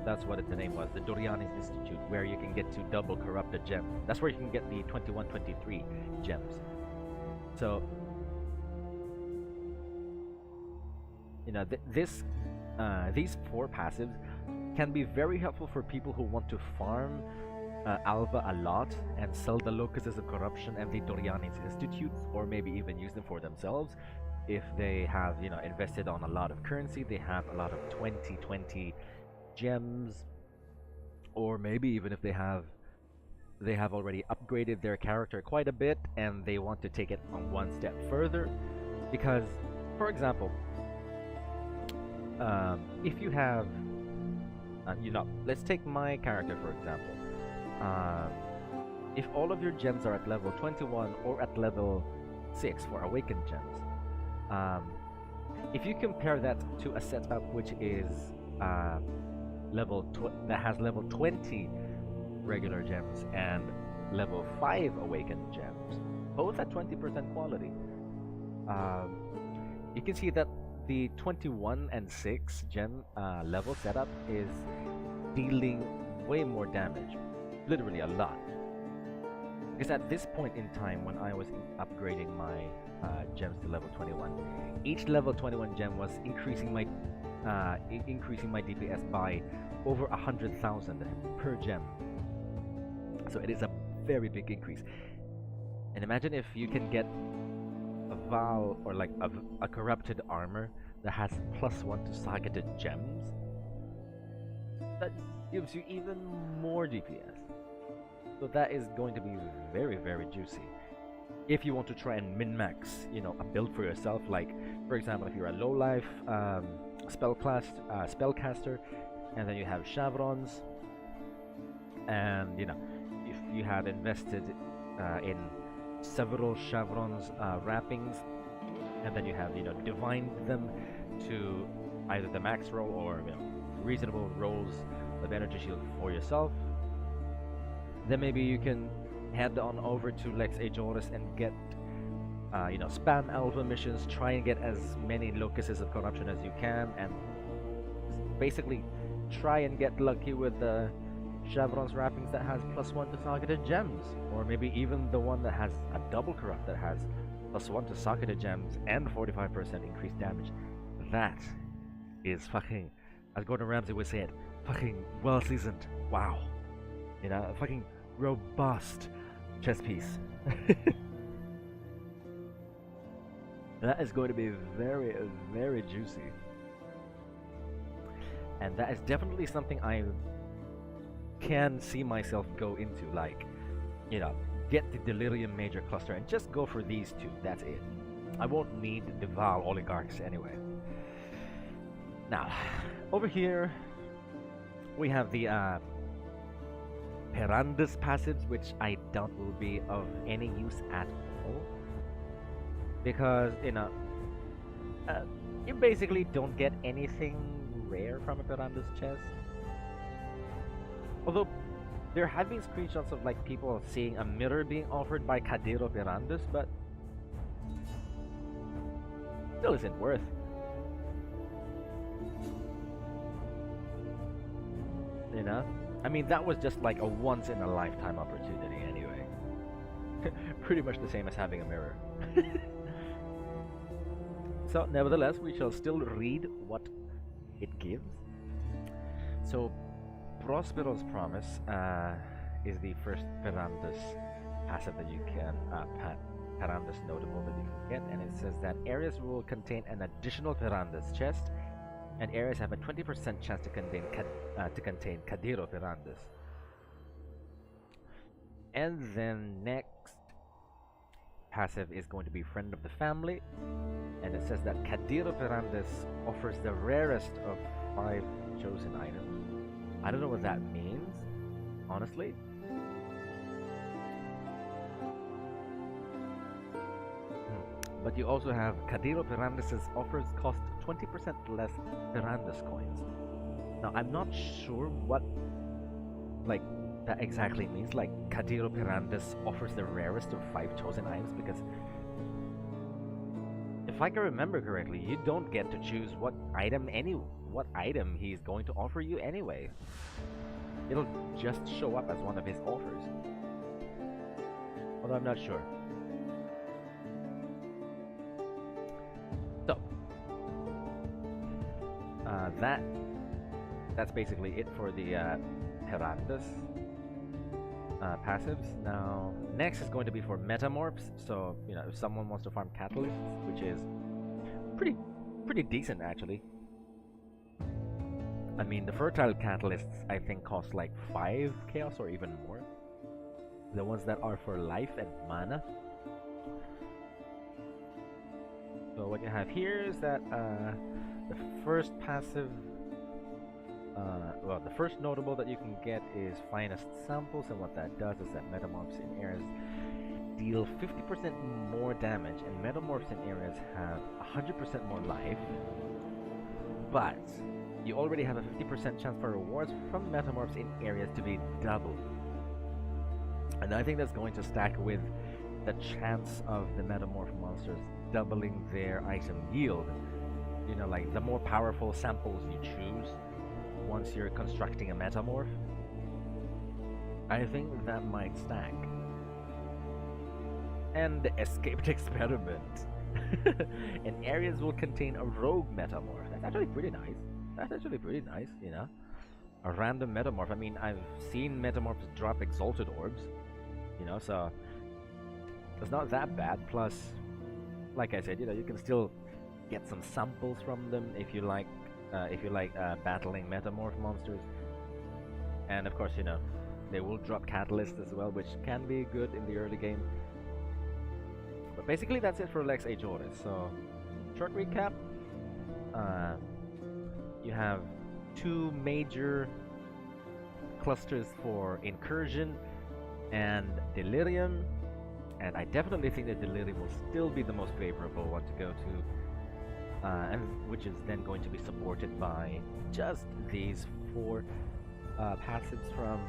Speaker 1: that's what the name was, the Doriani's Institute, where you can get to double corrupted gem. That's where you can get the 2123 gems. So, you know, these 4 passives can be very helpful for people who want to farm Alva a lot and sell the locusts of corruption and the Doriani's Institutes, or maybe even use them for themselves if they have, you know, invested on a lot of currency. They have a lot of 2020 gems, or maybe even if they have already upgraded their character quite a bit and they want to take it on 1 step further. Because, for example, if you have you know, let's take my character for example. If all of your gems are at level 21 or at level 6 for awakened gems, if you compare that to a setup which is that has level 20 regular gems and level 5 awakened gems, both at 20% quality, you can see that the 21 and 6 gem level setup is dealing way more damage. literally a lot. Because at this point in time, when I was upgrading my gems to level 21, each level 21 gem was increasing my DPS by over 100,000 per gem. So it is a very big increase. And imagine if you can get a Val or like a corrupted armor that has +1 to targeted gems. That gives you even more DPS. So that is going to be very, very juicy. If you want to try and min-max, you know, a build for yourself, like for example, if you're a low-life spellcaster, and then you have chevrons, and you know, if you have invested in several chevrons wrappings, and then you have, you know, divined them to either the max roll or, you know, reasonable rolls of energy shield for yourself, then maybe you can head on over to Lex Ejoris and get you know, spam alpha missions, try and get as many locuses of corruption as you can, and basically try and get lucky with the chevrons wrappings that has +1 to targeted gems, or maybe even the one that has a double corrupt that has +1 to targeted gems and 45% increased damage. That is fucking, as Gordon Ramsay would say it, fucking well seasoned. Wow. You know, a fucking robust chess piece. That is going to be very, very juicy. And that is definitely something I can see myself go into, like, you know, get the Delirium Major Cluster and just go for these two, that's it. I won't need the Val Oligarchs anyway. Now, over here, we have the Perandus passives, which I doubt will be of any use at all. Because, you know, you basically don't get anything rare from a Perandus chest. Although, there have been screenshots of like people seeing a mirror being offered by Cadero Perandus, but still isn't worth. You know? I mean, that was just like a once-in-a-lifetime opportunity anyway. Pretty much the same as having a mirror. So, nevertheless, we shall still read what it gives. So, Prospero's Promise is the first Perandus passive that you can, Perandus notable that you can get, and it says that areas will contain an additional Perandus chest, and areas have a 20% chance to contain Cadero Perandus. And then next passive is going to be Friend of the Family, and it says that Cadero Perandus offers the rarest of 5 chosen items. I don't know what that means, honestly. But you also have Cadero Perandus' offers cost 20% less Perandus coins. Now, I'm not sure what like that exactly means. Like, Cadero Perandus offers the rarest of 5 chosen items, because if I can remember correctly, you don't get to choose what item he's going to offer you anyway. It'll just show up as one of his offers. Although I'm not sure. So that's basically it for the Perandus passives. Now, next is going to be for metamorphs. So, you know, if someone wants to farm catalysts, which is pretty decent actually. I mean, the fertile catalysts I think cost like 5 chaos or even more. The ones that are for life and mana. So what you have here is that the first passive, well, the first notable that you can get is Finest Samples, and what that does is that metamorphs in areas deal 50% more damage, and metamorphs in areas have 100% more life. But you already have a 50% chance for rewards from metamorphs in areas to be doubled. And I think that's going to stack with the chance of the metamorph monsters doubling their item yield. You know, like the more powerful samples you choose once you're constructing a metamorph, I think that might stack. And the escaped experiment. And areas will contain a rogue metamorph. That's actually pretty nice. That's actually pretty nice, you know? A random metamorph. I mean, I've seen metamorphs drop exalted orbs, you know, so it's not that bad. Plus, like I said, you know, you can still get some samples from them if you like battling metamorph monsters. And of course, you know, they will drop catalysts as well, which can be good in the early game. But basically, that's it for Lex Ejoris. So, short recap: you have two major clusters for Incursion and Delirium, and I definitely think that Delirium will still be the most favorable one to go to, and which is then going to be supported by just these four passives from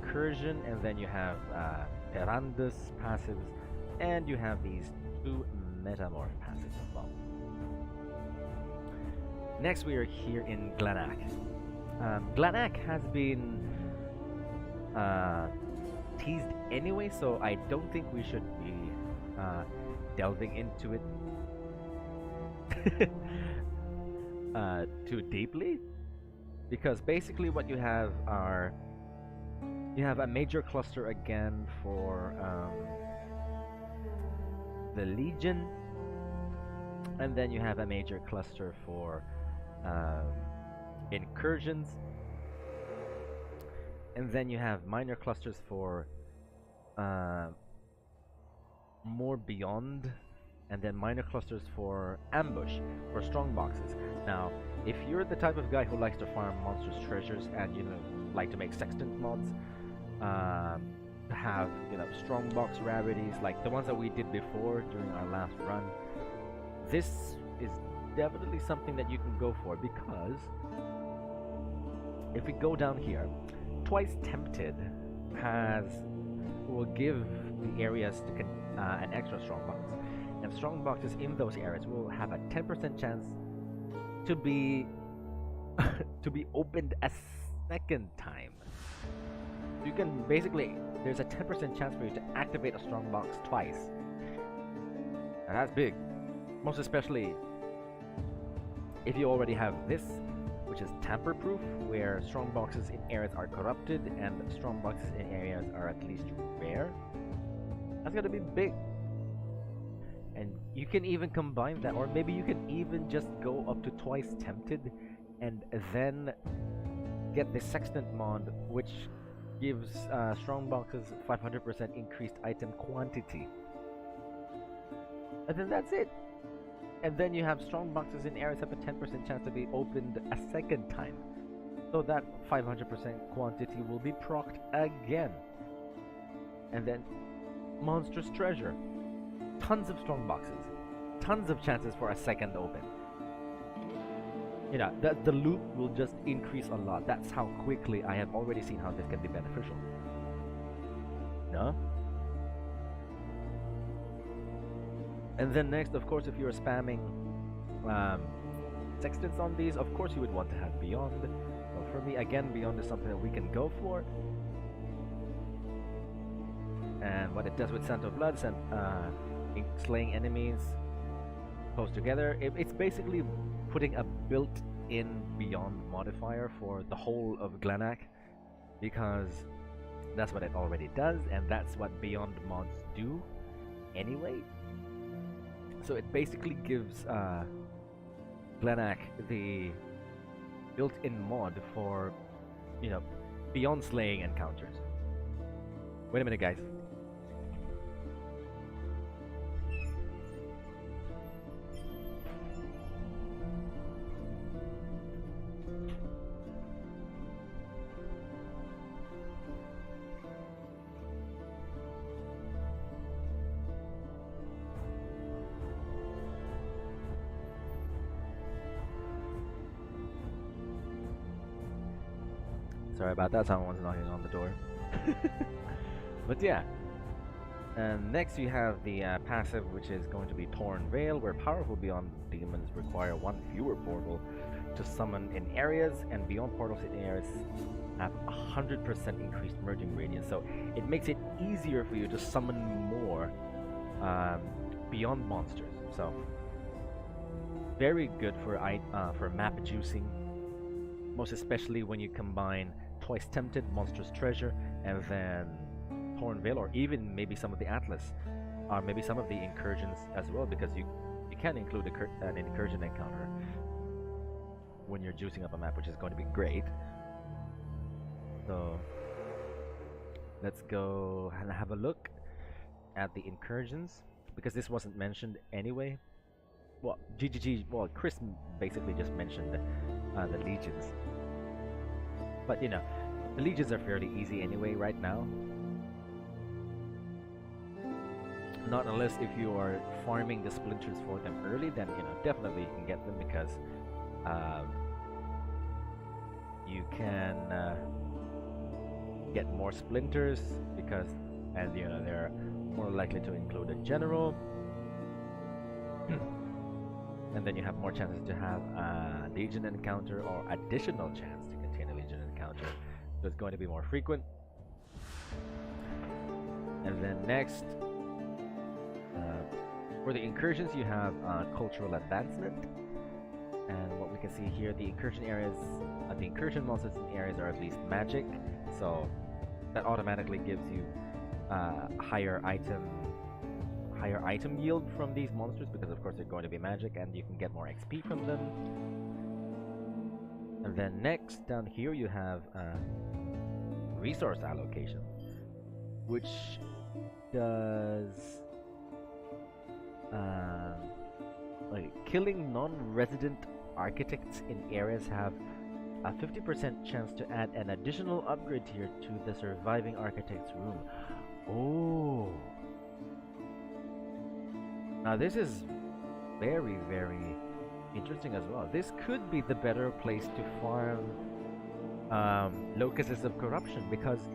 Speaker 1: Incursion, and then you have Perandus passives, and you have these two Metamorph passives as well. Next, we are here in Glennach. Glennach has been teased anyway, so I don't think we should be delving into it too deeply, because basically what you have are a major cluster again for the Legion, and then you have a major cluster for Incursions, and then you have minor clusters for more Beyond, and then minor clusters for Ambush, for strong boxes. Now, if you're the type of guy who likes to farm monsters' treasures and, you know, like to make sextant mods, have, you know, strong box rarities like the ones that we did before during our last run, this is definitely something that you can go for, because if we go down here, Twice Tempted will give the areas to an extra strong box, and strong boxes in those areas will have a 10% chance to be to be opened a second time. You can basically, there's a 10% chance for you to activate a strong box twice, and that's big, most especially if you already have this, which is tamper-proof, where strong boxes in areas are corrupted and strong boxes in areas are at least rare. That's gonna be big. And you can even combine that, or maybe you can even just go up to Twice Tempted and then get the Sextant mod, which gives strong boxes 500% increased item quantity. And then that's it. And then you have strong boxes in areas have a 10% chance to be opened a second time. So that 500% quantity will be procced again. And then monstrous treasure. Tons of strong boxes. Tons of chances for a second open. You know, the loot will just increase a lot. That's how quickly I have already seen how this can be beneficial. No? And then next, of course, if you're spamming sextants on these, of course you would want to have Beyond. So for me, again, Beyond is something that we can go for. And what it does with Scent of Blood, slaying enemies close together, it's basically putting a built-in Beyond modifier for the whole of Glennach, because that's what it already does, and that's what Beyond mods do anyway. So it basically gives Glennach the built-in mod for, you know, Beyond slaying encounters. Wait a minute, guys. Sorry about that, someone's knocking on the door. But yeah. And next you have the passive, which is going to be Torn Veil, where powerful Beyond demons require one fewer portal to summon in areas, and beyond portals in areas have 100% increased merging radius. So it makes it easier for you to summon more beyond monsters. So very good for map juicing, most especially when you combine Twice Tempted, Monstrous Treasure, and then Torn Veil, or even maybe some of the Atlas, or maybe some of the incursions as well, because you can include an incursion encounter when you're juicing up a map, which is going to be great. So let's go and have a look at the incursions, because this wasn't mentioned anyway. Well, Chris basically just mentioned the legions, but you know, the legions are fairly easy anyway right now. Not unless if you are farming the splinters for them early, then you know, definitely you can get them, because you can get more splinters, and you know, they're more likely to include a general. And then you have more chances to have a Legion encounter, or additional chance to contain a Legion encounter. So it's going to be more frequent. And then next, for the incursions, you have cultural advancement. And what we can see here, the incursion areas, the incursion monsters in areas are at least magic. So that automatically gives you higher item yield from these monsters, because of course they're going to be magic, and you can get more XP from them. And then next, down here you have resource allocation, which does like killing non-resident architects in areas have a 50% chance to add an additional upgrade tier to the surviving architect's room. Oh. Now this is very, very interesting as well. This could be the better place to farm locusts of corruption, because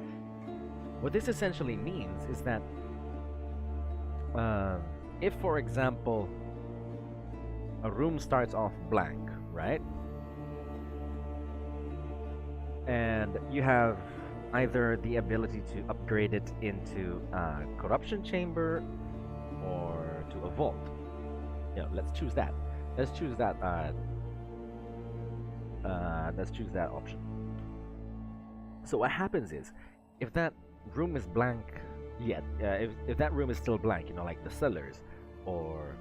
Speaker 1: what this essentially means is that if, for example, a room starts off blank, right? And you have either the ability to upgrade it into a corruption chamber or to a vault. You know, let's choose that. Let's choose that option. So what happens is, if that room is blank yet, if that room is still blank, you know, like the cellars or,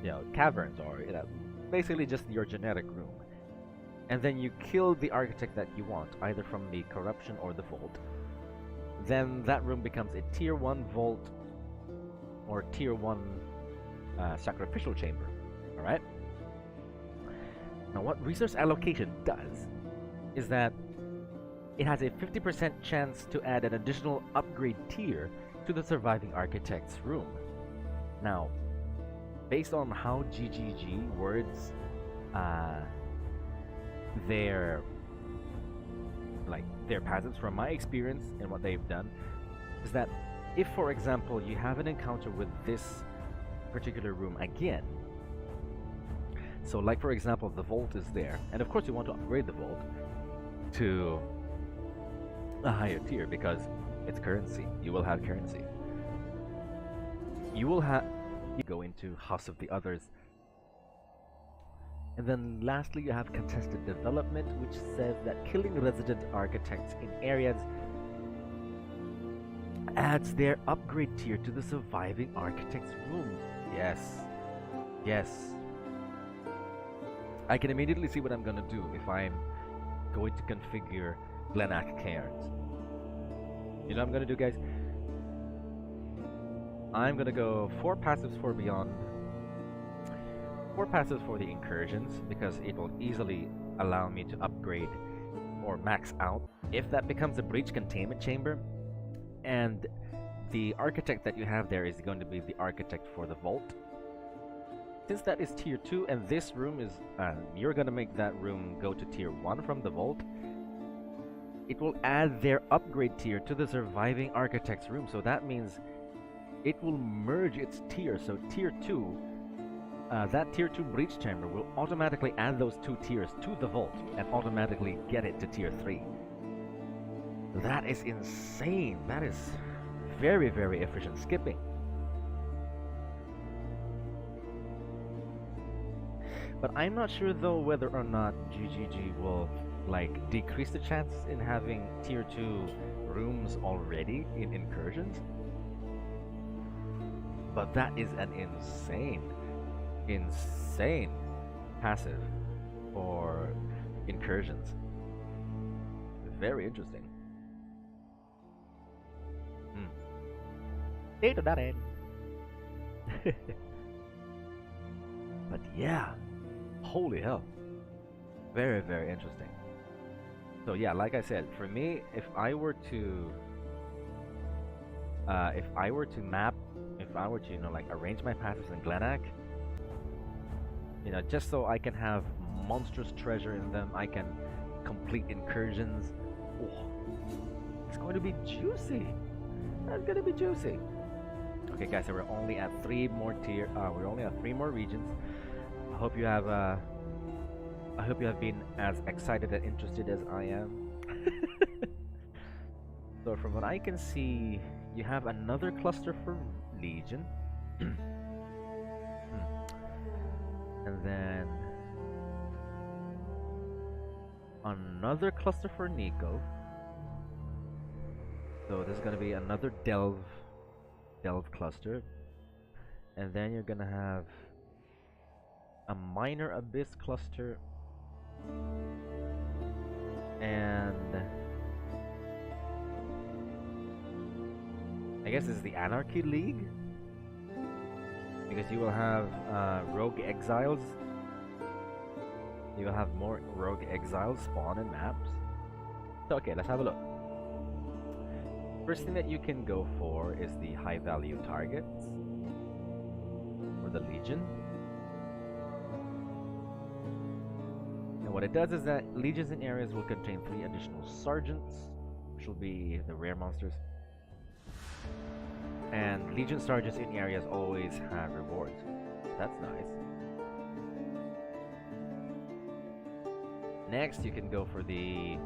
Speaker 1: you know, caverns, or, you know, basically just your generic room, and then you kill the architect that you want, either from the corruption or the vault, then that room becomes a tier 1 vault or tier 1 sacrificial chamber. Alright? Now what resource allocation does is that it has a 50% chance to add an additional upgrade tier to the surviving architect's room. Now, based on how GGG words their passives, from my experience and what they've done, is that if, for example, you have an encounter with this particular room again, so like for example the vault is there, and of course you want to upgrade the vault to a higher tier because it's currency. You will have currency. You go into House of the Others. And then lastly you have contested development, which says that killing resident architects in areas adds their upgrade tier to the surviving architect's room. Yes. Yes. I can immediately see what I'm gonna do if I'm going to configure Glennach Cairns. You know what I'm gonna do, guys? I'm gonna go 4 passives for Beyond, 4 passives for the incursions, because it will easily allow me to upgrade or max out if that becomes a breach containment chamber, and the architect that you have there is going to be the architect for the vault. Since that is tier 2 and this room is you're gonna make that room go to tier 1 from the vault, it will add their upgrade tier to the surviving architect's room. So that means it will merge its tier. So tier 2 that tier 2 breach chamber will automatically add those 2 tiers to the vault and automatically get it to tier 3. That is insane. That is very, very efficient skipping. But I'm not sure though whether or not GGG will like decrease the chance in having tier 2 rooms already in incursions. But that is an insane passive for incursions. Very interesting. Data that in. But yeah, holy hell, very, very interesting. So yeah, like I said, for me, if I were to map, if I were to, you know, like arrange my passives in Glennach, you know, just so I can have monstrous treasure in them, I can complete incursions. Oh, it's going to be juicy. That's gonna be juicy. Okay, guys, so we're only at 3 more we're only at 3 more regions. I hope you have been as excited and interested as I am. So from what I can see, you have another cluster for Legion. And then another cluster for Nico. So this is gonna be another delve cluster. And then you're gonna have a minor abyss cluster, and I guess this is the Anarchy League, because you will have rogue exiles. You will have more rogue exiles spawn in maps. So okay, let's have a look. First thing that you can go for is the high value targets for the Legion. And what it does is that legions in areas will contain 3 additional sergeants, which will be the rare monsters. And legion sergeants in areas always have rewards. That's nice. Next, you can go for the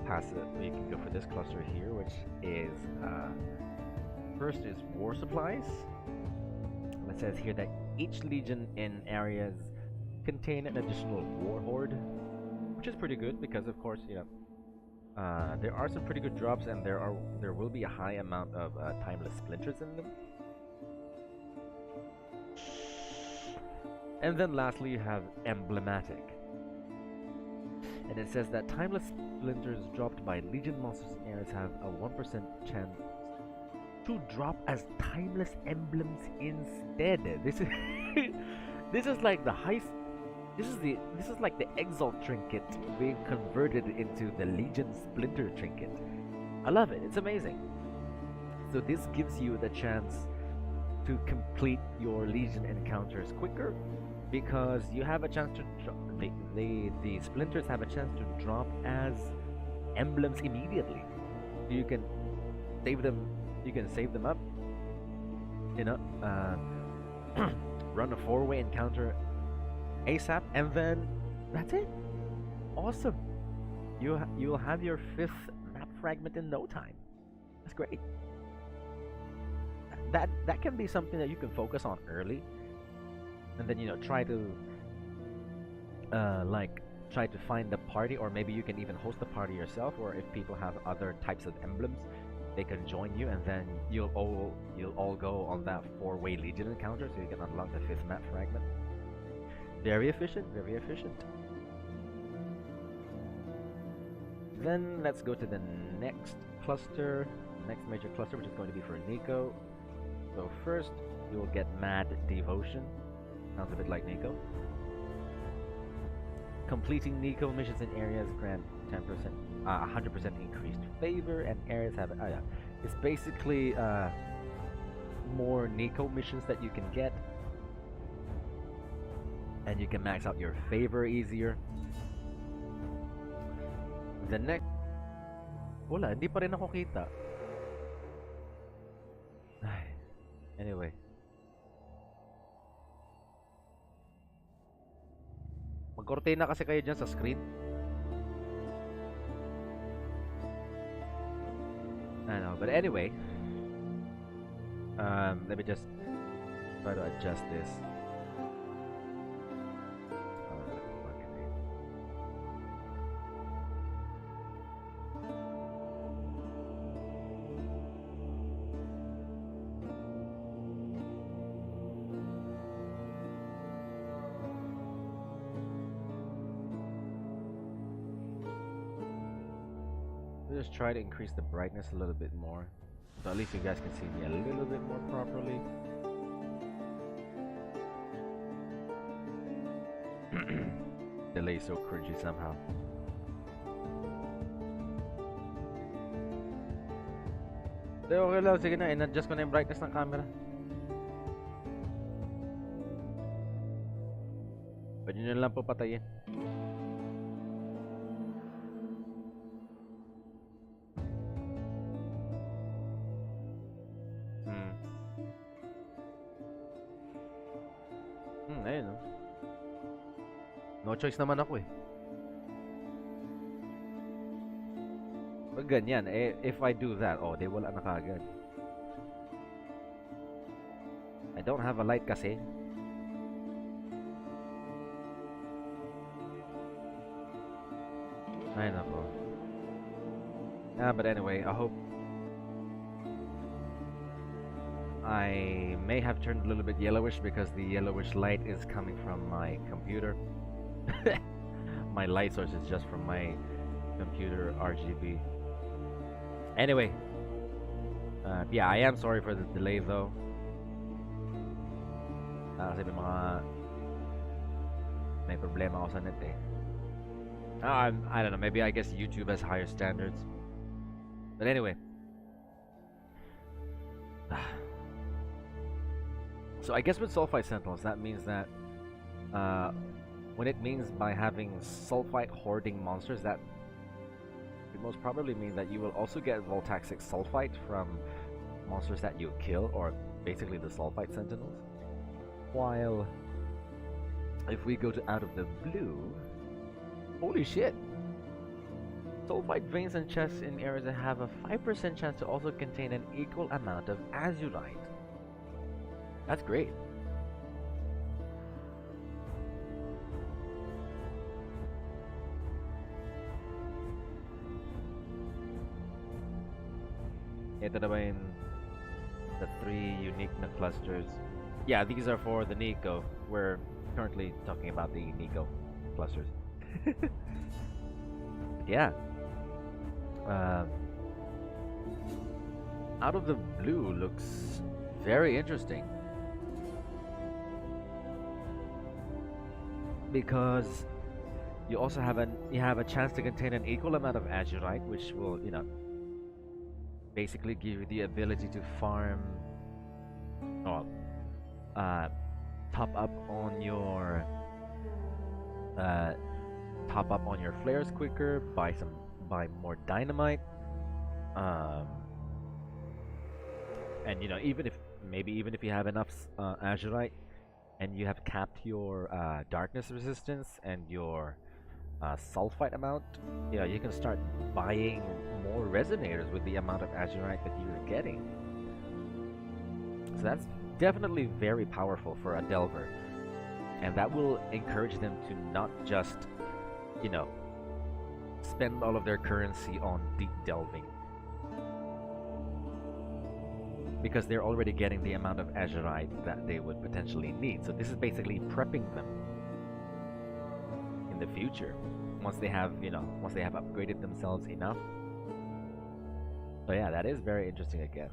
Speaker 1: passive. You can go for this cluster here, which is first is war supplies. It says here that each legion in areas contain an additional warhorde, which is pretty good because, of course, you know, there are some pretty good drops, and there will be a high amount of timeless splinters in them. And then lastly, you have emblematic, and it says that timeless splinters dropped by legion monsters in areas have a 1% chance to drop as timeless emblems instead. This is this is like the high. This is like the Exalt trinket being converted into the Legion Splinter trinket. I love it. It's amazing. So this gives you the chance to complete your Legion encounters quicker, because you have a chance to the splinters have a chance to drop as emblems immediately. You can save them. You can save them up. You know, run a 4-way encounter ASAP, and then that's it. Awesome. You'll have your 5th map fragment in no time. That's great. That can be something that you can focus on early, and then, you know, try to find a party, or maybe you can even host a party yourself, or if people have other types of emblems, they can join you, and then you'll all go on that 4-way Legion encounter, so you can unlock the 5th map fragment. Very efficient, very efficient. Then let's go to the next cluster, next major cluster, which is going to be for Nico. So first, you will get Mad Devotion. Sounds a bit like Nico. Completing Nico missions in areas grant 100% increased favor, and areas have it's basically more Nico missions that you can get, and you can max out your favor easier. The next, wala, hindi pa rin ako kita. Anyway, Kortina kasi kayo dyan sa screen. I know, but anyway. Let me just try to adjust this. Just try to increase the brightness a little bit more, so at least you guys can see me a little bit more properly. Delay is so cringy somehow. Pero okay lang, sige na, in-adjust ko na yung brightness ng camera. Pwede nyo lang po patayin. Ayun, no? No choice naman ako eh. Pag ganyan, if I do that, oh, they wala na kagad. I don't have a light kasi. Ay nako. But anyway, I hope I may have turned a little bit yellowish because the yellowish light is coming from my computer. My light source is just from my computer RGB. Anyway, yeah, I am sorry for the delay though. Kasi may problema ako sa net eh. I don't know, maybe I guess YouTube has higher standards. But anyway. So I guess with Sulfite Sentinels, that means that when it means by having Sulfite hoarding monsters, that it most probably means that you will also get Voltaxic Sulfite from monsters that you kill, or basically the Sulfite Sentinels. While if we go to out of the blue, holy shit! Sulfite veins and chests in areas that have a 5% chance to also contain an equal amount of azurite. That's great. Ito na ba yung the 3 unique na clusters? Yeah, these are for the Nico. We're currently talking about the Nico clusters. Yeah. Out of the blue looks very interesting. Because you also have a chance to contain an equal amount of azurite, which will, basically give you the ability to farm, top up on your flares quicker, buy more dynamite, and even if you have enough azurite, and you have capped your darkness resistance and your sulfite amount, you can start buying more resonators with the amount of azurite that you're getting. So that's definitely very powerful for a delver, and that will encourage them to not just, spend all of their currency on deep delving, because they're already getting the amount of azurite that they would potentially need. So this is basically prepping them in the future once they have upgraded themselves enough. So yeah, that is very interesting again.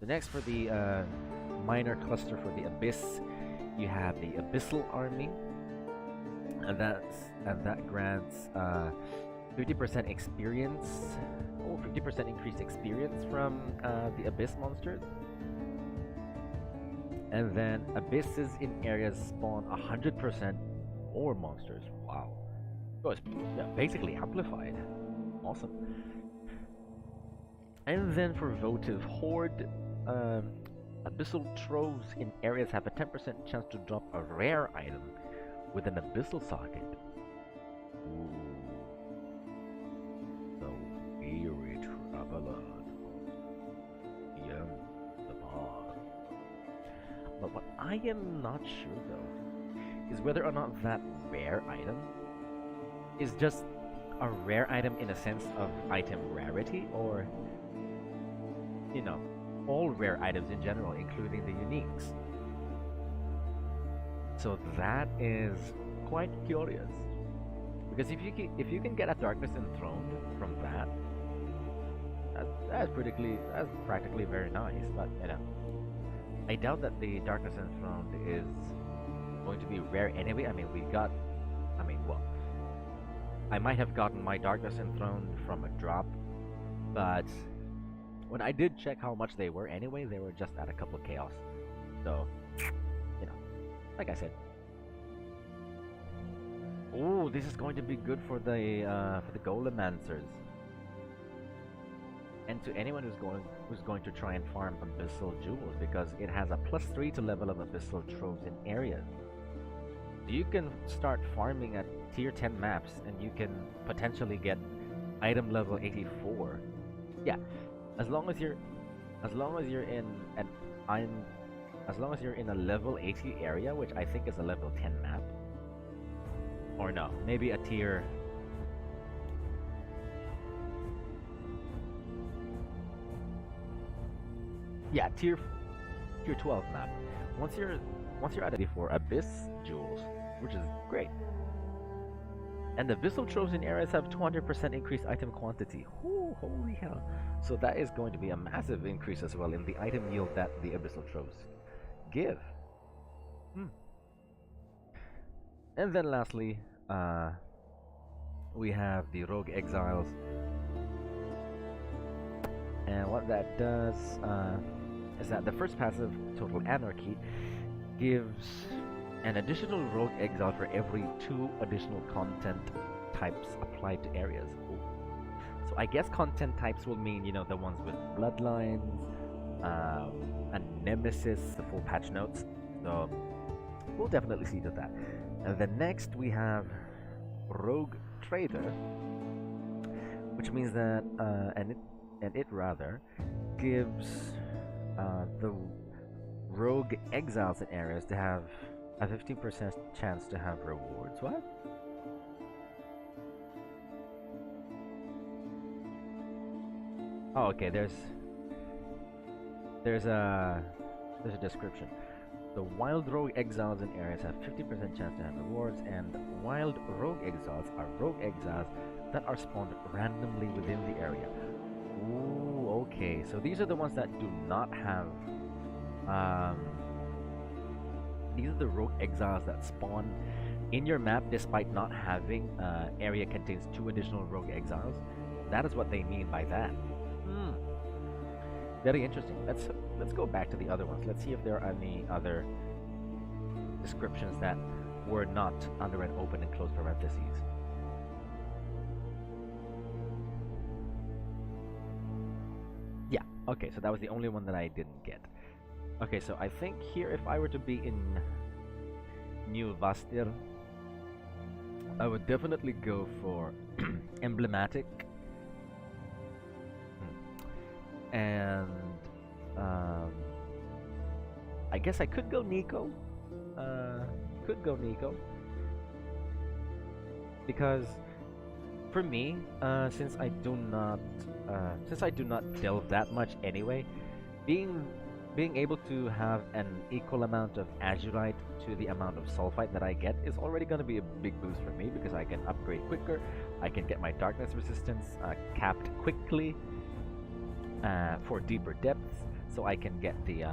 Speaker 1: The next, for the minor cluster for the Abyss, you have the Abyssal Army, and that grants 50% experience, 50% increased experience from the Abyss monsters. And then Abysses in areas spawn 100% more monsters. Wow. So it's basically amplified. Awesome. And then for Votive Horde, Abyssal Troves in areas have a 10% chance to drop a rare item, with an abyssal socket. Ooh. The weary traveler. Yum, the bar. But what I am not sure though is whether or not that rare item is just a rare item in a sense of item rarity, or you know, all rare items in general, including the uniques. So that is quite curious, because if you can get a Darkness Enthroned from that, that's practically very nice. But you know, I doubt that the Darkness Enthroned is going to be rare anyway. I mean, well, I might have gotten my Darkness Enthroned from a drop, but when I did check how much they were anyway, they were just at a couple of chaos. So, you know, like I said. Oh, this is going to be good for the Golemancers. And to anyone who's going to try and farm Abyssal Jewels, because it has a +3 to level of Abyssal Troves in areas. So you can start farming at tier 10 maps, and you can potentially get item level 84. Yeah, as long as you're in a level 80 area, which I think is a level 10 map. Or no, maybe a tier. Yeah, tier 12 map. Once you're at it for Abyss Jewels, which is great. And the Abyssal Troves in areas have 200% increased item quantity. Ooh, holy hell. So that is going to be a massive increase as well in the item yield that the Abyssal Troves give. And then lastly, we have the Rogue Exiles. And what that does is that the first passive, Total Anarchy, gives an additional Rogue Exile for every 2 additional content types applied to areas. Ooh. So I guess content types will mean, you know, the ones with Bloodlines, and Nemesis, the full patch notes. So we'll definitely see to that. And then next we have Rogue Trader, which means that it rather gives the Rogue Exiles in areas to have a 15% chance to have rewards. What? Oh, okay. There's a description. The Wild Rogue Exiles in areas have 50% chance to have rewards, and Wild Rogue Exiles are Rogue Exiles that are spawned randomly within the area. Ooh, okay. So these are the ones that do not have. These are the Rogue Exiles that spawn in your map despite not having area contains 2 additional Rogue Exiles. That is what they mean by that. Very interesting. Let's go back to the other ones. Let's see if there are any other descriptions that were not under an open and closed parentheses. Yeah, okay, so that was the only one that I didn't get. Okay, so I think here, if I were to be in New Vastir, I would definitely go for Emblematic. And I guess I could go Nico. Because for me, since I do not delve that much anyway, being able to have an equal amount of Azurite to the amount of Sulfite that I get is already going to be a big boost for me, because I can upgrade quicker, I can get my Darkness Resistance capped quickly for deeper depths, so I can get the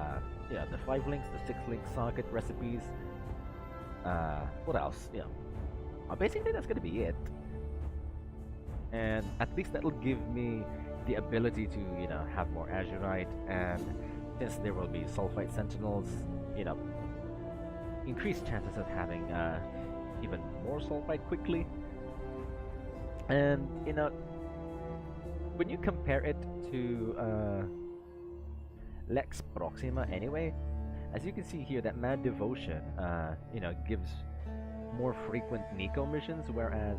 Speaker 1: 5 links, the 6 link socket recipes. What else? Basically that's going to be it. And at least that'll give me the ability to have more Azurite, and since there will be Sulfite Sentinels, increased chances of having even more Sulfite quickly. And when you compare it to Lex Proxima anyway, as you can see here, that Mad Devotion gives more frequent Nico missions, whereas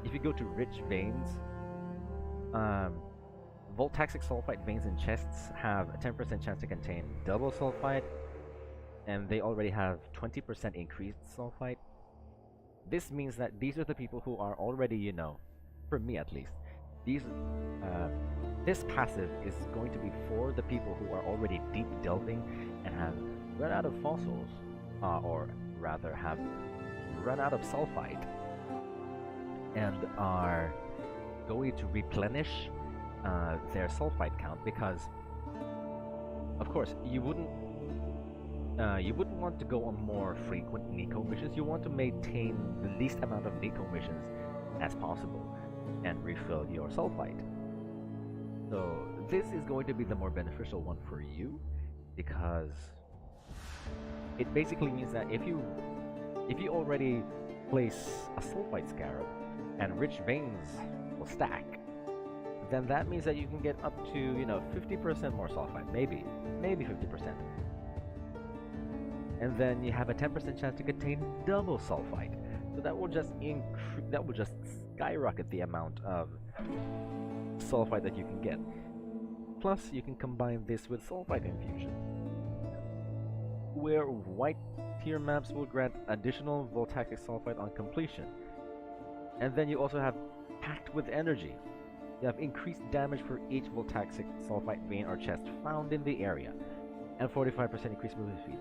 Speaker 1: if you go to rich veins, voltaxic sulfite veins and chests have a 10% chance to contain double sulfite, and they already have 20% increased sulfite. This means that these are the people who are already, you know, for me at least, this passive is going to be for the people who are already deep delving and have run out of fossils, or rather have run out of sulfite, and are going to replenish their sulfite count, because of course you wouldn't want to go on more frequent Nico missions. You want to maintain the least amount of Nico missions as possible and refill your sulfite. So this is going to be the more beneficial one for you, because it basically means that if you already place a sulfite scarab and rich veins will stack, then that means that you can get up to, you know, 50% more sulfite, maybe 50%. And then you have a 10% chance to contain double sulfite. So that will just skyrocket the amount of sulfite that you can get. Plus, you can combine this with sulfite infusion, where white tier maps will grant additional voltaxic sulfite on completion. And then you also have packed with energy. You have increased damage for each voltaxic sulfite vein or chest found in the area, and 45% increased movement speed.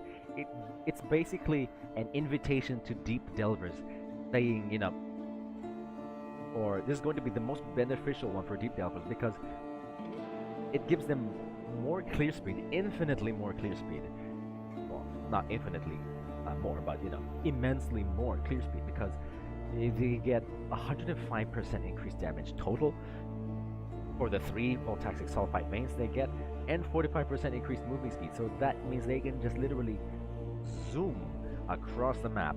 Speaker 1: It's basically an invitation to deep delvers, saying, you know, or this is going to be the most beneficial one for deep delvers, because it gives them more clear speed, infinitely more clear speed. Well, not infinitely more, but, you know, immensely more clear speed, because they get 105% increased damage total for the 3 voltaxic sulfite veins they get, and 45% increased moving speed. So that means they can just literally zoom across the map,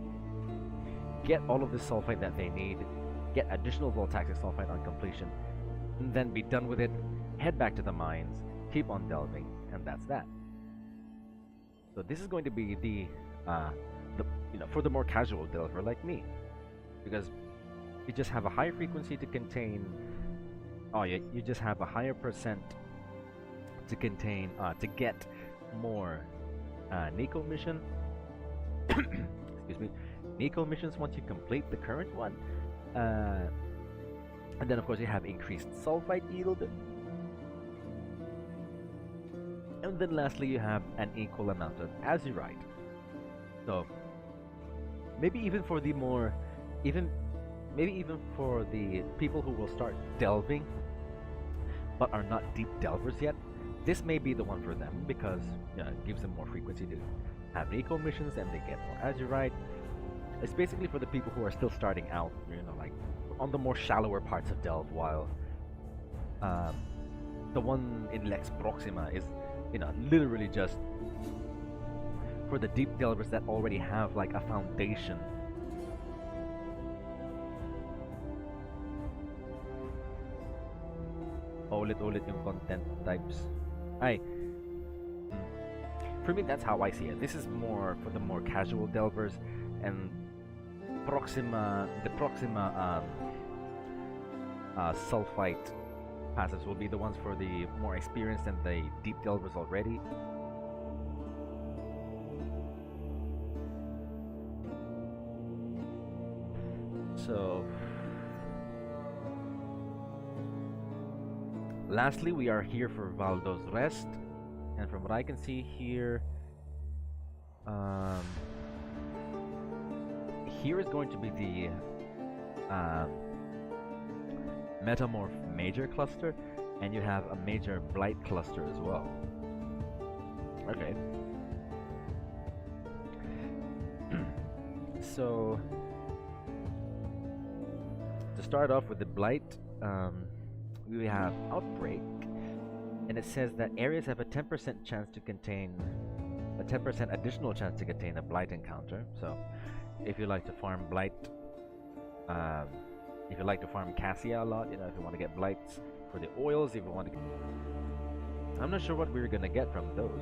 Speaker 1: get all of the sulfite that they need, get additional voltaxic sulfite on completion, and then be done with it, head back to the mines, keep on delving, and that's that. So this is going to be the you know, for the more casual delver like me, because you just have a high frequency to contain. Oh yeah, you just have a higher percent to contain to get more Nico mission. Excuse me, Nico missions once you complete the current one, and then of course you have increased sulfite yield, and then lastly you have an equal amount of azurite. So maybe even for the more, maybe even for the people who will start delving but are not deep delvers yet, this may be the one for them, because it gives them more frequency to have eco missions and they get more azurite. It's basically for the people who are still starting out, you know, like on the more shallower parts of delve, while the one in Lex Proxima is, you know, literally just for the deep delvers that already have like a foundation. Ulit-ulit yung content types. For me, that's how I see it. This is more for the more casual delvers, and the Proxima sulfite passives will be the ones for the more experienced and the deep delvers already. So lastly, we are here for Valdo's rest, and from what I can see here, here is going to be the Metamorph major cluster, and you have a major blight cluster as well. Okay. So to start off with the blight, we have Outbreak, and it says that areas have a 10% chance to contain a 10% additional chance to contain a blight encounter. So if you like to farm blight, if you like to farm cassia a lot, you know, if you want to get blights for the oils, if you want to, I'm not sure what we're gonna get from those.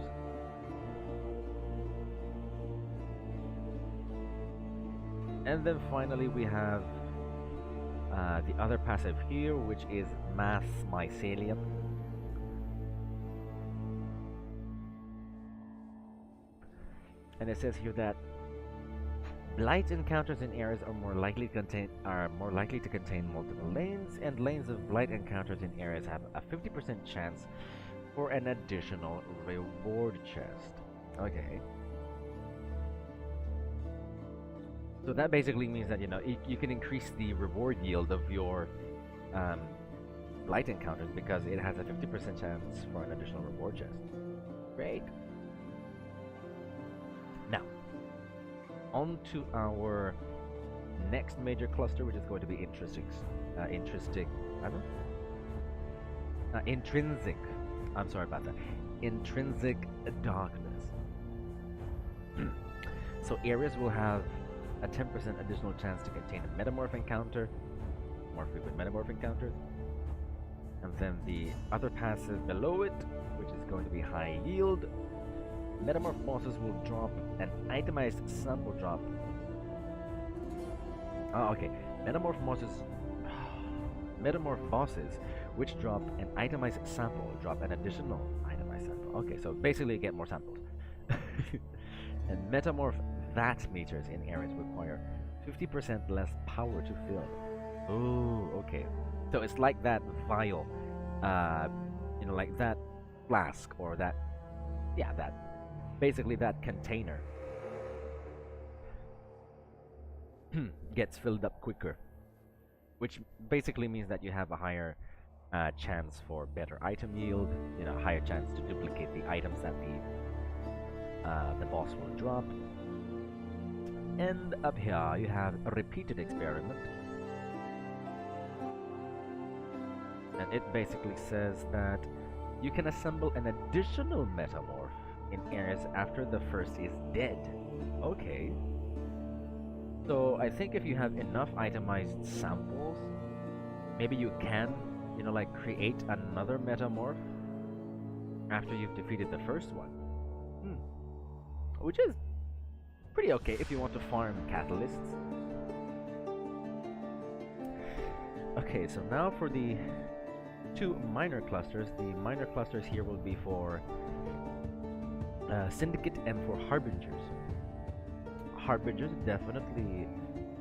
Speaker 1: And then finally we have the other passive here, which is Mass Mycelium. And it says here that blight encounters in areas are more likely to contain multiple lanes, and lanes of blight encounters in areas have a 50% chance for an additional reward chest. Okay. So that basically means that, you know, you can increase the reward yield of your blight encounters because it has a 50% chance for an additional reward chest. Great. Now, on to our next major cluster, which is going to be intrinsic. I'm sorry about that. Intrinsic darkness. So areas will have a 10% additional chance to contain a metamorph encounter, more frequent metamorph encounters, and then the other passive below it, which is going to be high yield. Metamorph bosses will drop an itemized sample drop. Oh, okay. Metamorph bosses which drop an itemized sample drop an additional itemized sample. Okay, so basically you get more samples. And metamorph that meters in areas require 50% less power to fill. Oh, okay. So it's like that vial, you know, like that flask or that, yeah, that. Basically, that container gets filled up quicker, which basically means that you have a higher chance for better item yield, you know, higher chance to duplicate the items that the boss will drop. And up here, you have a repeated experiment, and it basically says that you can assemble an additional metamorph in areas after the first is dead. Okay. So I think if you have enough itemized samples, maybe you can, you know, like create another metamorph after you've defeated the first one. Which is pretty okay if you want to farm catalysts. Okay, so now for the two minor clusters. The minor clusters here will be for Syndicate and for Harbingers. Harbingers definitely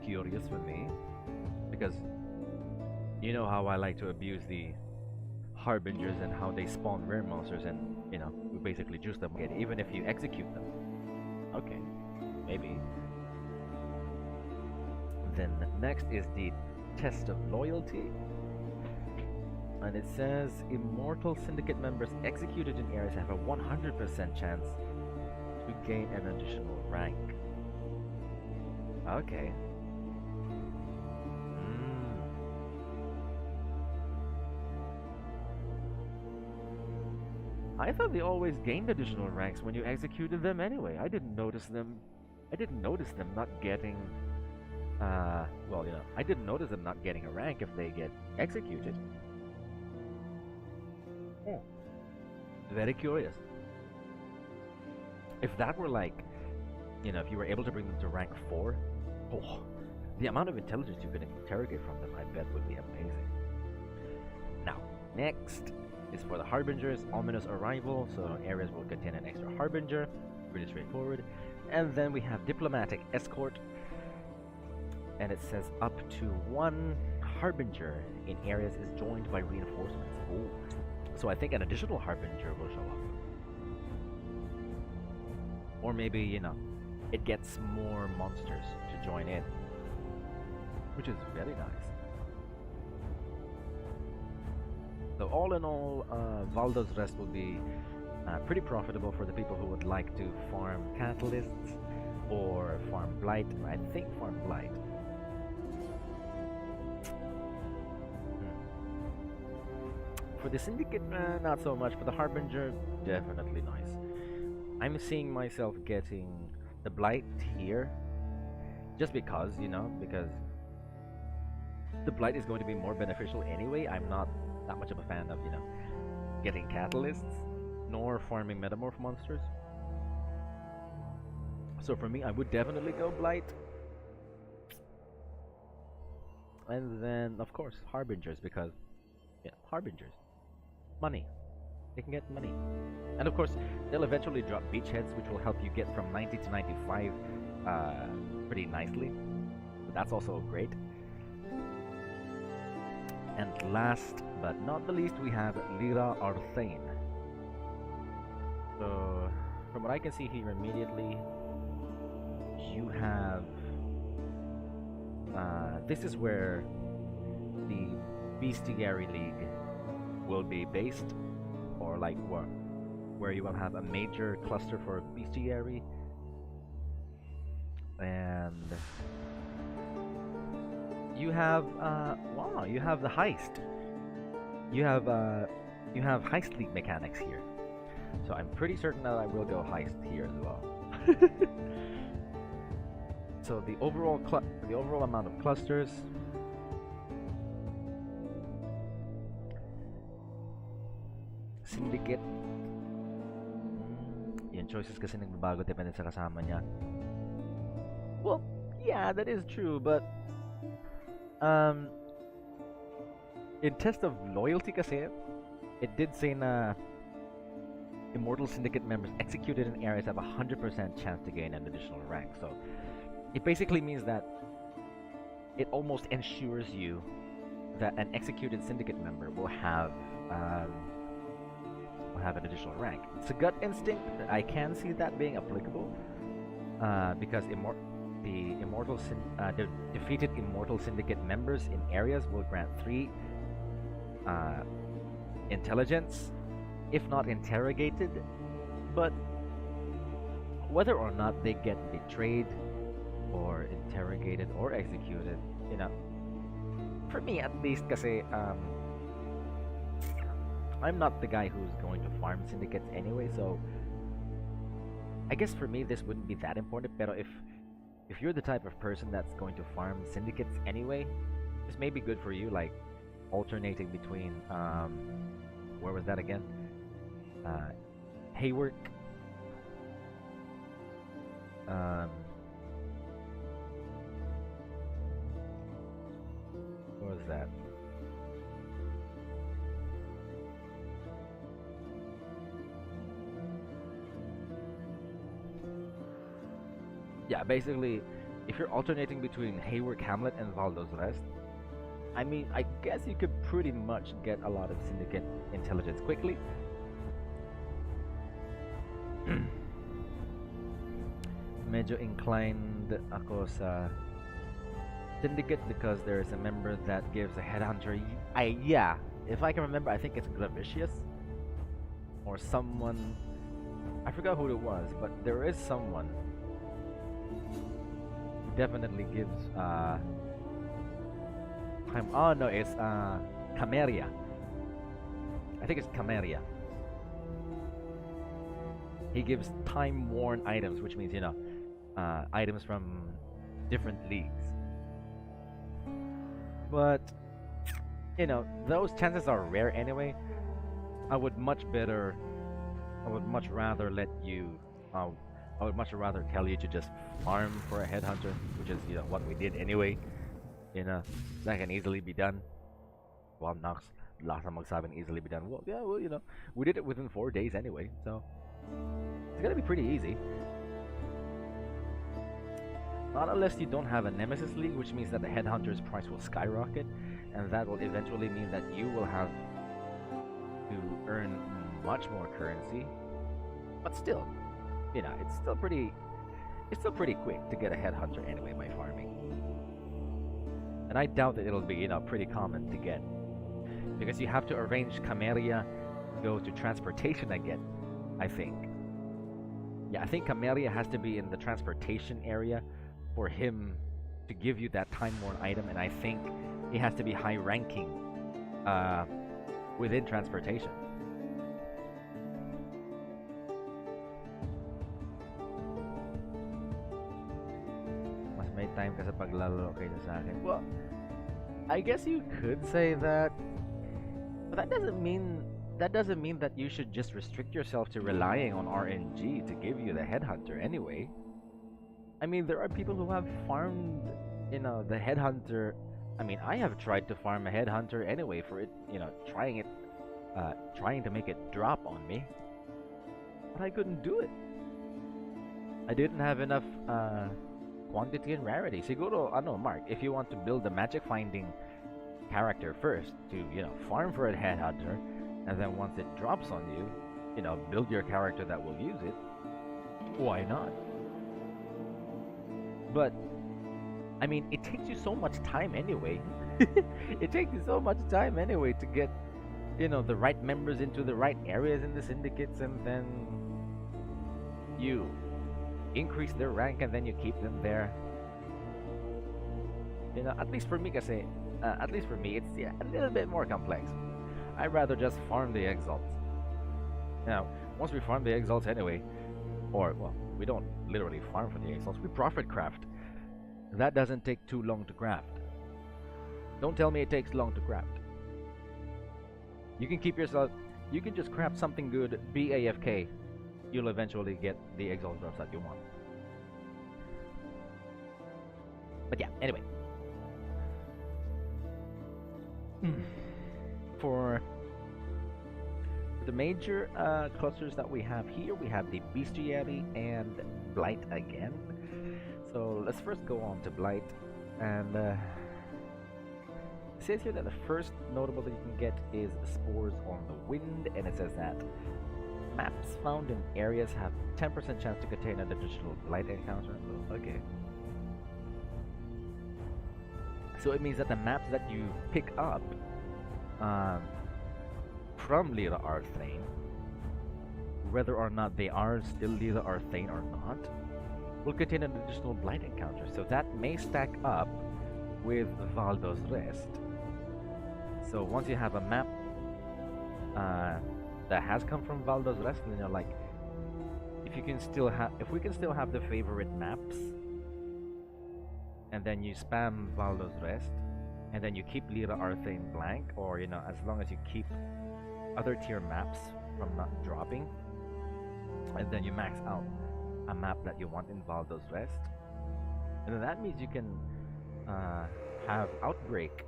Speaker 1: curious for me because you know how I like to abuse the Harbingers and how they spawn rare monsters, and you know, we basically juice them again even if you execute them. Okay, maybe. Then next is the Test of Loyalty. And it says Immortal Syndicate members executed in areas have a 100% chance to gain an additional rank. Okay. I thought they always gained additional ranks when you executed them anyway. I didn't notice them not getting well, you know, I didn't notice them not getting a rank if they get executed. Very curious. If that were like, you know, if you were able to bring them to rank 4, the amount of intelligence you could interrogate from them, I bet, would be amazing. Now, next is for the Harbingers, Ominous Arrival, so areas will contain an extra Harbinger, pretty straightforward. And then we have Diplomatic Escort, and it says up to 1 Harbinger in areas is joined by reinforcements. Ooh. So I think an additional Harbinger will show up. Or maybe, you know, it gets more monsters to join in, which is very nice. So all in all, Valdo's Rest will be pretty profitable for the people who would like to farm catalysts or farm blight. I think farm blight. For the Syndicate, not so much. For the Harbinger, definitely nice. I'm seeing myself getting the blight here just because, you know, because the blight is going to be more beneficial anyway. I'm not that much of a fan of, you know, getting catalysts nor farming metamorph monsters. So for me, I would definitely go blight. And then, of course, harbingers, because yeah, harbingers, money. They can get money, and of course, they'll eventually drop beachheads, which will help you get from 90 to 95 pretty nicely. So that's also great. And last but not the least, we have Lira Arthain. So, from what I can see here immediately, you have this is where the Bestiary League will be based, or like where you will have a major cluster for Bestiary, and you have wow, you have the heist. You have heist league mechanics here, so I'm pretty certain that I will go heist here as well. So the overall amount of clusters, syndicate, yung choices kasi nagbabago depende sa kasama niya. Well, yeah, that is true, but in test of loyalty kasi, it did say na Immortal Syndicate members executed in areas have a 100% chance to gain an additional rank. So it basically means that it almost ensures you that an executed Syndicate member will have an additional rank. It's a gut instinct that I can see that being applicable, because the defeated Immortal Syndicate members in areas will grant 3 intelligence, if not interrogated. But whether or not they get betrayed or interrogated or executed, you know, for me at least, kasi I'm not the guy who's going to farm syndicates anyway, so I guess for me this wouldn't be that important. Pero if you're the type of person that's going to farm syndicates anyway, this may be good for you, like alternating between where was that again? Haewark, what was that? Yeah, basically, if you're alternating between Haewark Hamlet and Valdo's Rest, I mean, I guess you could pretty much get a lot of syndicate intelligence quickly. Medyo inclined ako sa syndicate because there's a member that gives a headhunter. Yeah, if I can remember, I think it's Gravicious or someone. I forgot who it was, but there is someone who definitely gives time. Oh no, it's Cameria. I think it's Cameria. He gives time-worn items, which means, you know, items from different leagues. But, you know, those chances are rare anyway. I would much rather let you, I would much rather tell you to just farm for a headhunter, which is, you know, what we did anyway. You know, that can easily be done. Well, Nox, last time magsabing easily be done. Well, yeah, well, you know, we did it within 4 days anyway, so it's gonna be pretty easy. Not unless you don't have a Nemesis League, which means that the Headhunter's price will skyrocket, and that will eventually mean that you will have to earn much more currency. But still, you know, it's still pretty quick to get a Headhunter anyway by farming. And I doubt that it'll be, you know, pretty common to get, because you have to arrange Cameria go to transportation again, I think. Yeah, I think Cameria has to be in the transportation area for him to give you that time-worn item, and I think he has to be high-ranking within transportation. Mas may time ka sa paglalaro kaysa sa akin. Well, I guess you could say that, but that doesn't mean that you should just restrict yourself to relying on RNG to give you the Headhunter anyway. I mean, there are people who have farmed, you know, the Headhunter I mean, I have tried to farm a headhunter anyway for it, trying to make it drop on me, but I couldn't do it. I didn't have enough quantity and rarity. Siguro, Mark, if you want to build a magic finding character first to, farm for a headhunter, and then once it drops on you, build your character that will use it, why not? But, I mean, it takes you so much time anyway. It takes you so much time anyway to get, the right members into the right areas in the syndicates, and then you increase their rank and then you keep them there. At least for me, it's a little bit more complex. I'd rather just farm the exalts. Now, once we farm the exalts anyway, or, well, we don't literally farm for the exalts, we profit craft. That doesn't take too long to craft. Don't tell me it takes long to craft. You can you can just craft something good, be AFK, you'll eventually get the exalt drops that you want. But yeah, anyway. For the major clusters that we have here, we have the Bestiary and Blight again. So let's first go on to Blight, and it says here that the first notable that you can get is Spores on the Wind, and it says that maps found in areas have 10% chance to contain an additional Blight encounter. Okay. So it means that the maps that you pick up from Lira Arthain, whether or not they are still Lira Arthain or not, will contain an additional Blight encounter. So that may stack up with Valdo's Rest. So once you have a map that has come from Valdo's Rest, then you're like, if we can still have the favorite maps, and then you spam Valdo's Rest, and then you keep Lira Arthain blank, or as long as you keep other tier maps from not dropping, and then you max out a map that you want in Valdo's Rest, and then that means you can have Outbreak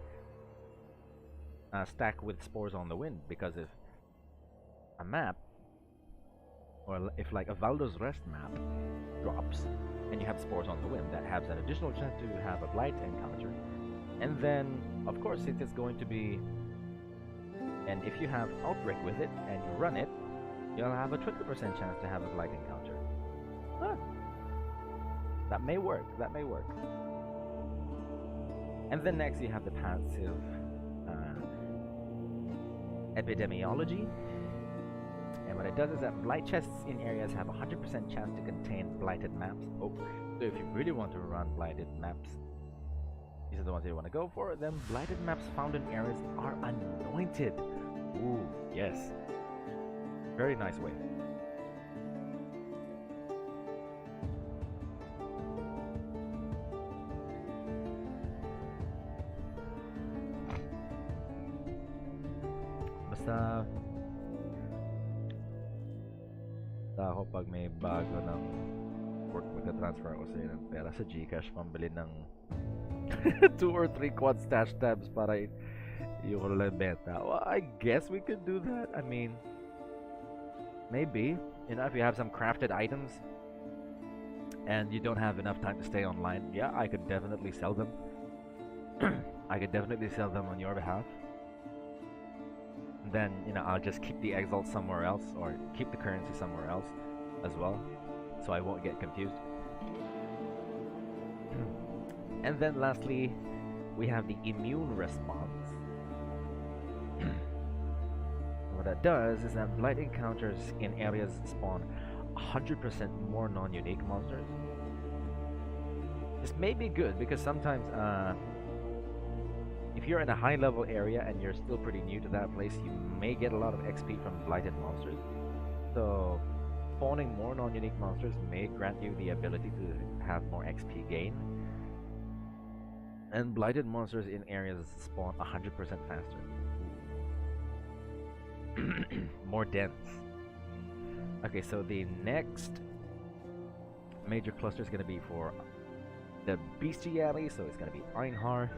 Speaker 1: stack with Spores on the Wind, because if a map, or if like a Valdo's Rest map drops and you have Spores on the Wind, that has an additional chance to have a Blight encounter, and then of course it is going to be, and if you have Outbreak with it and you run it, you'll have a 20% chance to have a Blight encounter. Huh. That may work. And then next you have the passive Epidemiology, and what it does is that Blight chests in areas have a 100% chance to contain blighted maps. So if you really want to run blighted maps, these are the ones you want to go for, then blighted maps found in areas are anointed. Ooh, yes. Very nice way. Basta ako pag may bago ng work, magka-transfer ako sa ng pera sa Gcash pambili ng 2 or 3 quad stash tabs para yung lang benta. Well, I guess we could do that. I mean, maybe, if you have some crafted items and you don't have enough time to stay online, yeah, I could definitely sell them. I could definitely sell them on your behalf. Then, I'll just keep the exalt somewhere else, or keep the currency somewhere else as well, so I won't get confused. And then lastly, we have the immune response. What that does is that Blight encounters in areas spawn 100% more non-unique monsters. This may be good because sometimes if you're in a high level area and you're still pretty new to that place, you may get a lot of XP from blighted monsters. So spawning more non-unique monsters may grant you the ability to have more XP gain. And blighted monsters in areas spawn 100% faster. More dense. Okay, so the next major cluster is going to be for the Bestiary, so it's going to be Einhar.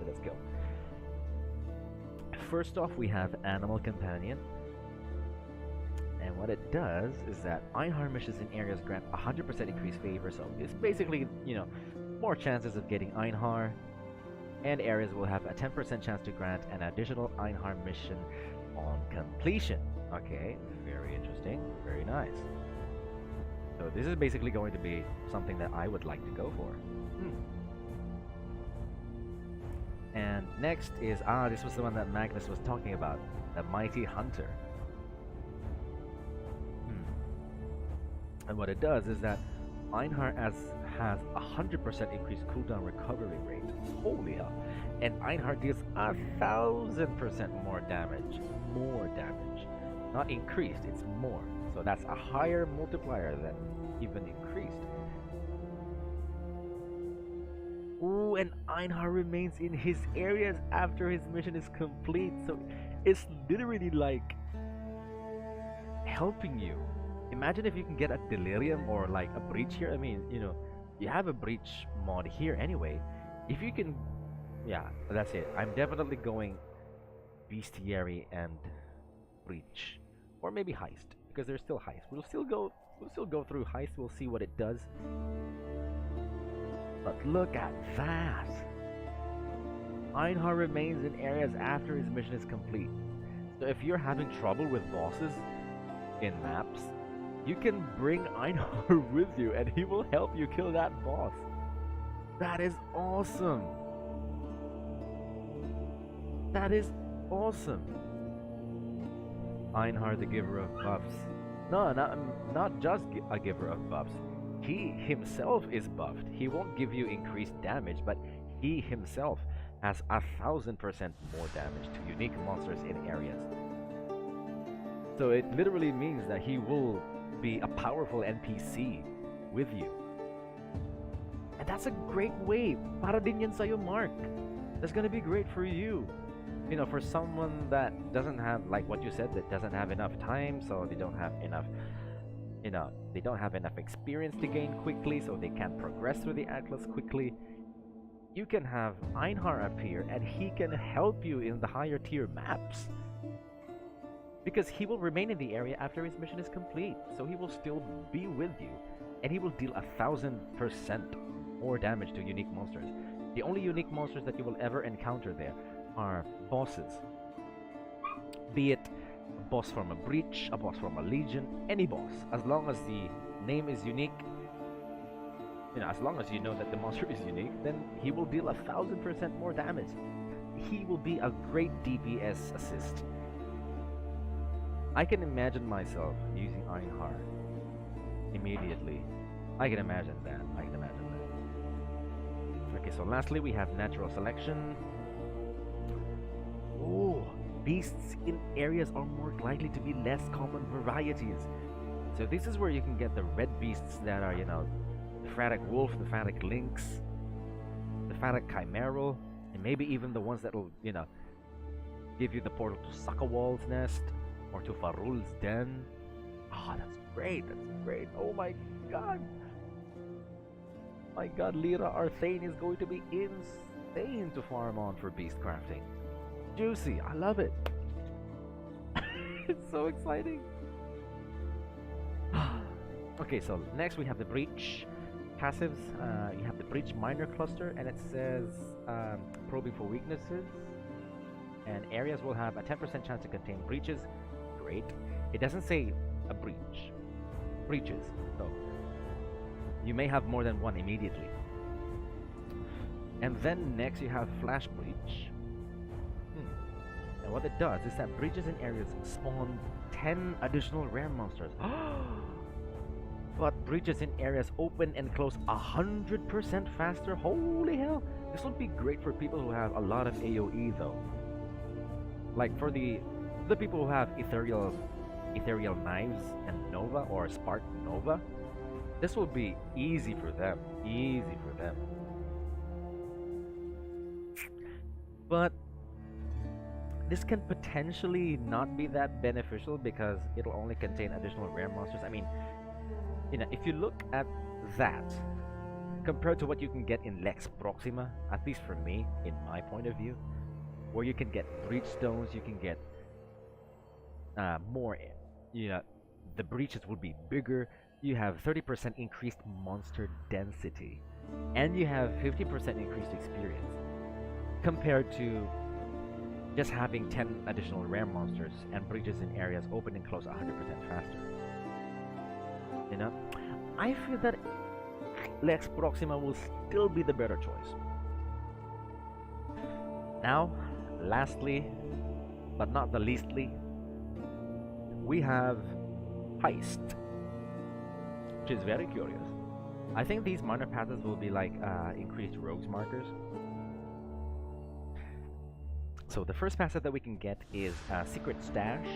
Speaker 1: let's go. First off, we have Animal Companion. And what it does is that Einhar missions in areas grant 100% increased favor, so it's basically, you know, more chances of getting Einhar, and areas will have a 10% chance to grant an additional Einhar mission on completion. Okay, very interesting, very nice. So this is basically going to be something that I would like to go for. And next is, this was the one that Magnus was talking about, the Mighty Hunter. And what it does is that Einhar has 100% increased cooldown recovery rate. Holy hell. And Einhar deals 1,000% more damage. More damage. Not increased, it's more. So that's a higher multiplier than even increased. Ooh, and Einhar remains in his areas after his mission is complete. So it's literally like helping you. Imagine if you can get a Delirium or like a Breach here. I mean, you know, you have a Breach mod here anyway. If you can, yeah, that's it. I'm definitely going Bestiary and Breach, or maybe Heist, because there's still Heist. We'll still go through Heist. We'll see what it does. But look at that. Einhar remains in areas after his mission is complete. So if you're having trouble with bosses in maps, you can bring Einhar with you and he will help you kill that boss. That is awesome. That is awesome. Einhar, the giver of buffs. No, not just a giver of buffs. He himself is buffed. He won't give you increased damage, but he himself has 1,000% more damage to unique monsters in areas. So it literally means that he will be a powerful NPC with you. And that's a great way. Para din yan sa'yo, Mark. That's gonna be great for you. You know, for someone that doesn't have, like what you said, that doesn't have enough time, so they don't have enough, you know, they don't have enough experience to gain quickly, so they can't progress through the Atlas quickly. You can have Einhar appear, and he can help you in the higher tier maps. Because he will remain in the area after his mission is complete, so he will still be with you, and he will deal 1,000% more damage to unique monsters. The only unique monsters that you will ever encounter there are bosses. Be it a boss from a Breach, a boss from a Legion, any boss. As long as the name is unique, you know, as long as you know that the monster is unique, then he will deal 1,000% more damage. He will be a great DPS assist. I can imagine myself using Einhar immediately. I can imagine that. Okay, so lastly we have natural selection. Oh, beasts in areas are more likely to be less common varieties. So this is where you can get the red beasts that are, you know, the Phatic Wolf, the Phatic Lynx, the Phatic Chimeral, and maybe even the ones that will, you know, give you the portal to Sakawal's Nest or to Farul's Den. Ah, that's great, Oh my god. My god, Lira Arthain is going to be insane to farm on for beast crafting. Juicy, I love it. It's so exciting. Okay, so next we have the Breach passives. You have the Breach Minor Cluster, and it says probing for weaknesses. And areas will have a 10% chance to contain breaches. Great. It doesn't say a breach. Breaches. So you may have more than one immediately. And then next you have Flash Breach. And what it does is that breaches in areas spawn 10 additional rare monsters. But breaches in areas open and close 100% faster. Holy hell! This would be great for people who have a lot of AoE though. Like for the people who have ethereal knives and Nova or Spark Nova, this will be easy for them. But this can potentially not be that beneficial because it'll only contain additional rare monsters. I mean, you know, if you look at that compared to what you can get in Lex Proxima, at least for me, in my point of view, where you can get breach stones, you can get more, you know, the breaches will be bigger, you have 30% increased monster density, and you have 50% increased experience, compared to just having 10 additional rare monsters and breaches in areas open and close 100% faster. You know, I feel that Lex Proxima will still be the better choice. Now, lastly, but not the leastly, we have Heist, which is very curious. I think these minor passes will be like increased rogues markers. So the first passive that we can get is Secret Stash,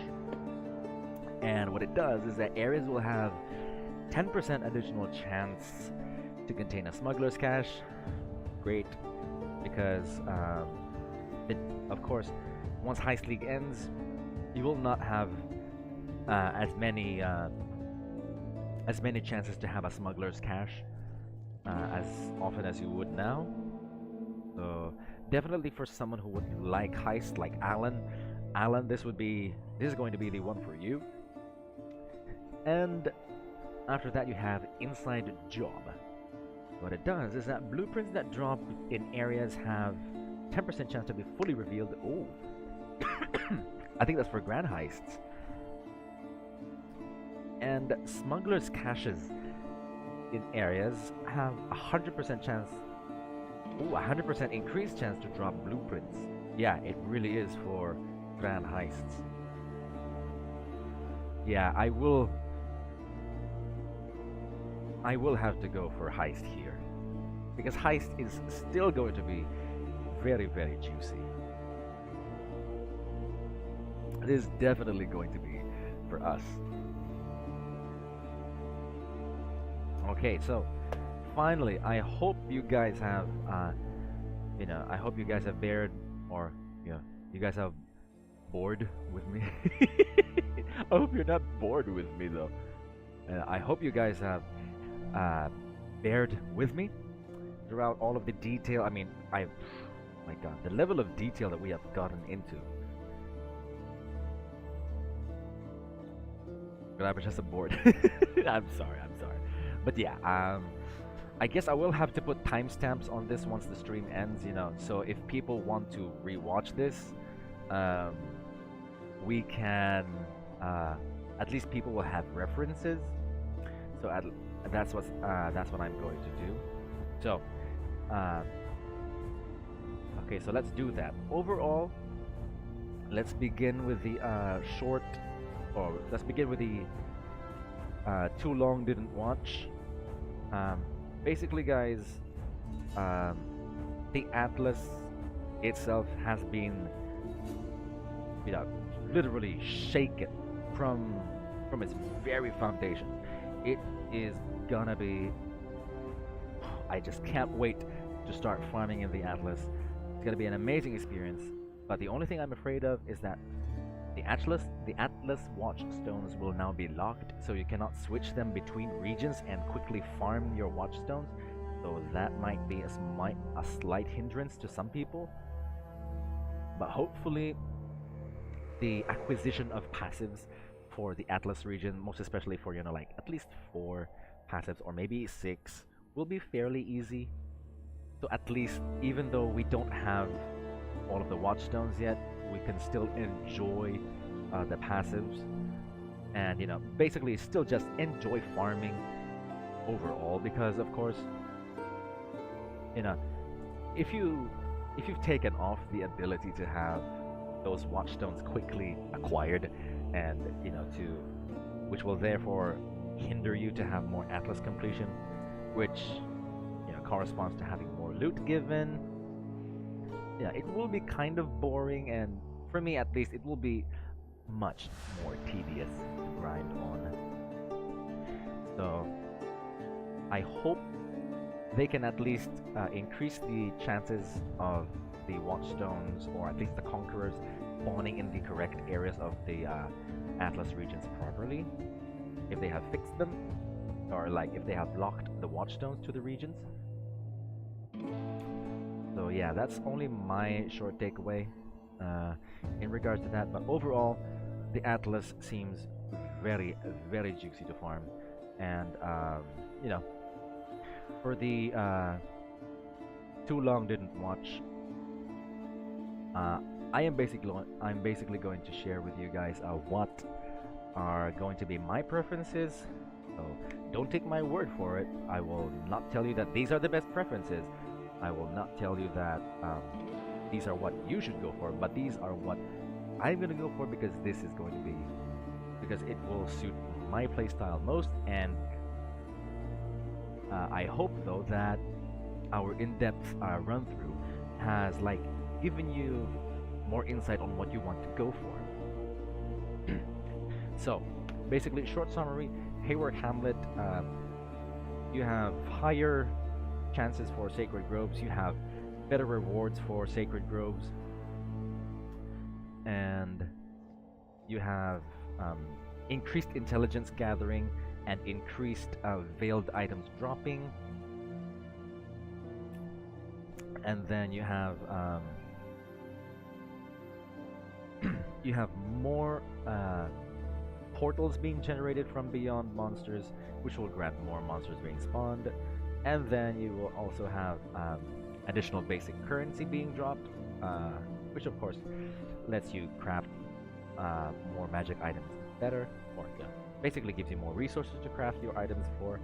Speaker 1: and what it does is that areas will have 10% additional chance to contain a smuggler's cache. Great, because of course, once Heist League ends, you will not have as many chances to have a smuggler's cache as often as you would now. So definitely for someone who would like Heist, like Alan, this is going to be the one for you. And after that, you have Inside Job. What it does is that blueprints that drop in areas have 10% chance to be fully revealed. Oh, I think that's for grand heists. And smugglers' caches in areas have 100% chance. Ooh, 100% increased chance to drop blueprints. Yeah, it really is for grand heists. Yeah, I will have to go for Heist here, because Heist is still going to be very, very juicy. It is definitely going to be for us. Okay, so finally, I hope you guys have, I hope you guys have bared, or you guys have bored with me. I hope you're not bored with me though. I hope you guys have bared with me throughout all of the detail. I mean, my God, the level of detail that we have gotten into. I'm just bored. I'm sorry. But yeah, I guess I will have to put timestamps on this once the stream ends, so if people want to rewatch this, we can, at least people will have references. So that's what I'm going to do. So, okay, so let's do that. Overall, let's begin with the let's begin with the too long didn't watch. Basically, guys, the Atlas itself has been, literally shaken from its very foundation. It is gonna be. I just can't wait to start farming in the Atlas. It's gonna be an amazing experience. But the only thing I'm afraid of is that the Atlas watchstones will now be locked, so you cannot switch them between regions and quickly farm your watchstones. So that might be a slight hindrance to some people. But hopefully, the acquisition of passives for the Atlas region, most especially for like at least 4 passives or maybe 6, will be fairly easy. So at least, even though we don't have all of the watchstones yet, we can still enjoy the passives, and basically still just enjoy farming overall. Because of course, if you've taken off the ability to have those watchstones quickly acquired, and which will therefore hinder you to have more Atlas completion, which corresponds to having more loot given. Yeah, it will be kind of boring, and for me at least, it will be much more tedious to grind on. So I hope they can at least increase the chances of the watchstones, or at least the conquerors, spawning in the correct areas of the Atlas regions properly, if they have fixed them, or like if they have locked the watchstones to the regions. So yeah, that's only my short takeaway in regards to that. But overall, the Atlas seems very, very juicy to farm, and you know, for the too long didn't watch. I'm basically going to share with you guys what are going to be my preferences. So don't take my word for it. I will not tell you that these are the best preferences. I will not tell you that these are what you should go for, but these are what I'm gonna go for because this is going to be because it will suit my playstyle most. And I hope though that our in-depth run through has like given you more insight on what you want to go for. So basically, short summary: Haewark Hamlet, you have higher chances for sacred groves, you have better rewards for sacred groves, and you have increased intelligence gathering and increased veiled items dropping. And then you have you have more portals being generated from beyond monsters, which will grant more monsters being spawned. And then you will also have additional basic currency being dropped, which of course lets you craft more magic items better, or yeah, basically gives you more resources to craft your items for.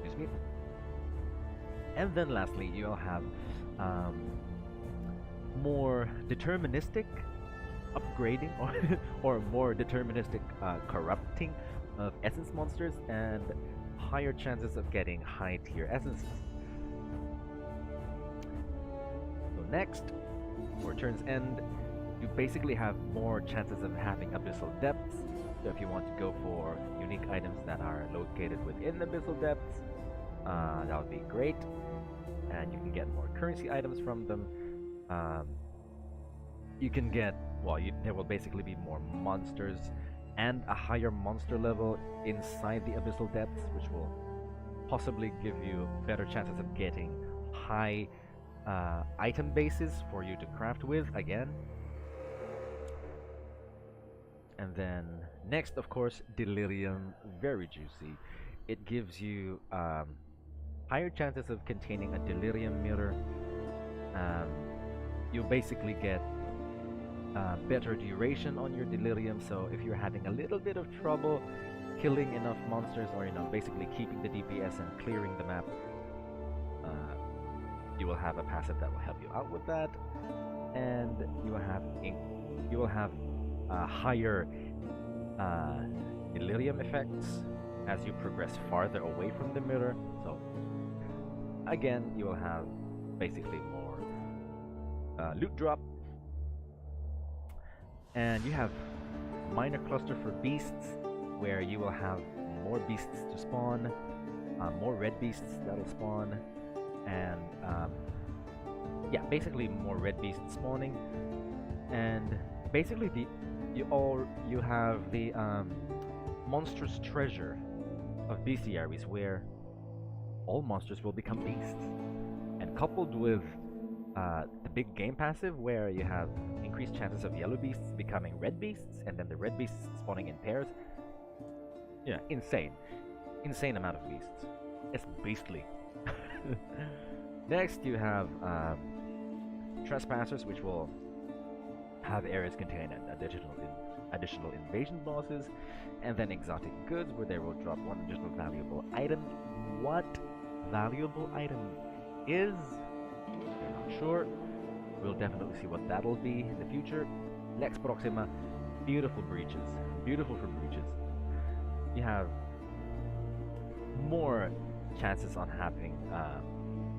Speaker 1: Excuse me. And then lastly, you'll have more deterministic upgrading or more deterministic corrupting of essence monsters and higher chances of getting high tier essences. So next, for Turn's End, you basically have more chances of having abyssal depths. So if you want to go for unique items that are located within abyssal depths, that would be great. And you can get more currency items from them. You can get, well, there will basically be more monsters and a higher monster level inside the abyssal depths, which will possibly give you better chances of getting high item bases for you to craft with again. And then next, of course, Delirium, very juicy. It gives you higher chances of containing a Delirium mirror. You basically get better duration on your Delirium, so if you're having a little bit of trouble killing enough monsters, or basically keeping the DPS and clearing the map, you will have a passive that will help you out with that, and you will have higher Delirium effects as you progress farther away from the mirror. So again, you will have basically more loot drop. And you have minor cluster for beasts, where you will have more beasts to spawn, more red beasts that'll spawn, and yeah, basically more red beasts spawning. And basically you have the monstrous treasure of bestiaries, where all monsters will become beasts, and coupled with the big game passive, where you have increased chances of yellow beasts becoming red beasts, and then the red beasts spawning in pairs. Yeah, insane amount of beasts. It's beastly. Next, you have trespassers, which will have areas containing additional invasion bosses, and then exotic goods, where they will drop one additional valuable item. What valuable item is? We're not sure. We'll definitely see what that'll be in the future. Lex Proxima, beautiful breaches. Beautiful for breaches. You have more chances on having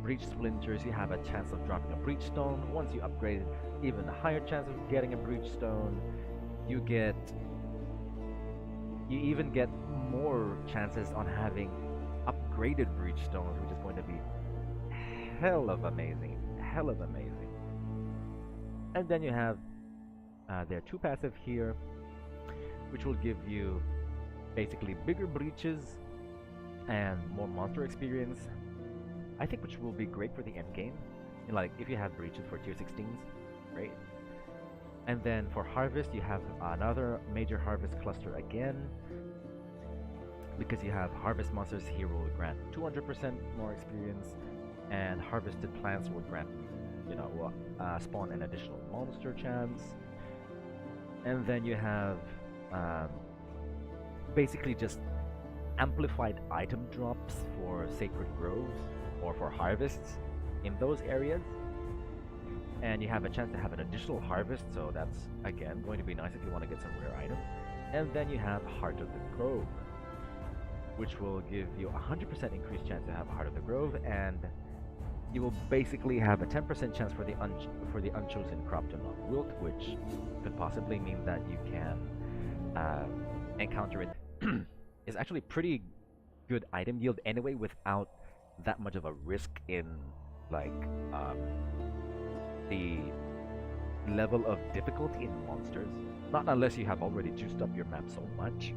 Speaker 1: breach splinters. You have a chance of dropping a breach stone. Once you upgrade it, even a higher chance of getting a breach stone. You even get more chances on having upgraded breach stones, which is going to be hell of amazing. And then you have their two passive here, which will give you basically bigger breaches and more monster experience, I think, which will be great for the end game. Like if you have breaches for tier 16s, great. And then for harvest, you have another major harvest cluster again, because you have harvest monsters here will grant 200% more experience, and harvested plants will grant, will spawn an additional monster chance. And then you have basically just amplified item drops for sacred groves or for harvests in those areas. And you have a chance to have an additional harvest, so that's again going to be nice if you want to get some rare items. And then you have Heart of the Grove, which will give you a 100% increased chance to have Heart of the Grove, and you will basically have a 10% chance for the unchosen crop to not wilt, which could possibly mean that you can encounter it. It's actually pretty good item yield anyway, without that much of a risk in like the level of difficulty in monsters. Not unless you have already juiced up your map so much.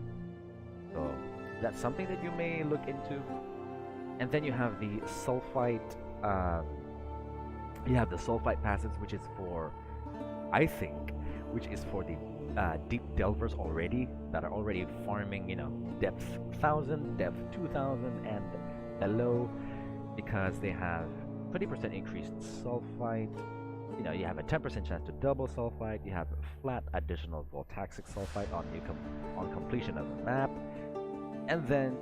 Speaker 1: So that's something that you may look into. And then you have the sulfite. You have the sulfite passage, which is for, I think, which is for the deep delvers already that are already farming, depth 1000, depth 2000, and below, because they have 20% increased sulfite. You have a 10% chance to double sulfite. You have flat additional voltaxic sulfite on completion of the map, and then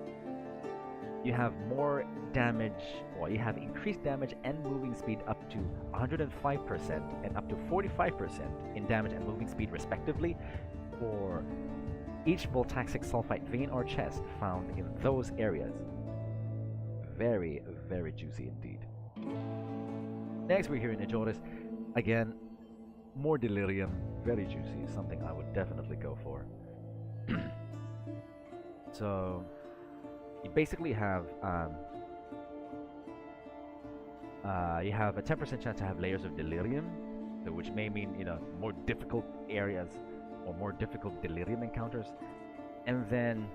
Speaker 1: you have more damage, or you have increased damage and moving speed up to 105% and up to 45% in damage and moving speed respectively for each voltaxic sulfite vein or chest found in those areas. Very, very juicy indeed. Next, we're here in Ejoris. Again, more delirium, very juicy, something I would definitely go for. So you basically have you have a 10% chance to have layers of delirium, which may mean more difficult areas or more difficult delirium encounters. And then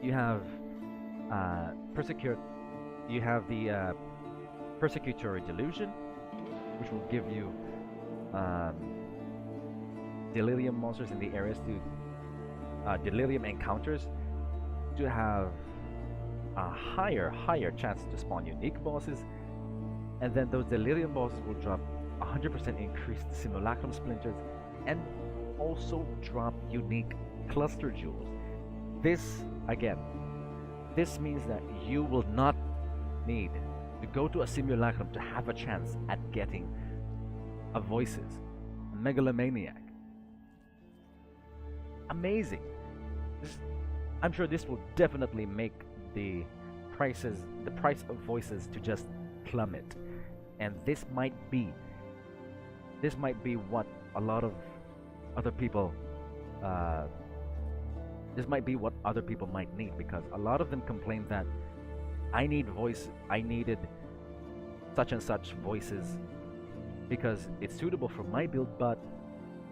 Speaker 1: you have you have the persecutory delusion, which will give you delirium monsters in the areas to delirium encounters to have a higher chance to spawn unique bosses. And then those delirium bosses will drop 100% increased simulacrum splinters and also drop unique cluster jewels. This means that you will not need to go to a simulacrum to have a chance at getting a voices, a megalomaniac. Amazing. I'm sure this will definitely make the price of voices to just plummet. And this might be what a lot of other people might need, because a lot of them complain that I needed such and such voices because it's suitable for my build, but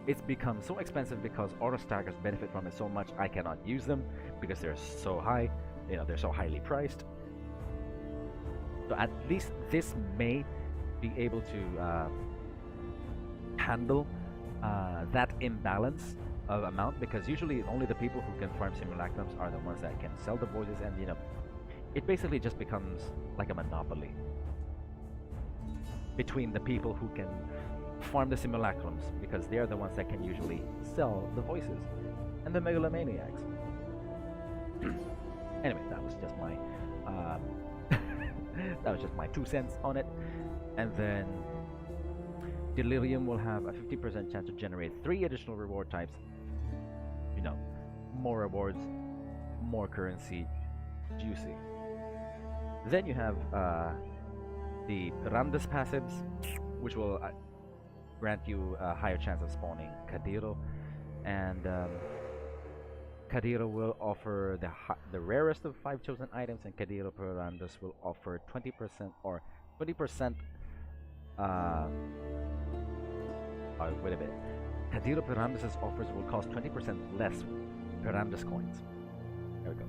Speaker 1: it's become so expensive because auto stackers benefit from it so much I cannot use them because they're so high, they're so highly priced. So at least this may be able to handle that imbalance of amount, because usually only the people who can farm simulacrums are the ones that can sell the voices, and it basically just becomes like a monopoly between the people who can farm the simulacrums, because they are the ones that can usually sell the voices, and the megalomaniacs. Anyway, that was just my that was just my 2 cents on it. And then delirium will have a 50% chance to generate 3 additional reward types. More rewards, more currency, juicy. Then you have the Ramdas passives, which will grant you a higher chance of spawning Kadiro, and Kadiro will offer the rarest of 5 chosen items, and Kadiro per Ramdas will offer 20% or 20%. Wait a bit. Kadiro per Ramdas' offers will cost 20% less per Ramdas coins. There we go.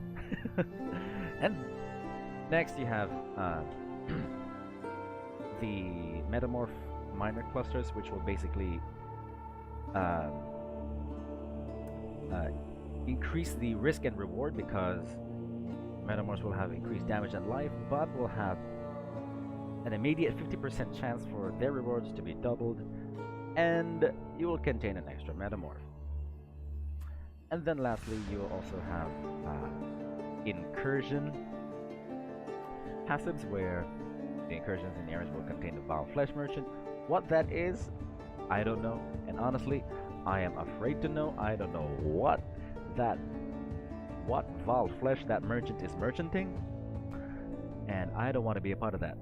Speaker 1: And next you have the Metamorph minor clusters, which will basically increase the risk and reward, because Metamorphs will have increased damage and life, but will have an immediate 50% chance for their rewards to be doubled, and you will contain an extra Metamorph. And then lastly, you will also have Incursion passives, where the incursions in areas will contain the Vile Flesh Merchant. What that is, I don't know, and honestly, I am afraid to know. I don't know what Vile Flesh that merchant is merchanting, and I don't want to be a part of that.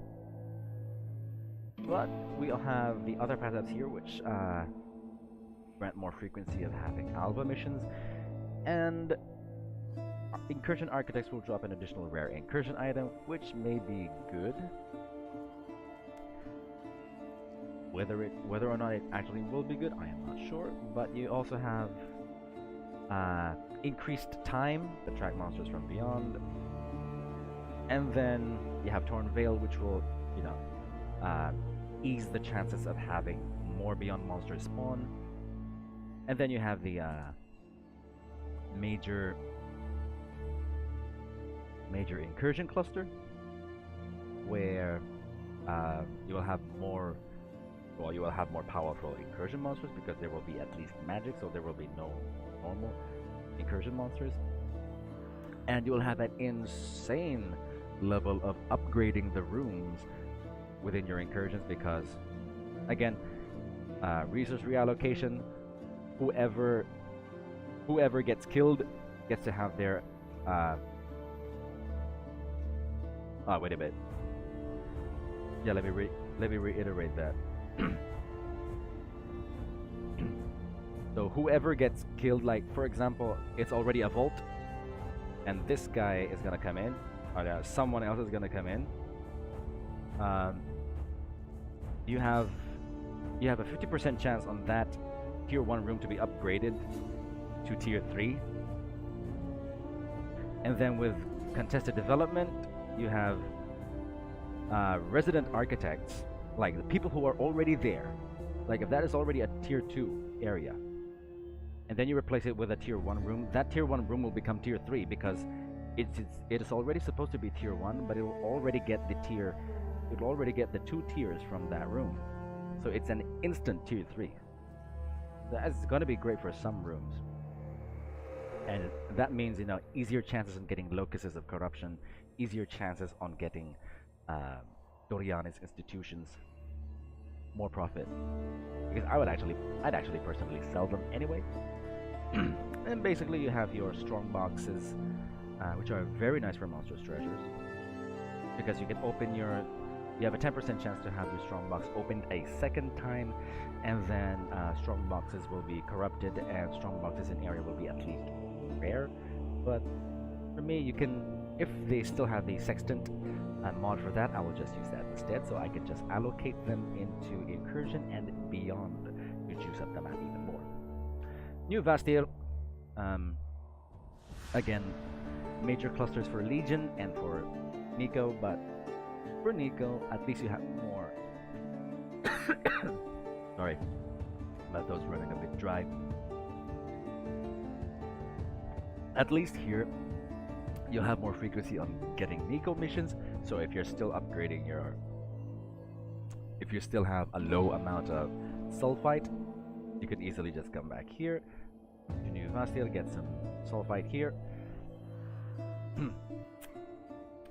Speaker 1: But we'll have the other passives here, which grant more frequency of having Alpha missions, and Incursion Architects will drop an additional rare incursion item, which may be good. Whether or not it actually will be good, I am not sure. But you also have increased time to track monsters from beyond, and then you have Torn Veil, which will, you know, ease the chances of having more beyond monsters spawn. And then you have the major incursion cluster, where you will have more powerful incursion monsters, because there will be at least magic, so there will be no normal incursion monsters. And you will have an insane level of upgrading the rooms within your incursions, because again, resource reallocation, whoever gets killed gets to have their wait a minute. Yeah, let me reiterate that. So whoever gets killed, like for example, it's already a vault, and this guy is gonna come in, or someone else is gonna come in. You have a 50% chance on that tier 1 room to be upgraded to tier 3. And then with contested development, you have resident architects, like the people who are already there. Like if that is already a tier 2 area, and then you replace it with a tier 1 room, that tier 1 room will become tier 3, because it is already supposed to be tier 1, but it will already get the 2 tiers from that room. So it's an instant tier 3. That's gonna be great for some rooms. And that means, you know, easier chances on getting Locusts of Corruption, easier chances on getting Doriani's institutions, more profit. Because I'd actually personally sell them anyway. And basically you have your strong boxes, which are very nice for monstrous treasures, because you can open you have a 10% chance to have your strong box opened a second time, and then strong boxes will be corrupted, and strong boxes in area will be at least rare. But for me, you can, if they still have the sextant mod for that, I will just use that instead, so I can just allocate them into incursion and beyond to juice up the map even more. New Vastir, again, major clusters for Legion and for Nico, but for Nico, at least you have more. Sorry, my throat's running a bit dry. At least here, you'll have more frequency on getting Nico missions. So if you're still upgrading if you still have a low amount of sulfite, you can easily just come back here to New Vastil, get some sulfite here.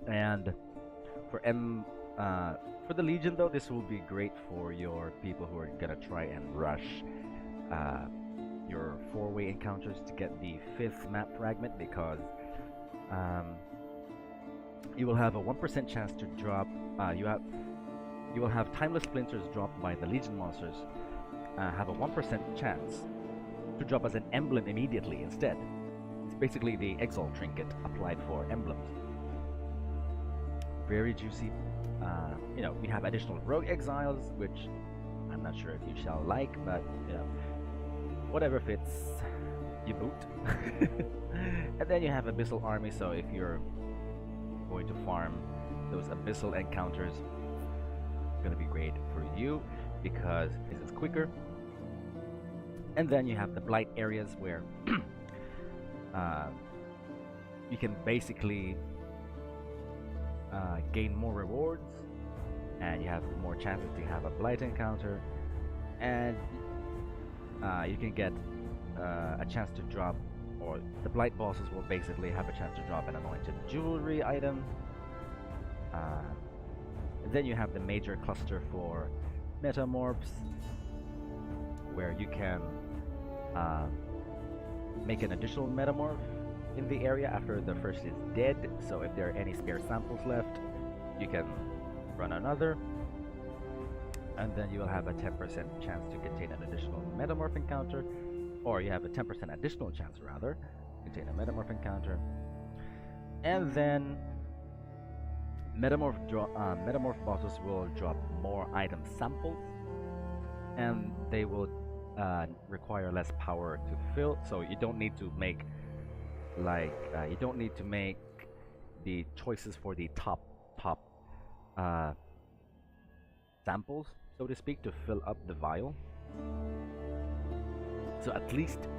Speaker 1: And for the Legion though, this will be great for your people who are gonna try and rush your 4-way encounters to get the 5th map fragment, because you will have a 1% chance to drop. You will have timeless splinters dropped by the Legion monsters. Have a 1% chance to drop as an emblem immediately instead. It's basically the exile trinket applied for emblems. Very juicy. You know, we have additional rogue exiles, which I'm not sure if you shall like, but you know, whatever fits, you boot. And then you have Abyssal Army, so if you're going to farm those abyssal encounters, it's going to be great for you because this is quicker. And then you have the blight areas where you can basically gain more rewards, and you have more chances to have a blight encounter, and you can get a chance to drop, or the blight bosses will basically have a chance to drop an anointed jewelry item. And then you have the major cluster for metamorphs, where you can make an additional metamorph in the area after the first is dead. So if there are any spare samples left, you can run another, and then you will have a 10% chance to contain an additional metamorph encounter, or you have a 10% additional chance rather to contain a metamorph encounter. And then metamorph bosses will drop more item samples, and they will require less power to fill, so you don't need to make the choices for the top samples, so to speak, to fill up the vial. So at least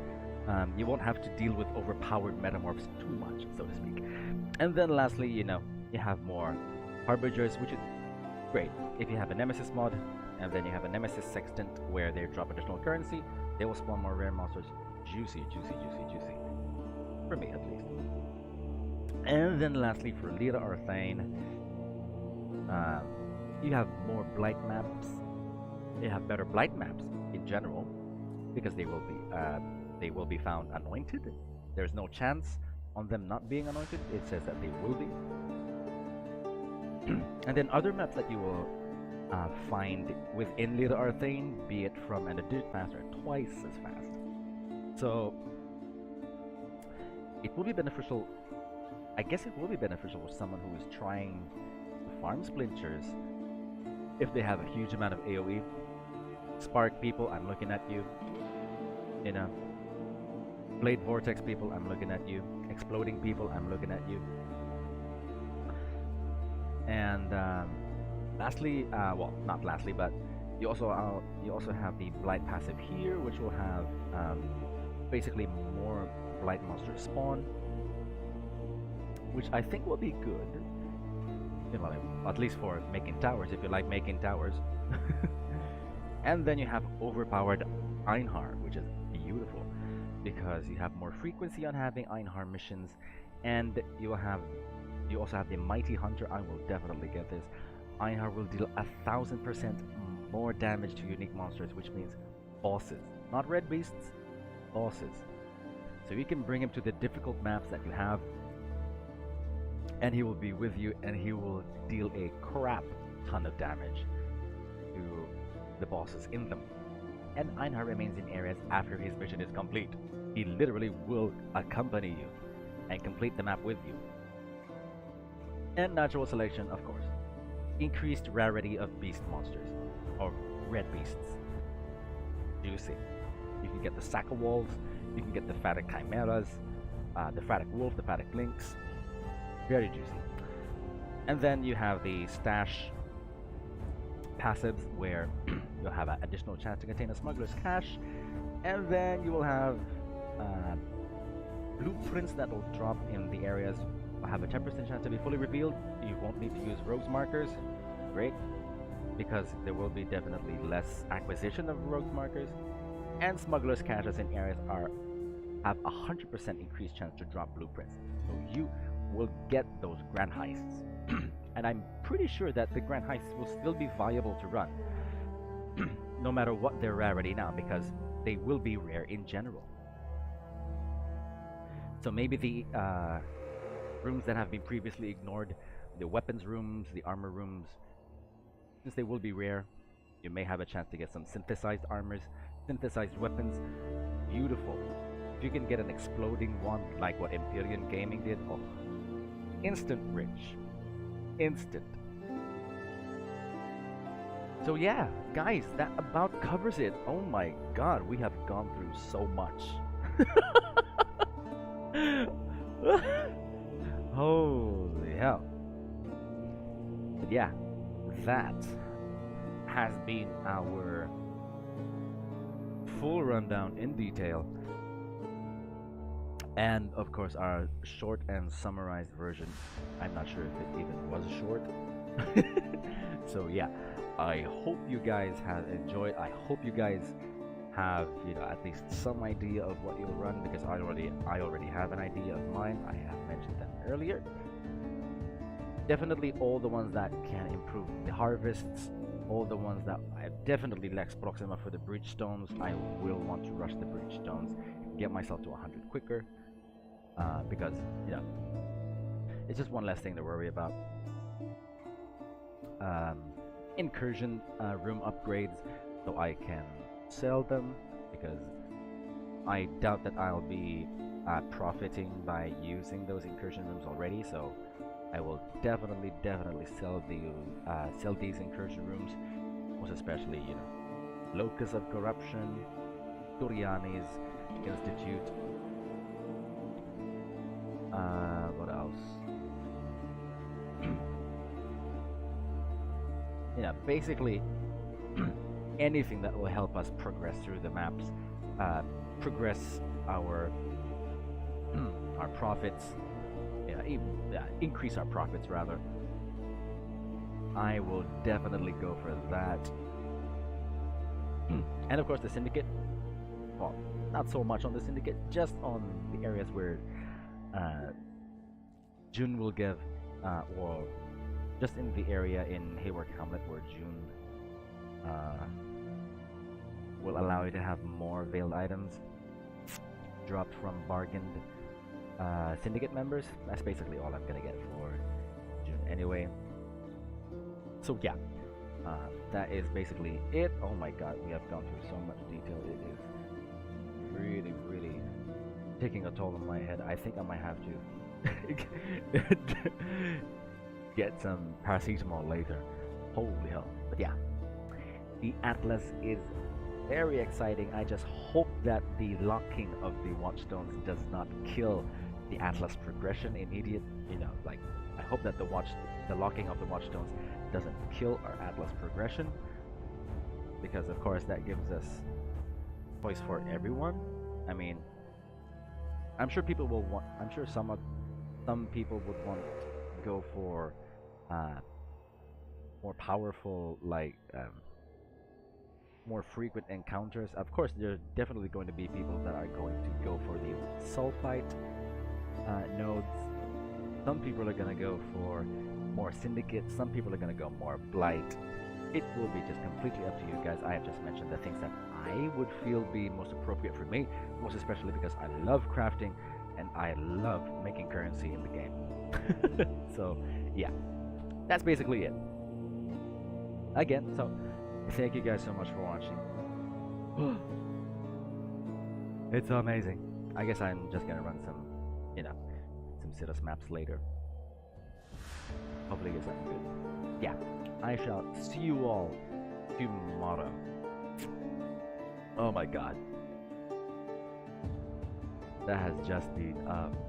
Speaker 1: you won't have to deal with overpowered metamorphs too much, so to speak. And then lastly, you have more harbingers, which is great if you have a nemesis mod, and then you have a nemesis sextant where they drop additional currency. They will spawn more rare monsters. Juicy, juicy, juicy, juicy. For me, at least. And then lastly, for Lira Arthain, you have more blight maps. You have better blight maps in general, because they will be found anointed. There's no chance on them not being anointed. It says that they will be. And then other maps that you will find within Lira Arthain, be it from an addition fast or twice as fast. So it will be beneficial. I guess it will be beneficial for someone who is trying to farm splinters if they have a huge amount of AoE. Spark people, I'm looking at you. Blade Vortex people, I'm looking at you. Exploding people, I'm looking at you. And lastly, well, not lastly, but you also have the Blight passive here, which will have basically more Blight monsters spawn, which I think will be good. At least for making towers, if you like making towers. And then you have overpowered Einhar, which is beautiful because you have more frequency on having Einhar missions, and you also have the Mighty Hunter. I will definitely get this. Einhar will deal 1000% more damage to unique monsters, which means bosses, not red beasts, bosses. So you can bring him to the difficult maps that you have, and he will be with you, and he will deal a crap ton of damage to the bosses in them. And Einhar remains in areas after his mission is complete. He literally will accompany you and complete the map with you. And natural selection, of course. Increased rarity of beast monsters, or red beasts. Juicy. You can get the Saka Wolves, you can get the Phatic Chimeras, the Phatic Wolf, the Phatic Lynx. Very juicy. And then you have the stash passives, where you'll have an additional chance to contain a smuggler's cache, and then you will have blueprints that will drop in the areas. Will have a 10% chance to be fully revealed. You won't need to use rogues markers. Great, because there will be definitely less acquisition of rogues markers, and smuggler's caches in areas have 100% increased chance to drop blueprints. So you will get those grand heists. And I'm pretty sure that the grand heists will still be viable to run no matter what their rarity now, because they will be rare in general. So maybe the rooms that have been previously ignored, the weapons rooms, the armor rooms, since they will be rare, you may have a chance to get some synthesized armors, synthesized weapons. Beautiful. If you can get an exploding one like what Empyrean Gaming did, oh, instant rich. Instant. So yeah, guys, that about covers it. Oh my god, we have gone through so much. Holy hell. But yeah, that has been our full rundown in detail, and of course our short and summarized version. I'm not sure if it even was short. So yeah, I hope you guys have enjoyed. I hope you guys have, you know, at least some idea of what you'll run, because I already have an idea of mine. I have mentioned them earlier. Definitely all the ones that can improve the harvests, all the ones that I definitely Lex Proxima for the breach stones. I will want to rush the breach stones, get myself to 100 quicker, because you know, it's just one less thing to worry about. Incursion room upgrades, so I can sell them, because I doubt that I'll be profiting by using those incursion rooms already. So I will definitely sell these incursion rooms, most especially, you know, Locus of Corruption, Turiani's Institute. What else? Yeah, basically anything that will help us progress through the maps, progress our our profits, increase our profits rather. I will definitely go for that. And of course the Syndicate, well, not so much on the Syndicate, just on the areas where June will give, or just in the area in Haewark Hamlet where June will allow you to have more veiled items dropped from bargained Syndicate members. That's basically all I'm gonna get for June anyway. So yeah, that is basically it. Oh my god, we have gone through so much detail. It is really taking a toll on my head. I think I might have to get some paracetamol later. Holy hell. But yeah, the Atlas is very exciting. I just hope that the locking of the Watchstones does not kill the Atlas progression immediate. You know, like, I hope that the locking of the Watchstones doesn't kill our Atlas progression, because of course that gives us choice for everyone. I mean, I'm sure people will want, I'm sure some people would want to go for more powerful, like more frequent encounters. Of course, there's definitely going to be people that are going to go for the sulfite nodes. Some people are going to go for more syndicate. Some people are going to go more blight. It will be just completely up to you guys. I have just mentioned the things that I would feel be most appropriate for me, most especially because I love crafting and I love making currency in the game. So yeah, that's basically it. Again, so thank you guys so much for watching. It's amazing. I guess I'm just gonna run some, you know, some Siddhis maps later. Hopefully get something good. Yeah, I shall see you all tomorrow. Oh my god, that has just been amazing.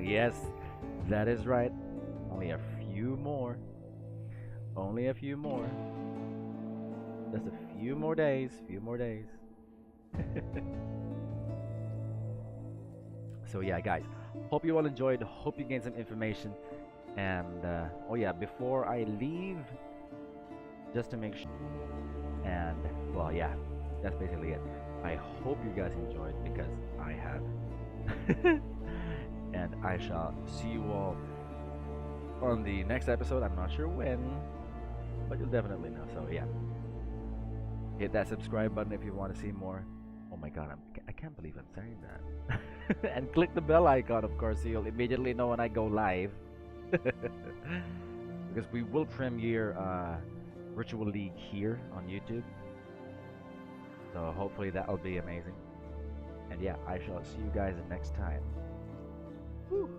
Speaker 1: Yes, that is right. Only a few more. Only a few more. Just a few more days. So yeah, guys, hope you all enjoyed. Hope you gained some information. And oh yeah, before I leave, just to make sure, and well, yeah, that's basically it. I hope you guys enjoyed, because I have. And I shall see you all on the next episode. I'm not sure when, but you'll definitely know. So yeah, hit that subscribe button if you want to see more. Oh my god, I can't believe I'm saying that. And click the bell icon, of course, so you'll immediately know when I go live. Because we will premiere Virtual League here on YouTube. So hopefully that'll be amazing. And yeah, I shall see you guys next time. Woo.